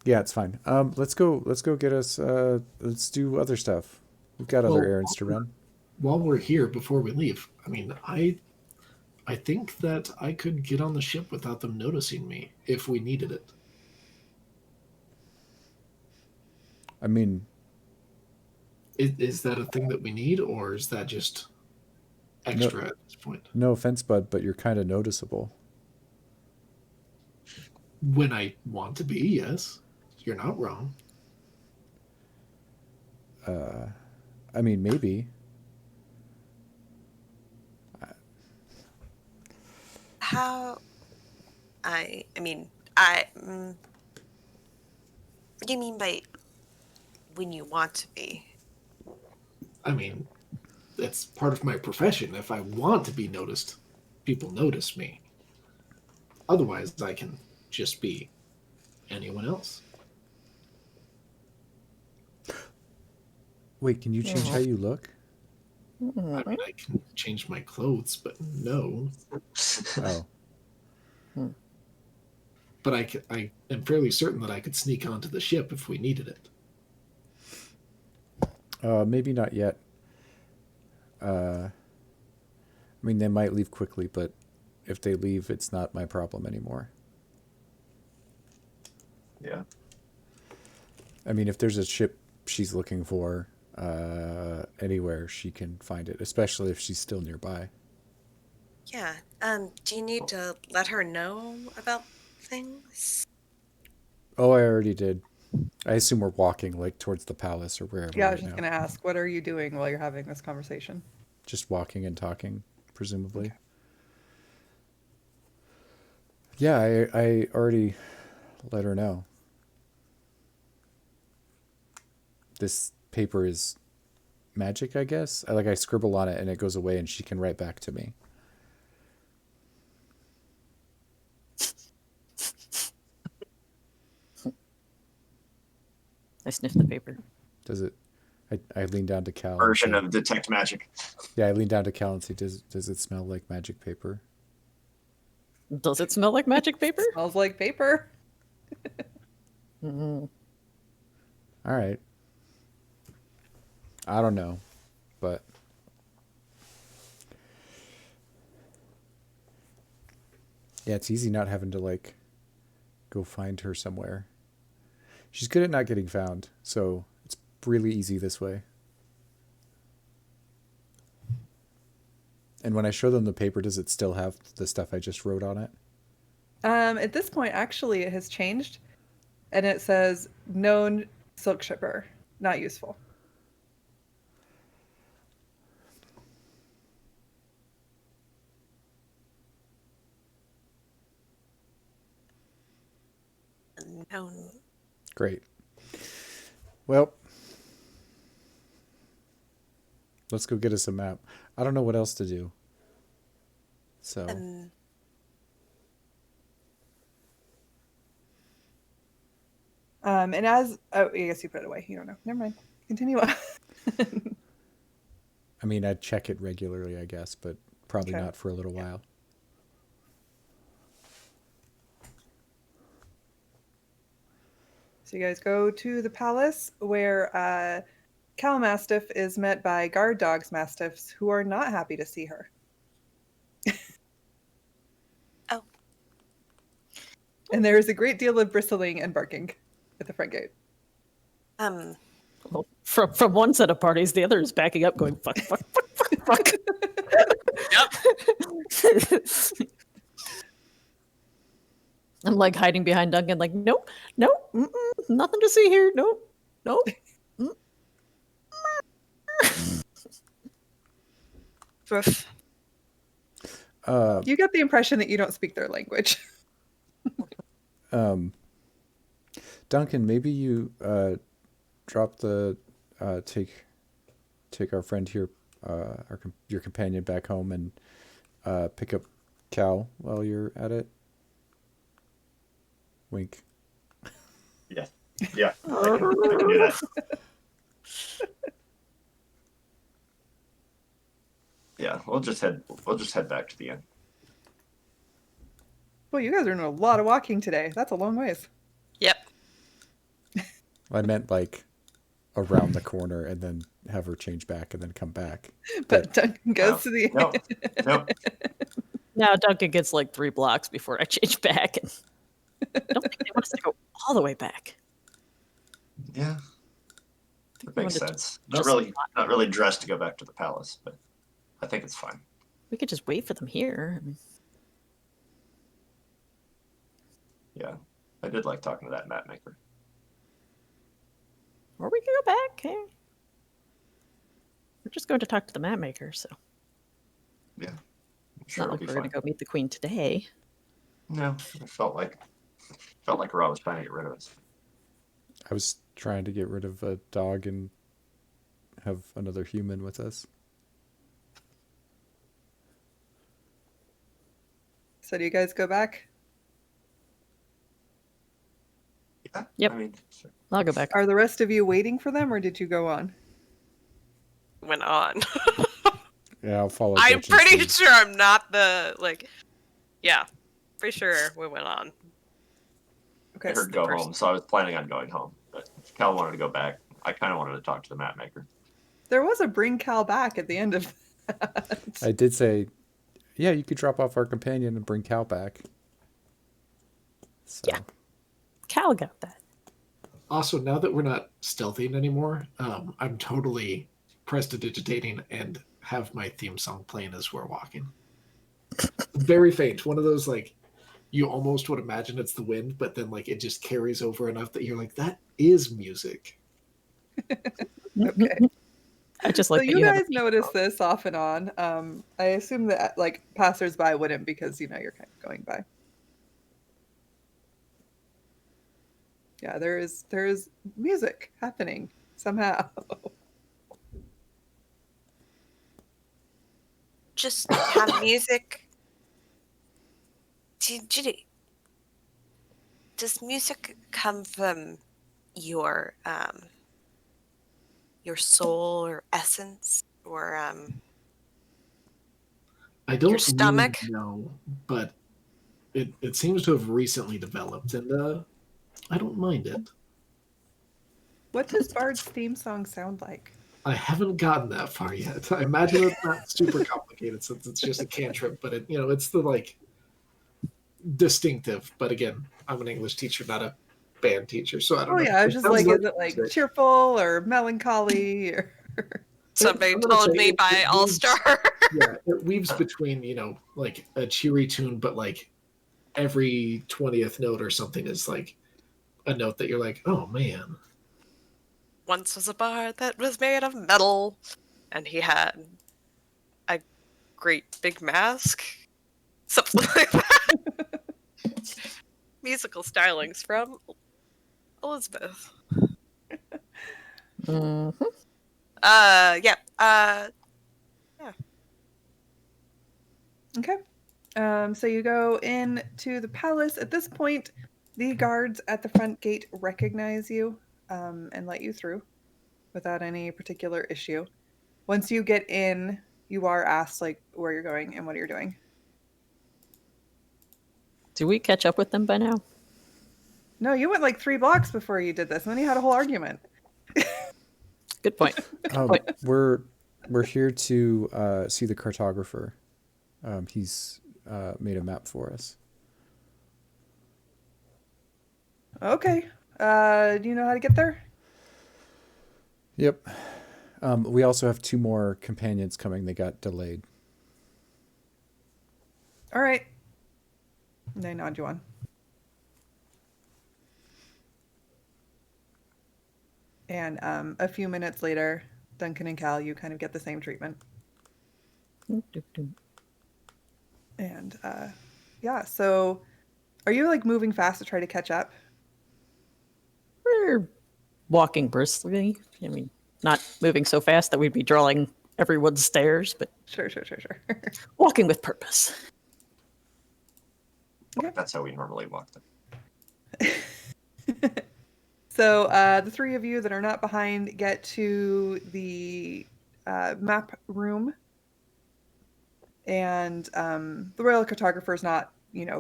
yeah, it's fine. Let's go get us. Let's do other stuff. We've got other Well, errands to run. While we're here, before we leave, I mean, I think that I could get on the ship without them noticing me if we needed it. I mean, Is that a thing that we need, or is that just extra at this point? no offense, bud, but you're kind of noticeable. When I want to be, yes. You're not wrong. I mean, maybe. How? I mean, what do you mean by when you want to be? I mean, that's part of my profession. If I want to be noticed, people notice me. Otherwise, I can just be anyone else. Wait, can you change how you look? I mean, I can change my clothes, but no. Oh, But I am fairly certain that I could sneak onto the ship if we needed it. maybe not yet. I mean, they might leave quickly, but if they leave, it's not my problem anymore. Yeah. I mean, if there's a ship she's looking for anywhere, she can find it, especially if she's still nearby. Yeah. Do you need to let her know about things? Oh, I already did. I assume we're walking like towards the palace or wherever Yeah, I right was just now. going to ask, what are you doing while you're having this conversation? Just walking and talking, presumably. Yeah, I already let her know. This paper is magic, I guess. I scribble on it and it goes away and she can write back to me. I sniffed the paper. Does it? I lean down to Cal. Version and of detect magic. yeah, I lean down to Cal and say, does it smell like magic paper? Does it smell like magic paper? Smells like paper. Mm. All right. I don't know, but yeah, it's easy not having to like go find her somewhere. She's good at not getting found, so it's really easy this way. And when I show them the paper, does it still have the stuff I just wrote on it? At this point, actually, it has changed, and it says known silk shipper, not useful. No. Great. Well, let's go get us a map. I don't know what else to do. So, And as I guess you put it away. You don't know. Never mind. Continue on. I mean, I'd check it regularly, I guess, but probably Okay. not for a little while. So you guys go to the palace where Cal Mastiff is met by guard dogs Mastiffs who are not happy to see her. Oh. And there is a great deal of bristling and barking at the front gate. Well, from one set of parties, the other is backing up, going fuck, fuck, fuck, fuck, fuck. Yep. I'm like hiding behind Duncan, like nope, nope, nothing to see here, nope, nope. Roof. You get the impression that you don't speak their language. Duncan, maybe you drop the take our friend here, your companion back home, and pick up Cal while you're at it. Wink. Yeah, yeah, I can do that. Yeah, we'll just head back to the inn. Well, you guys are doing a lot of walking today. That's a long ways. Yep. I meant like around the corner and then have her change back and then come back. But Duncan goes No, to the no, no. Now Duncan gets like 3 blocks before I change back. And I don't think they want us to go all the way back. Yeah, that makes wanted to sense. just Not really dressed to go back to the palace, but I think it's fine. We could just wait for them here. I mean, Yeah, I did like talking to that map maker. or we can go back. Hey, we're just going to talk to the map maker, so Yeah, I'm it's sure not it'll like be we're fine. going to go meet the queen today. No, it felt like Ra was trying to get rid of us. I was trying to get rid of a dog and have another human with us. So do you guys go back? Yeah. Yep. I mean, sure. I'll go back. Are the rest of you waiting for them, or did you go on? Went on. Yeah, I'll follow. I'm Gretchen's pretty lead. sure I'm not the Yeah, pretty sure we went on. Okay. I heard go home, so I was planning on going home. But if Cal wanted to go back, I kind of wanted to talk to the map maker. There was a bring Cal back at the end of that. I did say, yeah, you could drop off our companion and bring Cal back. So. Yeah. Cal got that. Also, now that we're not stealthing anymore, I'm totally prestidigitating and have my theme song playing as we're walking. Very faint. One of those, like, you almost would imagine it's the wind, but then, like, it just carries over enough that you're like, that is music. Okay. I just So like that you have guys notice this off and on. I assume that like passersby wouldn't because you're kind of going by. Yeah, there is music happening somehow. Just have music. Does music come from your soul or essence or I don't your stomach? really know, but it seems to have recently developed, and I don't mind it. What does Bard's theme song sound like? I haven't gotten that far yet. I imagine it's not super complicated since it's just a cantrip, but it's the like distinctive. But again, I'm an English teacher, not a band teacher, so I don't Oh know. yeah, I was It just sounds like, is it like music. cheerful or melancholy or? Somebody I'm gonna told say me by it All weaves- Star. Yeah, it weaves between like a cheery tune, but like every 20th note or something is like a note that you're like, oh man. Once was a bard that was made of metal, and he had a great big mask. Something like that. Musical stylings from Elizabeth. Mhm. Yeah. Okay. So you go into the palace. At this point, the guards at the front gate recognize you and let you through without any particular issue. Once you get in, you are asked like where you're going and what you're doing. Do we catch up with them by now? No, you went like 3 blocks before you did this, and then you had a whole argument. Good point. We're here to see the cartographer. He's made a map for us. Okay. Do you know how to get there? Yep. We also have 2 more companions coming. They got delayed. All right. And they nod you on. And a few minutes later, Duncan and Cal, you kind of get the same treatment. And yeah, so are you like moving fast to try to catch up? We're walking briskly. I mean, not moving so fast that we'd be drawing everyone's stares, but Sure. walking with purpose. Okay. That's how we normally walk them. So the 3 of you that are not behind get to the map room, and the royal cartographer is not,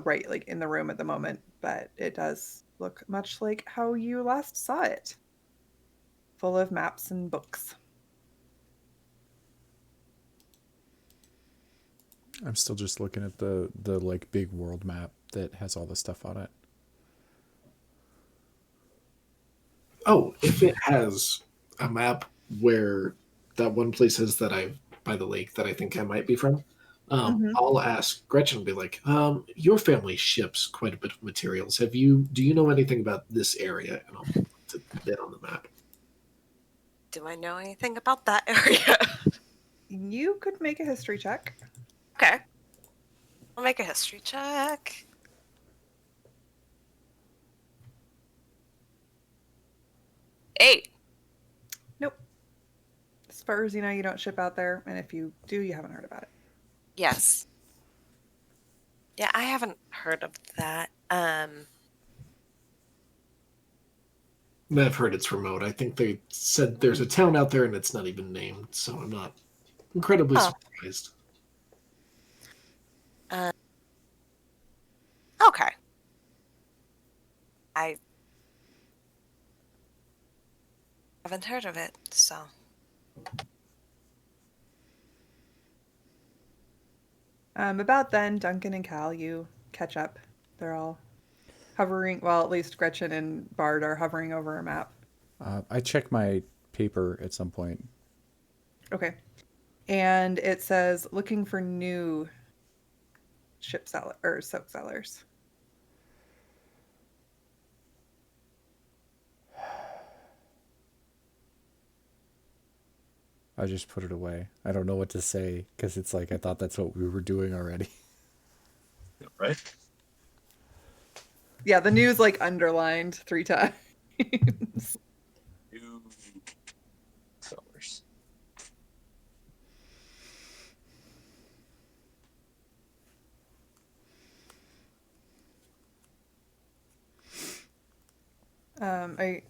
right like in the room at the moment, but it does look much like how you last saw it, full of maps and books. I'm still just looking at the like big world map that has all the stuff on it. Oh, if it has a map where that one place is that I've by the lake that I think I might be from, Mhm. I'll ask Gretchen and be like, your family ships quite a bit of materials. Do you know anything about this area? And I'll put it on the map. Do I know anything about that area? You could make a history check. Okay. I'll make a history check. Eight. Nope. As far as you know, you don't ship out there, and if you do, you haven't heard about it. Yes. Yeah, I haven't heard of that. I've heard it's remote. I think they said there's a town out there and it's not even named, so I'm not incredibly surprised. Okay. I haven't heard of it, so. About then, Duncan and Cal, you catch up. They're all hovering. Well, at least Gretchen and Bard are hovering over a map. I check my paper at some point. Okay. And it says looking for new ship seller or soap sellers. I just put it away. I don't know what to say because it's like I thought that's what we were doing already. Right? Yeah, the news like underlined 3 times. New sellers.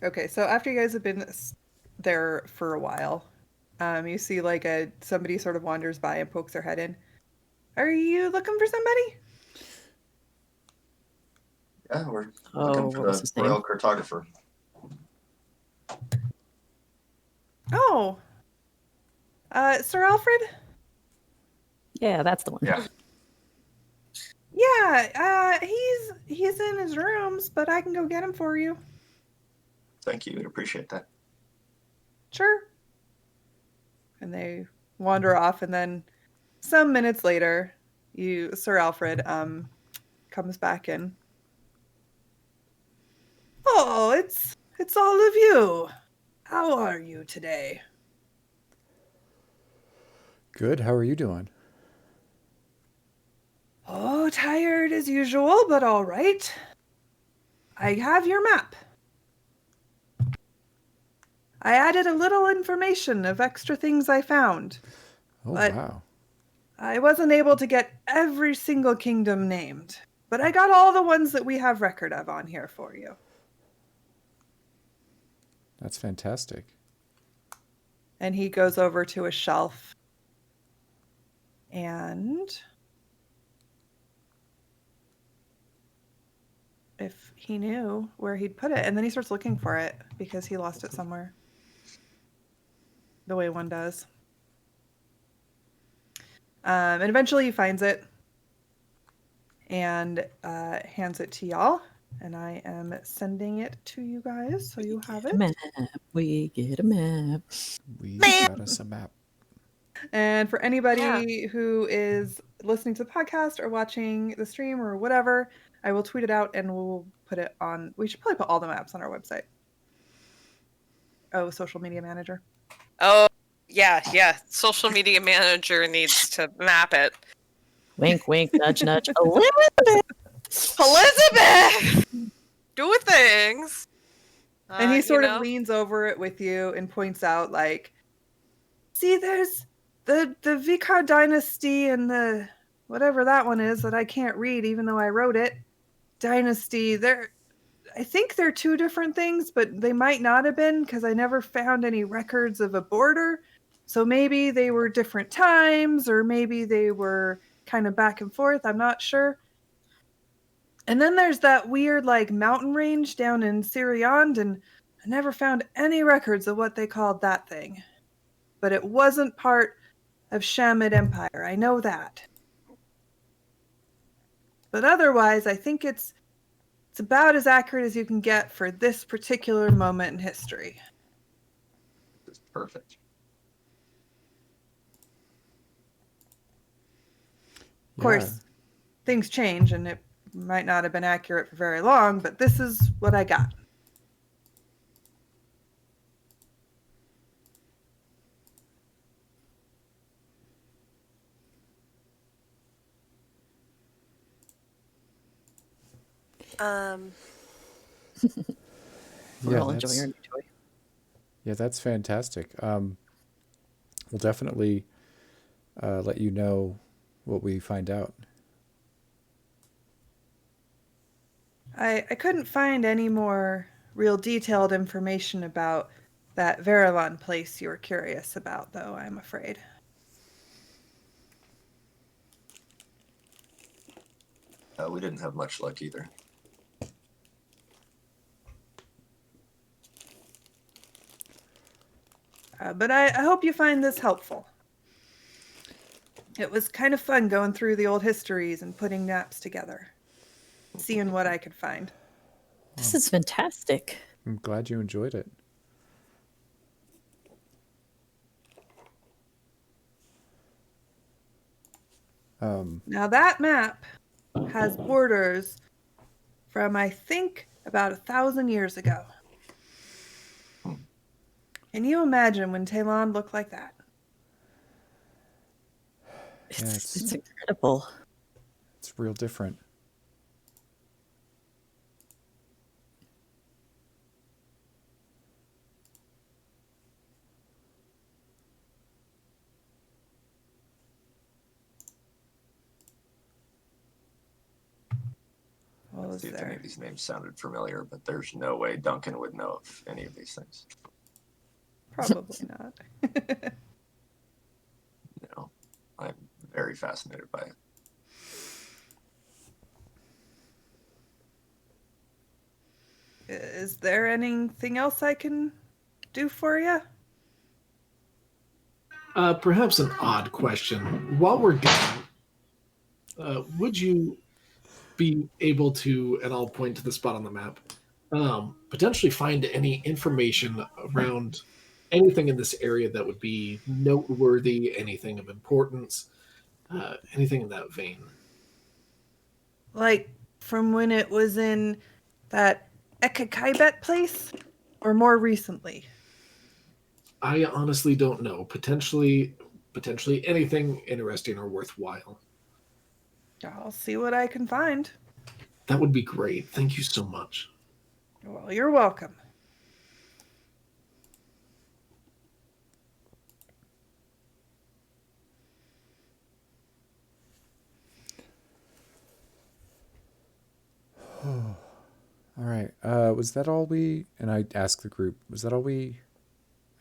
Okay, so after you guys have been there for a while, you see like somebody sort of wanders by and pokes their head in. Are you looking for somebody? Yeah, we're Oh, looking what for was the his name? royal cartographer. Oh, Sir Alfred? Yeah, that's the one. Yeah. Yeah, he's in his rooms, but I can go get him for you. Thank you. I appreciate that. Sure. And they wander off, and then some minutes later, Sir Alfred comes back in. Oh, it's all of you. How are you today? Good. How are you doing? Oh, tired as usual, but all right. I have your map. I added a little information of extra things I found, Oh, but wow. I wasn't able to get every single kingdom named. But I got all the ones that we have record of on here for you. That's fantastic. And he goes over to a shelf and if he knew where he'd put it, and then he starts looking for it because he lost it somewhere. The way one does. And eventually he finds it and hands it to y'all. And I am sending it to you guys so you have A it. map. We get a map. We Man. got us a map. And for anybody who is listening to the podcast or watching the stream or whatever, I will tweet it out and we'll put it on. We should probably put all the maps on our website. Oh, social media manager. Oh, yeah. Social media manager needs to map it. Wink, wink, nudge, nudge. Elizabeth! Elizabeth! Do things! And he sort of know? leans over it with you and points out, like, see, there's the Vicar dynasty and the whatever that one is that I can't read, even though I wrote it. Dynasty, I think they're two different things, but they might not have been because I never found any records of a border. So maybe they were different times, or maybe they were kind of back and forth. I'm not sure. And then there's that weird, like, mountain range down in Siriand, and I never found any records of what they called that thing. But it wasn't part of Shamid Empire. I know that. But otherwise, I think it's about as accurate as you can get for this particular moment in history. It's perfect. Of course, things change and it might not have been accurate for very long, but this is what I got. We're Yeah, all enjoying our new toy. Yeah, that's fantastic. We'll definitely let you know what we find out. I couldn't find any more real detailed information about that Verilon place you were curious about, though, I'm afraid. We didn't have much luck either. But I hope you find this helpful. It was kind of fun going through the old histories and putting maps together, seeing what I could find. This is fantastic. I'm glad you enjoyed it. Now that map has borders from, I think, about 1,000 years ago. Can you imagine when Talon looked like that? It's incredible. It's real different. What was See if any there? of these names sounded familiar, but there's no way Duncan would know of any of these things. Probably not. No, I'm very fascinated by it. Is there anything else I can do for you? Perhaps an odd question. While we're gone, would you be able to, and I'll point to the spot on the map, potentially find any information around anything in this area that would be noteworthy, anything of importance, anything in that vein? Like from when it was in that Ekakaibet place? Or more recently? I honestly don't know. Potentially anything interesting or worthwhile. I'll see what I can find. That would be great. Thank you so much. Well, you're welcome. All right. Was that all we? And I asked the group. Was that all we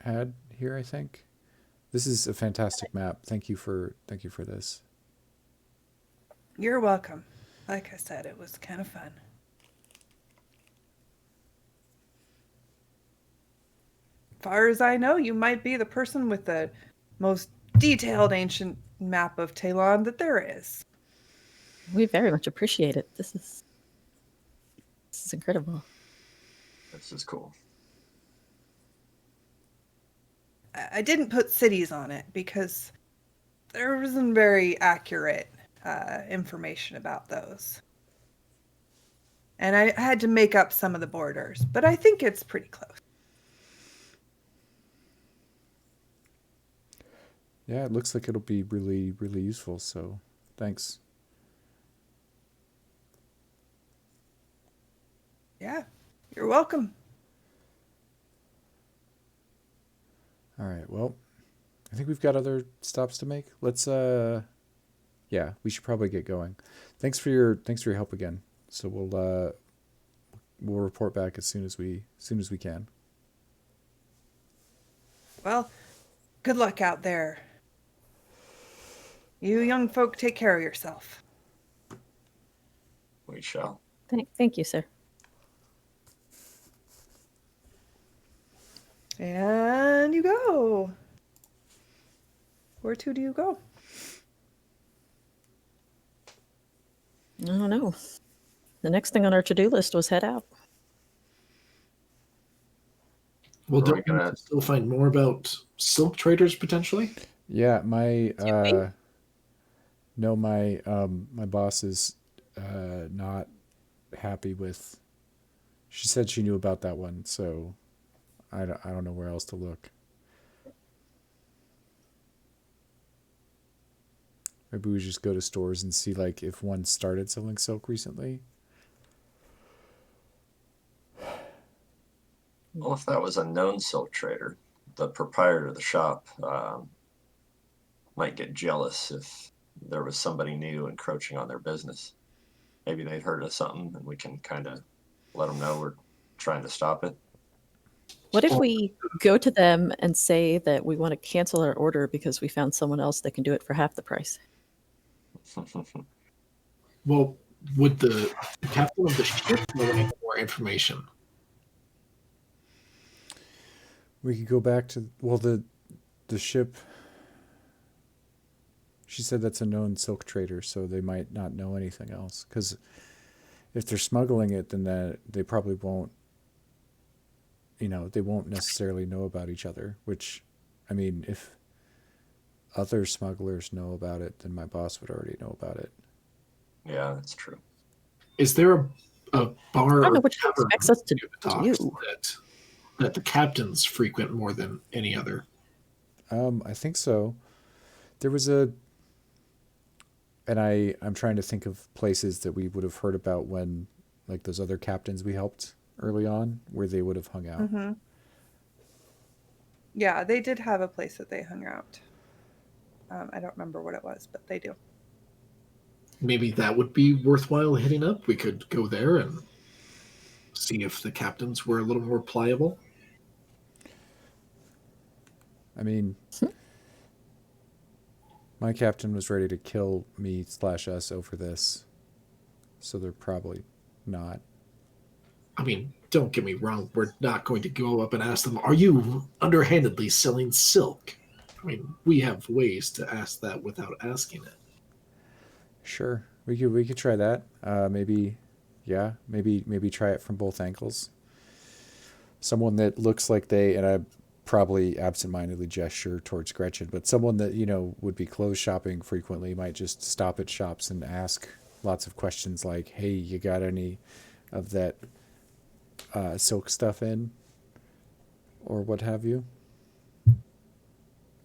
had here? I think. This is a fantastic map. Thank you for this. You're welcome. Like I said, it was kind of fun. Far as I know, you might be the person with the most detailed ancient map of Talon that there is. We very much appreciate it. This is incredible. This is cool. I didn't put cities on it because there wasn't very accurate information about those. And I had to make up some of the borders, but I think it's pretty close. Yeah, it looks like it'll be really, really useful. So, thanks. Yeah, you're welcome. All right. Well, I think we've got other stops to make. Let's yeah, we should probably get going. Thanks for your help again. So we'll report back as soon as we can. Well, good luck out there. You young folk take care of yourself. We shall. Thank you, sir. And you go. Where to do you go? I don't know. The next thing on our to-do list was head out. Well, Are don't we we gonna- still find more about silk traders potentially? Yeah, my my boss is not happy with. She said she knew about that one, so I don't know where else to look. Maybe we just go to stores and see like if one started selling silk recently. Well, if that was a known silk trader, the proprietor of the shop might get jealous if there was somebody new encroaching on their business. Maybe they'd heard of something and we can kind of let them know we're trying to stop it. What if we go to them and say that we want to cancel our order because we found someone else that can do it for half the price? Well, would the captain of the ship know any more information? We could go back to the ship. She said that's a known silk trader, so they might not know anything else. Because if they're smuggling it, then they probably won't. They won't necessarily know about each other. Which, I mean, if other smugglers know about it, then my boss would already know about it. Yeah, that's true. Is there a bar I don't know or what she tavern expects us to near the docks do. that the captains frequent more than any other? I think so. There was and I'm trying to think of places that we would have heard about when, like those other captains we helped early on, where they would have hung out. Mm-hmm. Yeah, they did have a place that they hung out. I don't remember what it was, but they do. Maybe that would be worthwhile hitting up. We could go there and see if the captains were a little more pliable. I mean, my captain was ready to kill me / us over this, so they're probably not. I mean, don't get me wrong. We're not going to go up and ask them, "Are you underhandedly selling silk?" I mean, we have ways to ask that without asking it. Sure, we could try that. Maybe, yeah, maybe try it from both angles. Someone that looks like they, and I probably absentmindedly gesture towards Gretchen, but someone that would be clothes shopping frequently might just stop at shops and ask lots of questions like, "Hey, you got any of that silk stuff in, or what have you?"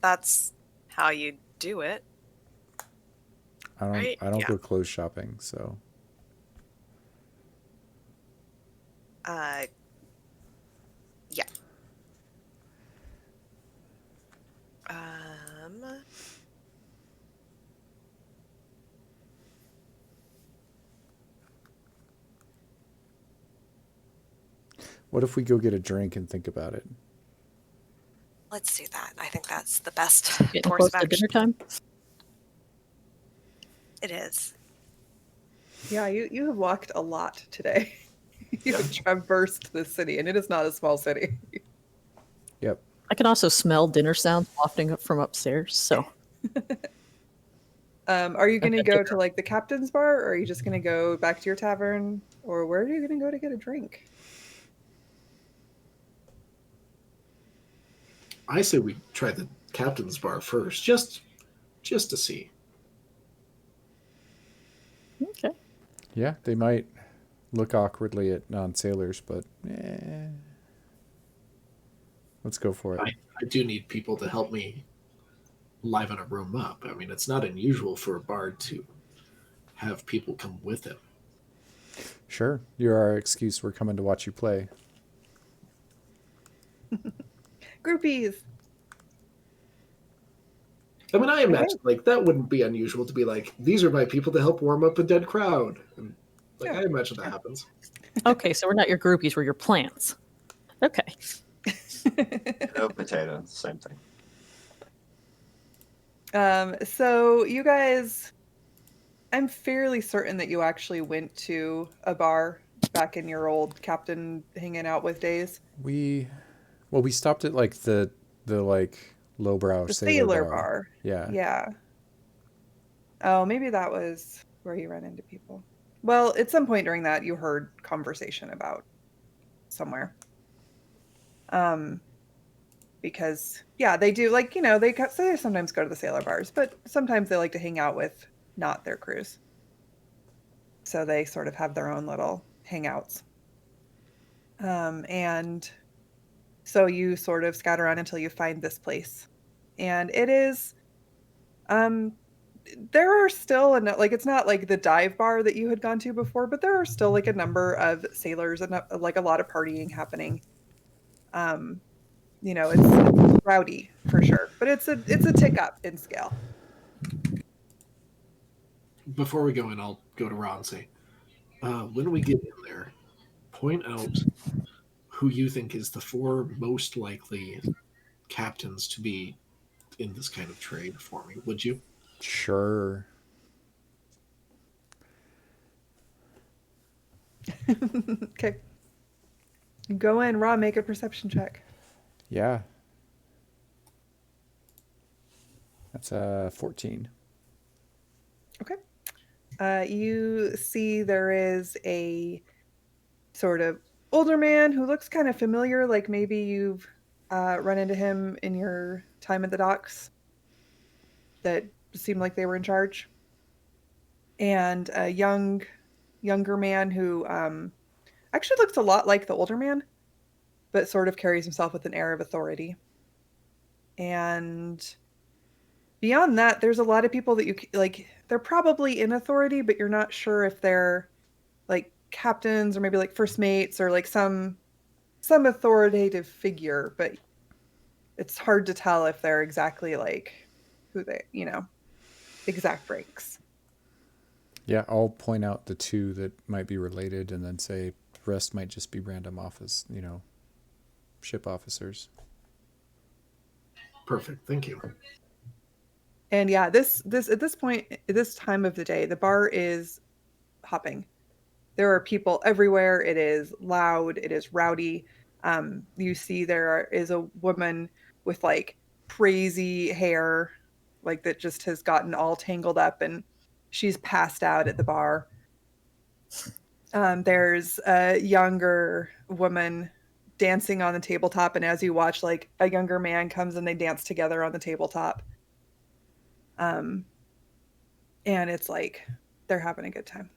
That's how you do it, I don't right? I don't Yeah. go clothes shopping, so Uh, yeah. Um, what if we go get a drink and think about it? let's do that. I think that's the best Getting course close of to dinner action. time. It is. Yeah, you have walked a lot today. You have traversed the city, and it is not a small city. Yep. I can also smell dinner sounds wafting up from upstairs. So Are you going to Okay, go dinner. to like the captain's bar, or are you just going to go back to your tavern, or where are you going to go to get a drink? I say we try the captain's bar first, just to see. Okay. Yeah, they might look awkwardly at non-sailors, but let's go for it. I do need people to help me liven a room up. I mean, it's not unusual for a bard to have people come with him. Sure, you're our excuse. We're coming to watch you play. Groupies. I mean, I imagine like that wouldn't be unusual to be like, these are my people to help warm up a dead crowd. And like Yeah. I imagine that happens. Okay, so we're not your groupies, we're your plants. Okay. No potato, same thing. So you guys, I'm fairly certain that you actually went to a bar back in your old captain hanging out with days. We stopped at like the like lowbrow The sailor sailor bar. bar. Yeah. Yeah. Oh, maybe that was where you ran into people. Well, at some point during that, you heard conversation about somewhere. Because yeah, they do like so they sometimes go to the sailor bars, but sometimes they like to hang out with not their crews. So they sort of have their own little hangouts. And so you sort of scout around until you find this place, and it is there are still like it's not like the dive bar that you had gone to before, but there are still like a number of sailors and like a lot of partying happening. um it's rowdy for sure, but it's a tick up in scale. Before we go in, I'll go to Ron and say, when we get in there, point out who you think is the four most likely captains to be in this kind of trade for me, would you? Sure. Okay, go in. Raw, make a perception check. Yeah. That's 14. Okay. You see there is a sort of older man who looks kind of familiar, like maybe you've run into him in your time at the docks that seemed like they were in charge. And a younger man who actually looks a lot like the older man, but sort of carries himself with an air of authority. And beyond that, there's a lot of people that you like, they're probably in authority, but you're not sure if they're like captains or maybe like first mates or like some authoritative figure, but it's hard to tell if they're exactly like who they, exact ranks. Yeah, I'll point out the two that might be related and then say the rest might just be random office, ship officers. Perfect. Thank you. And yeah, this at this point, at this time of the day, the bar is hopping. There are people everywhere. It is loud. It is rowdy. You see there is a woman with like crazy hair, like that just has gotten all tangled up, and she's passed out at the bar. There's a younger woman dancing on the tabletop, and as you watch, like a younger man comes and they dance together on the tabletop. And it's like they're having a good time.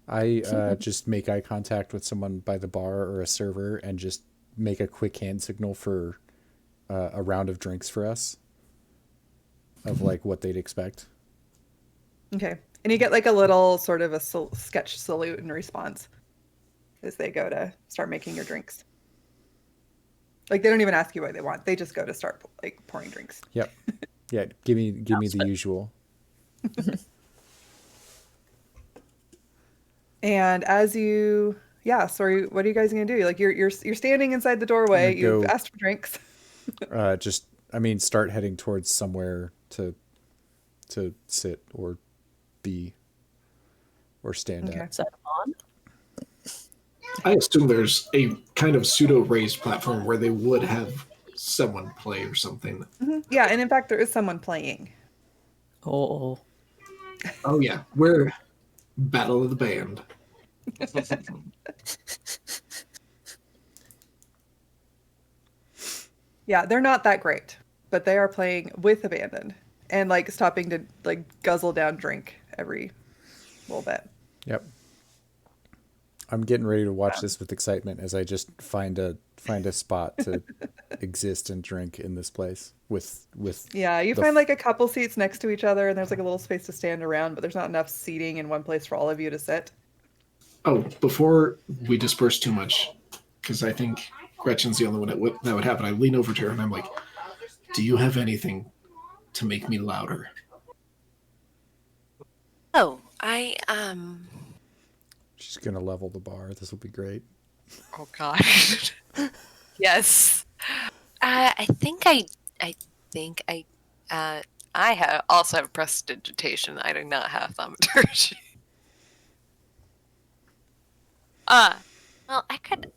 I just make eye contact with someone by the bar or a server and just make a quick hand signal for a round of drinks for us, of like what they'd expect. Okay. And you get like a little sort of a sketch salute in response as they go to start making your drinks. Like they don't even ask you what they want. They just go to start like pouring drinks. Yep. Yeah. Give me the usual. And as you, sorry, what are you guys gonna do? Like you're standing inside the doorway. You've asked for drinks. Start heading towards somewhere to sit or be or stand Okay. at. Is that on? I assume there's a kind of pseudo raised platform where they would have someone play or something. Mm-hmm. Yeah, and in fact, there is someone playing. Oh. Oh yeah, we're Battle of the Band. Yeah, they're not that great, but they are playing with abandon and like stopping to like guzzle down drink every little bit. Yep. I'm getting ready to watch this with excitement as I just find a spot to exist and drink in this place with Yeah, you find like a couple seats next to each other and there's like a little space to stand around, but there's not enough seating in one place for all of you to sit. Oh, before we disperse too much, because I think Gretchen's the only one that would happen, I lean over to her and I'm like, do you have anything to make me louder? Oh, She's gonna level the bar. This will be great. Oh gosh. Yes. I think I also have prestidigitation. I do not have thaumaturgy. Well, I could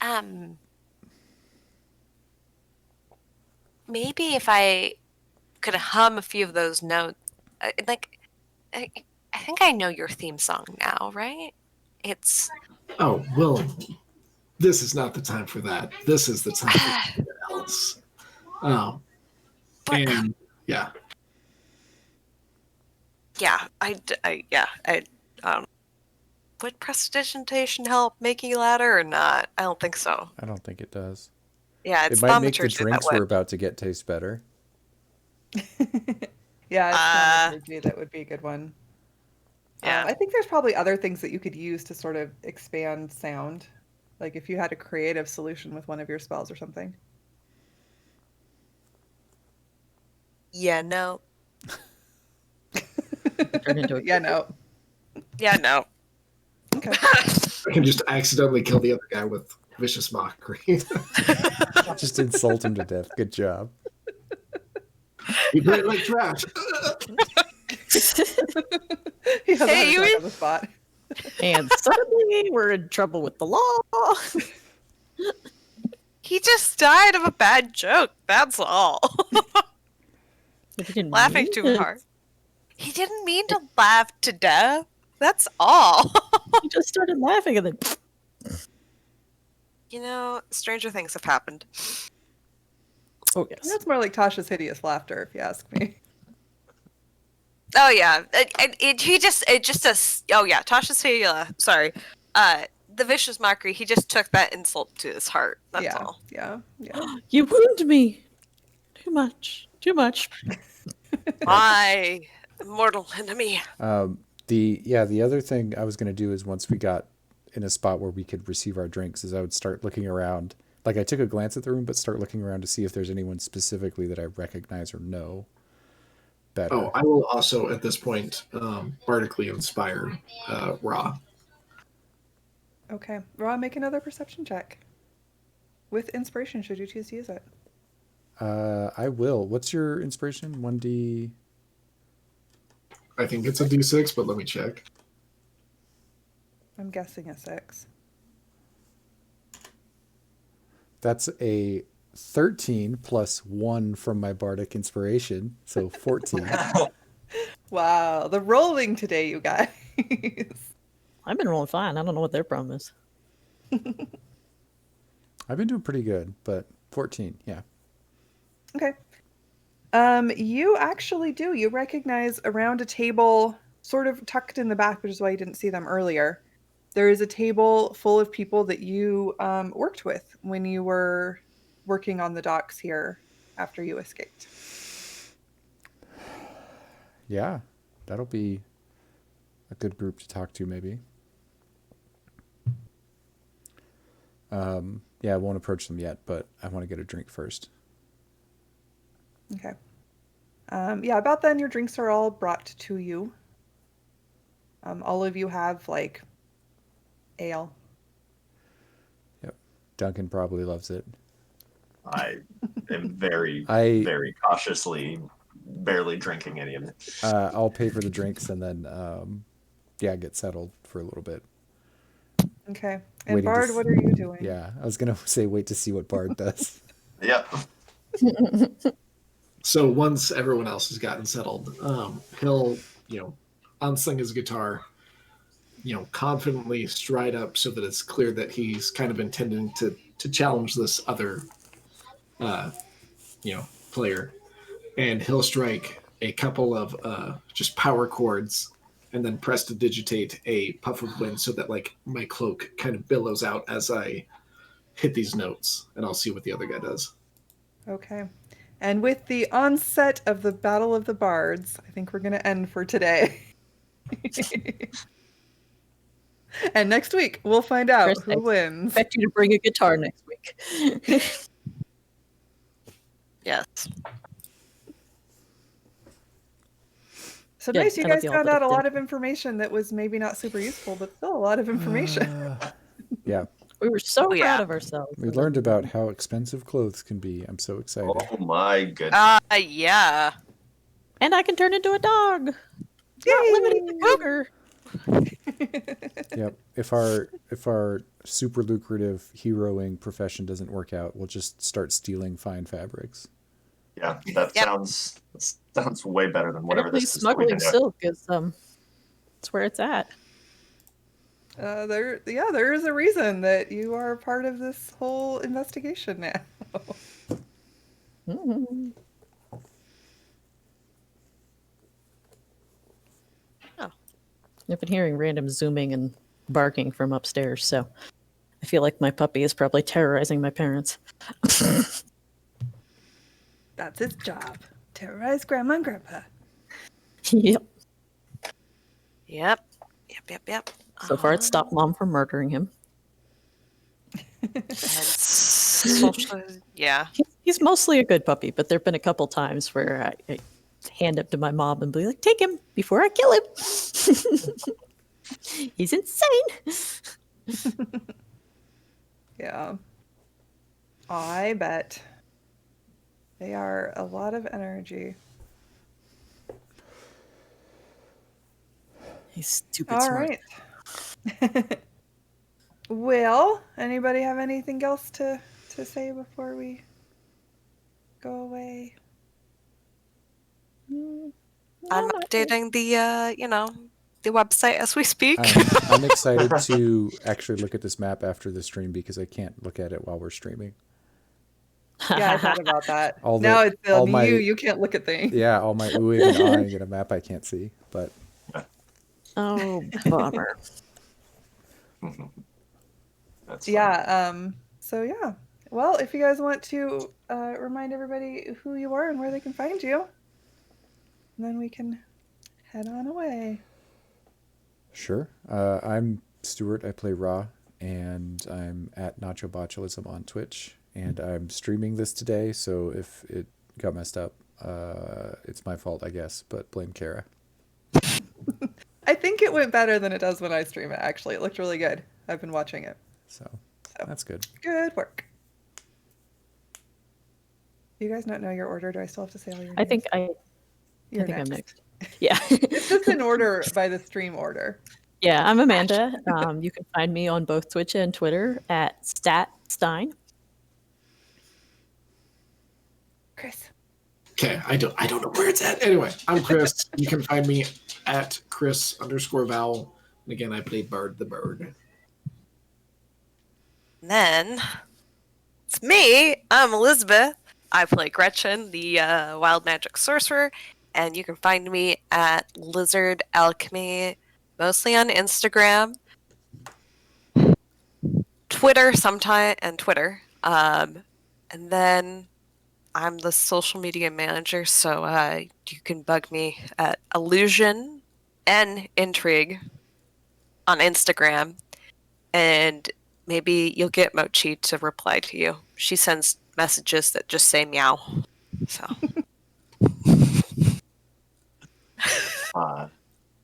maybe if I could hum a few of those notes. I think I know your theme song now, right? It's Oh, well, this is not the time for that. This is the time for something else. Oh. But- And yeah. yeah, would prestidigitation help make you louder or not? I don't think so. I don't think it does. Yeah, it's It might make the thaumaturgy drinks that we're would. about to get taste better. Yeah, it's thaumaturgy. That would be a good one. Yeah. I think there's probably other things that you could use to sort of expand sound. Like if you had a creative solution with one of your spells or something. Yeah, no. Turn into a Yeah, no. Yeah, no. Okay. I can just accidentally kill the other guy with vicious mockery. Just insult him to death. Good job. You play like trash. He has a Hey, heart attack on the spot. And suddenly we're in trouble with the law. He just died of a bad joke. That's all. But he didn't Laughing mean too to. hard. He didn't mean to laugh to death. That's all. He just started laughing and then You know, stranger things have happened. oh yes. That's more like Tasha's hideous laughter, if you ask me. Oh yeah, oh yeah, Tasha Celia. Sorry, the vicious mockery. He just took that insult to his heart. That's Yeah, all. yeah. You wound me. Too much. Too much. My mortal enemy. The other thing I was going to do is once we got in a spot where we could receive our drinks is I would start looking around. Like I took a glance at the room, but start looking around to see if there's anyone specifically that I recognize or know better. Oh, I will also at this point bardically inspire Ra. Okay. Ra, make another perception check. With inspiration, should you choose to use it. I will. What's your inspiration? 1D. I think it's a D6, but let me check. I'm guessing a 6. That's a 13 plus 1 from my bardic inspiration, so 14. Wow, the rolling today, you guys. I've been rolling fine. I don't know what their problem is. I've been doing pretty good, but 14, yeah. Okay. You actually do. You recognize around a table, sort of tucked in the back, which is why you didn't see them earlier. There is a table full of people that you worked with when you were working on the docks here after you escaped. Yeah, that'll be a good group to talk to, maybe. Yeah, I won't approach them yet, but I want to get a drink first. Okay. Yeah, about then your drinks are all brought to you. All of you have like ale. Yep. Duncan probably loves it. I am very, I- very cautiously barely drinking any of it. I'll pay for the drinks and then, yeah, get settled for a little bit. Okay. And Waiting to Bard, s- what are you doing? Yeah, I was going to say wait to see what Bard does. Yep. So once everyone else has gotten settled, he'll, unsling his guitar, confidently stride up so that it's clear that he's kind of intending to challenge this other, player. And he'll strike a couple of just power chords and then press to digitate a puff of wind so that like my cloak kind of billows out as I hit these notes, and I'll see what the other guy does. Okay. And with the onset of the Battle of the Bards, I think we're going to end for today. And next week, we'll find out Chris, who wins. expect you to bring a guitar next week. Yes. So Yeah, nice, you I love guys y'all, found but out a if lot they're- of information that was maybe not super useful, but still a lot of information. Yeah, We were so Oh, yeah. proud of ourselves. we learned about how expensive clothes can be. I'm so excited. Oh my goodness. Yeah. And I can turn into a dog. Not limited to cougar. Yep. If our super lucrative heroing profession doesn't work out, we'll just start stealing fine fabrics. Yeah, that Yep. sounds way better than whatever Apparently this is that we've smuggling been doing. silk is it's where it's at. There is a reason that you are part of this whole investigation now. Mhm. Oh. I've been hearing random zooming and barking from upstairs, so I feel like my puppy is probably terrorizing my parents. That's his job. Terrorize Grandma and Grandpa. Yep. Yep. Yep. So far, it's stopped Mom from murdering him. Yeah. He's mostly a good puppy, but there have been a couple times where I hand him to my mom and be like, "Take him before I kill him." He's insane. Yeah. I bet. They are a lot of energy. He's stupid All smart. right. Well, anybody have anything else to say before we go away? No, I'm not really. updating the website as we speak. I'm excited to actually look at this map after the stream because I can't look at it while we're streaming. Yeah, I thought about that. All the- Now it's all my- you can't look at things. Yeah, all my oohing and ahhing in a map I can't see, but Oh, bummer. That's fun. Yeah, so yeah. Well, if you guys want to remind everybody who you are and where they can find you, then we can head on away. sure. I'm Stuart. I play Ra, and I'm at Nacho Botulism on Twitch, and I'm streaming this today. So if it got messed up, it's my fault, I guess. But blame Kara. I think it went better than it does when I stream it, actually. It looked really good. I've been watching it. So that's good. Good work. You guys not know your order? Do I still have to say all your names? I think You're I'm next. Yeah. It's just in order by the stream order. Yeah, I'm Amanda. You can find me on both Twitch and Twitter at statstein. Chris. Okay, I don't know where it's at. Anyway, I'm Chris. You can find me at Chris_Val. And again, I play Bard the Bird. And then it's me. I'm Elizabeth. I play Gretchen, the wild magic sorcerer, and you can find me at Lizard Alchemy, mostly on Instagram, Twitter sometime, and Twitter. And then I'm the social media manager, so you can bug me at Illusion and Intrigue on Instagram, and maybe you'll get Mochi to reply to you. She sends messages that just say meow. So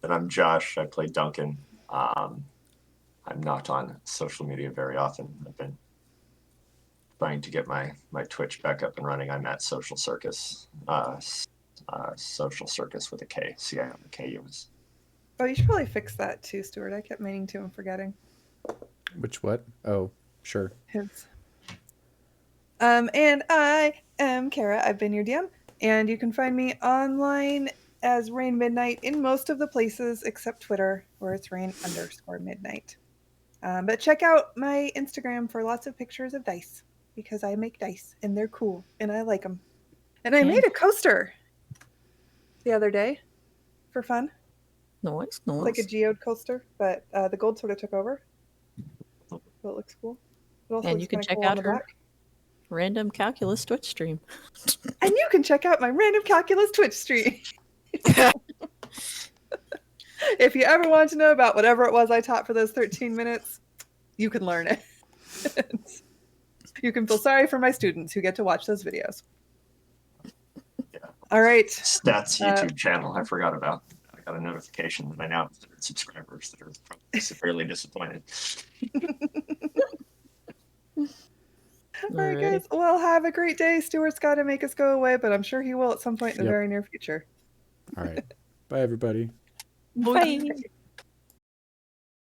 Then I'm Josh. I play Duncan. I'm not on social media very often. I've been trying to get my Twitch back up and running. I'm at Social Circus. Social Circus with a K. CIOKUS. Oh, you should probably fix that too, Stuart. I kept meaning to and forgetting Which what? Oh, sure. his. And I am Kara. I've been your DM, and you can find me online as Rain Midnight in most of the places except Twitter, where it's Rain_Midnight. But check out my Instagram for lots of pictures of dice, because I make dice and they're cool and I like them. And I made a coaster the other day for fun, Nice. like a geode coaster, but the gold sort of took over. So it looks cool. It also And looks you can kinda check cool on out the her back. random calculus Twitch stream. And you can check out my random calculus Twitch stream. If you ever want to know about whatever it was I taught for those 13 minutes, you can learn it. You can feel sorry for my students who get to watch those videos. Yeah. All right. Stats YouTube channel. I forgot about. I got a notification that I now have 100 subscribers that are probably severely disappointed. All right, guys. Well, have a great day. Stuart's got to make us go away, but I'm sure he will at some point in the Yep. very near future. All right. Bye, everybody. Bye.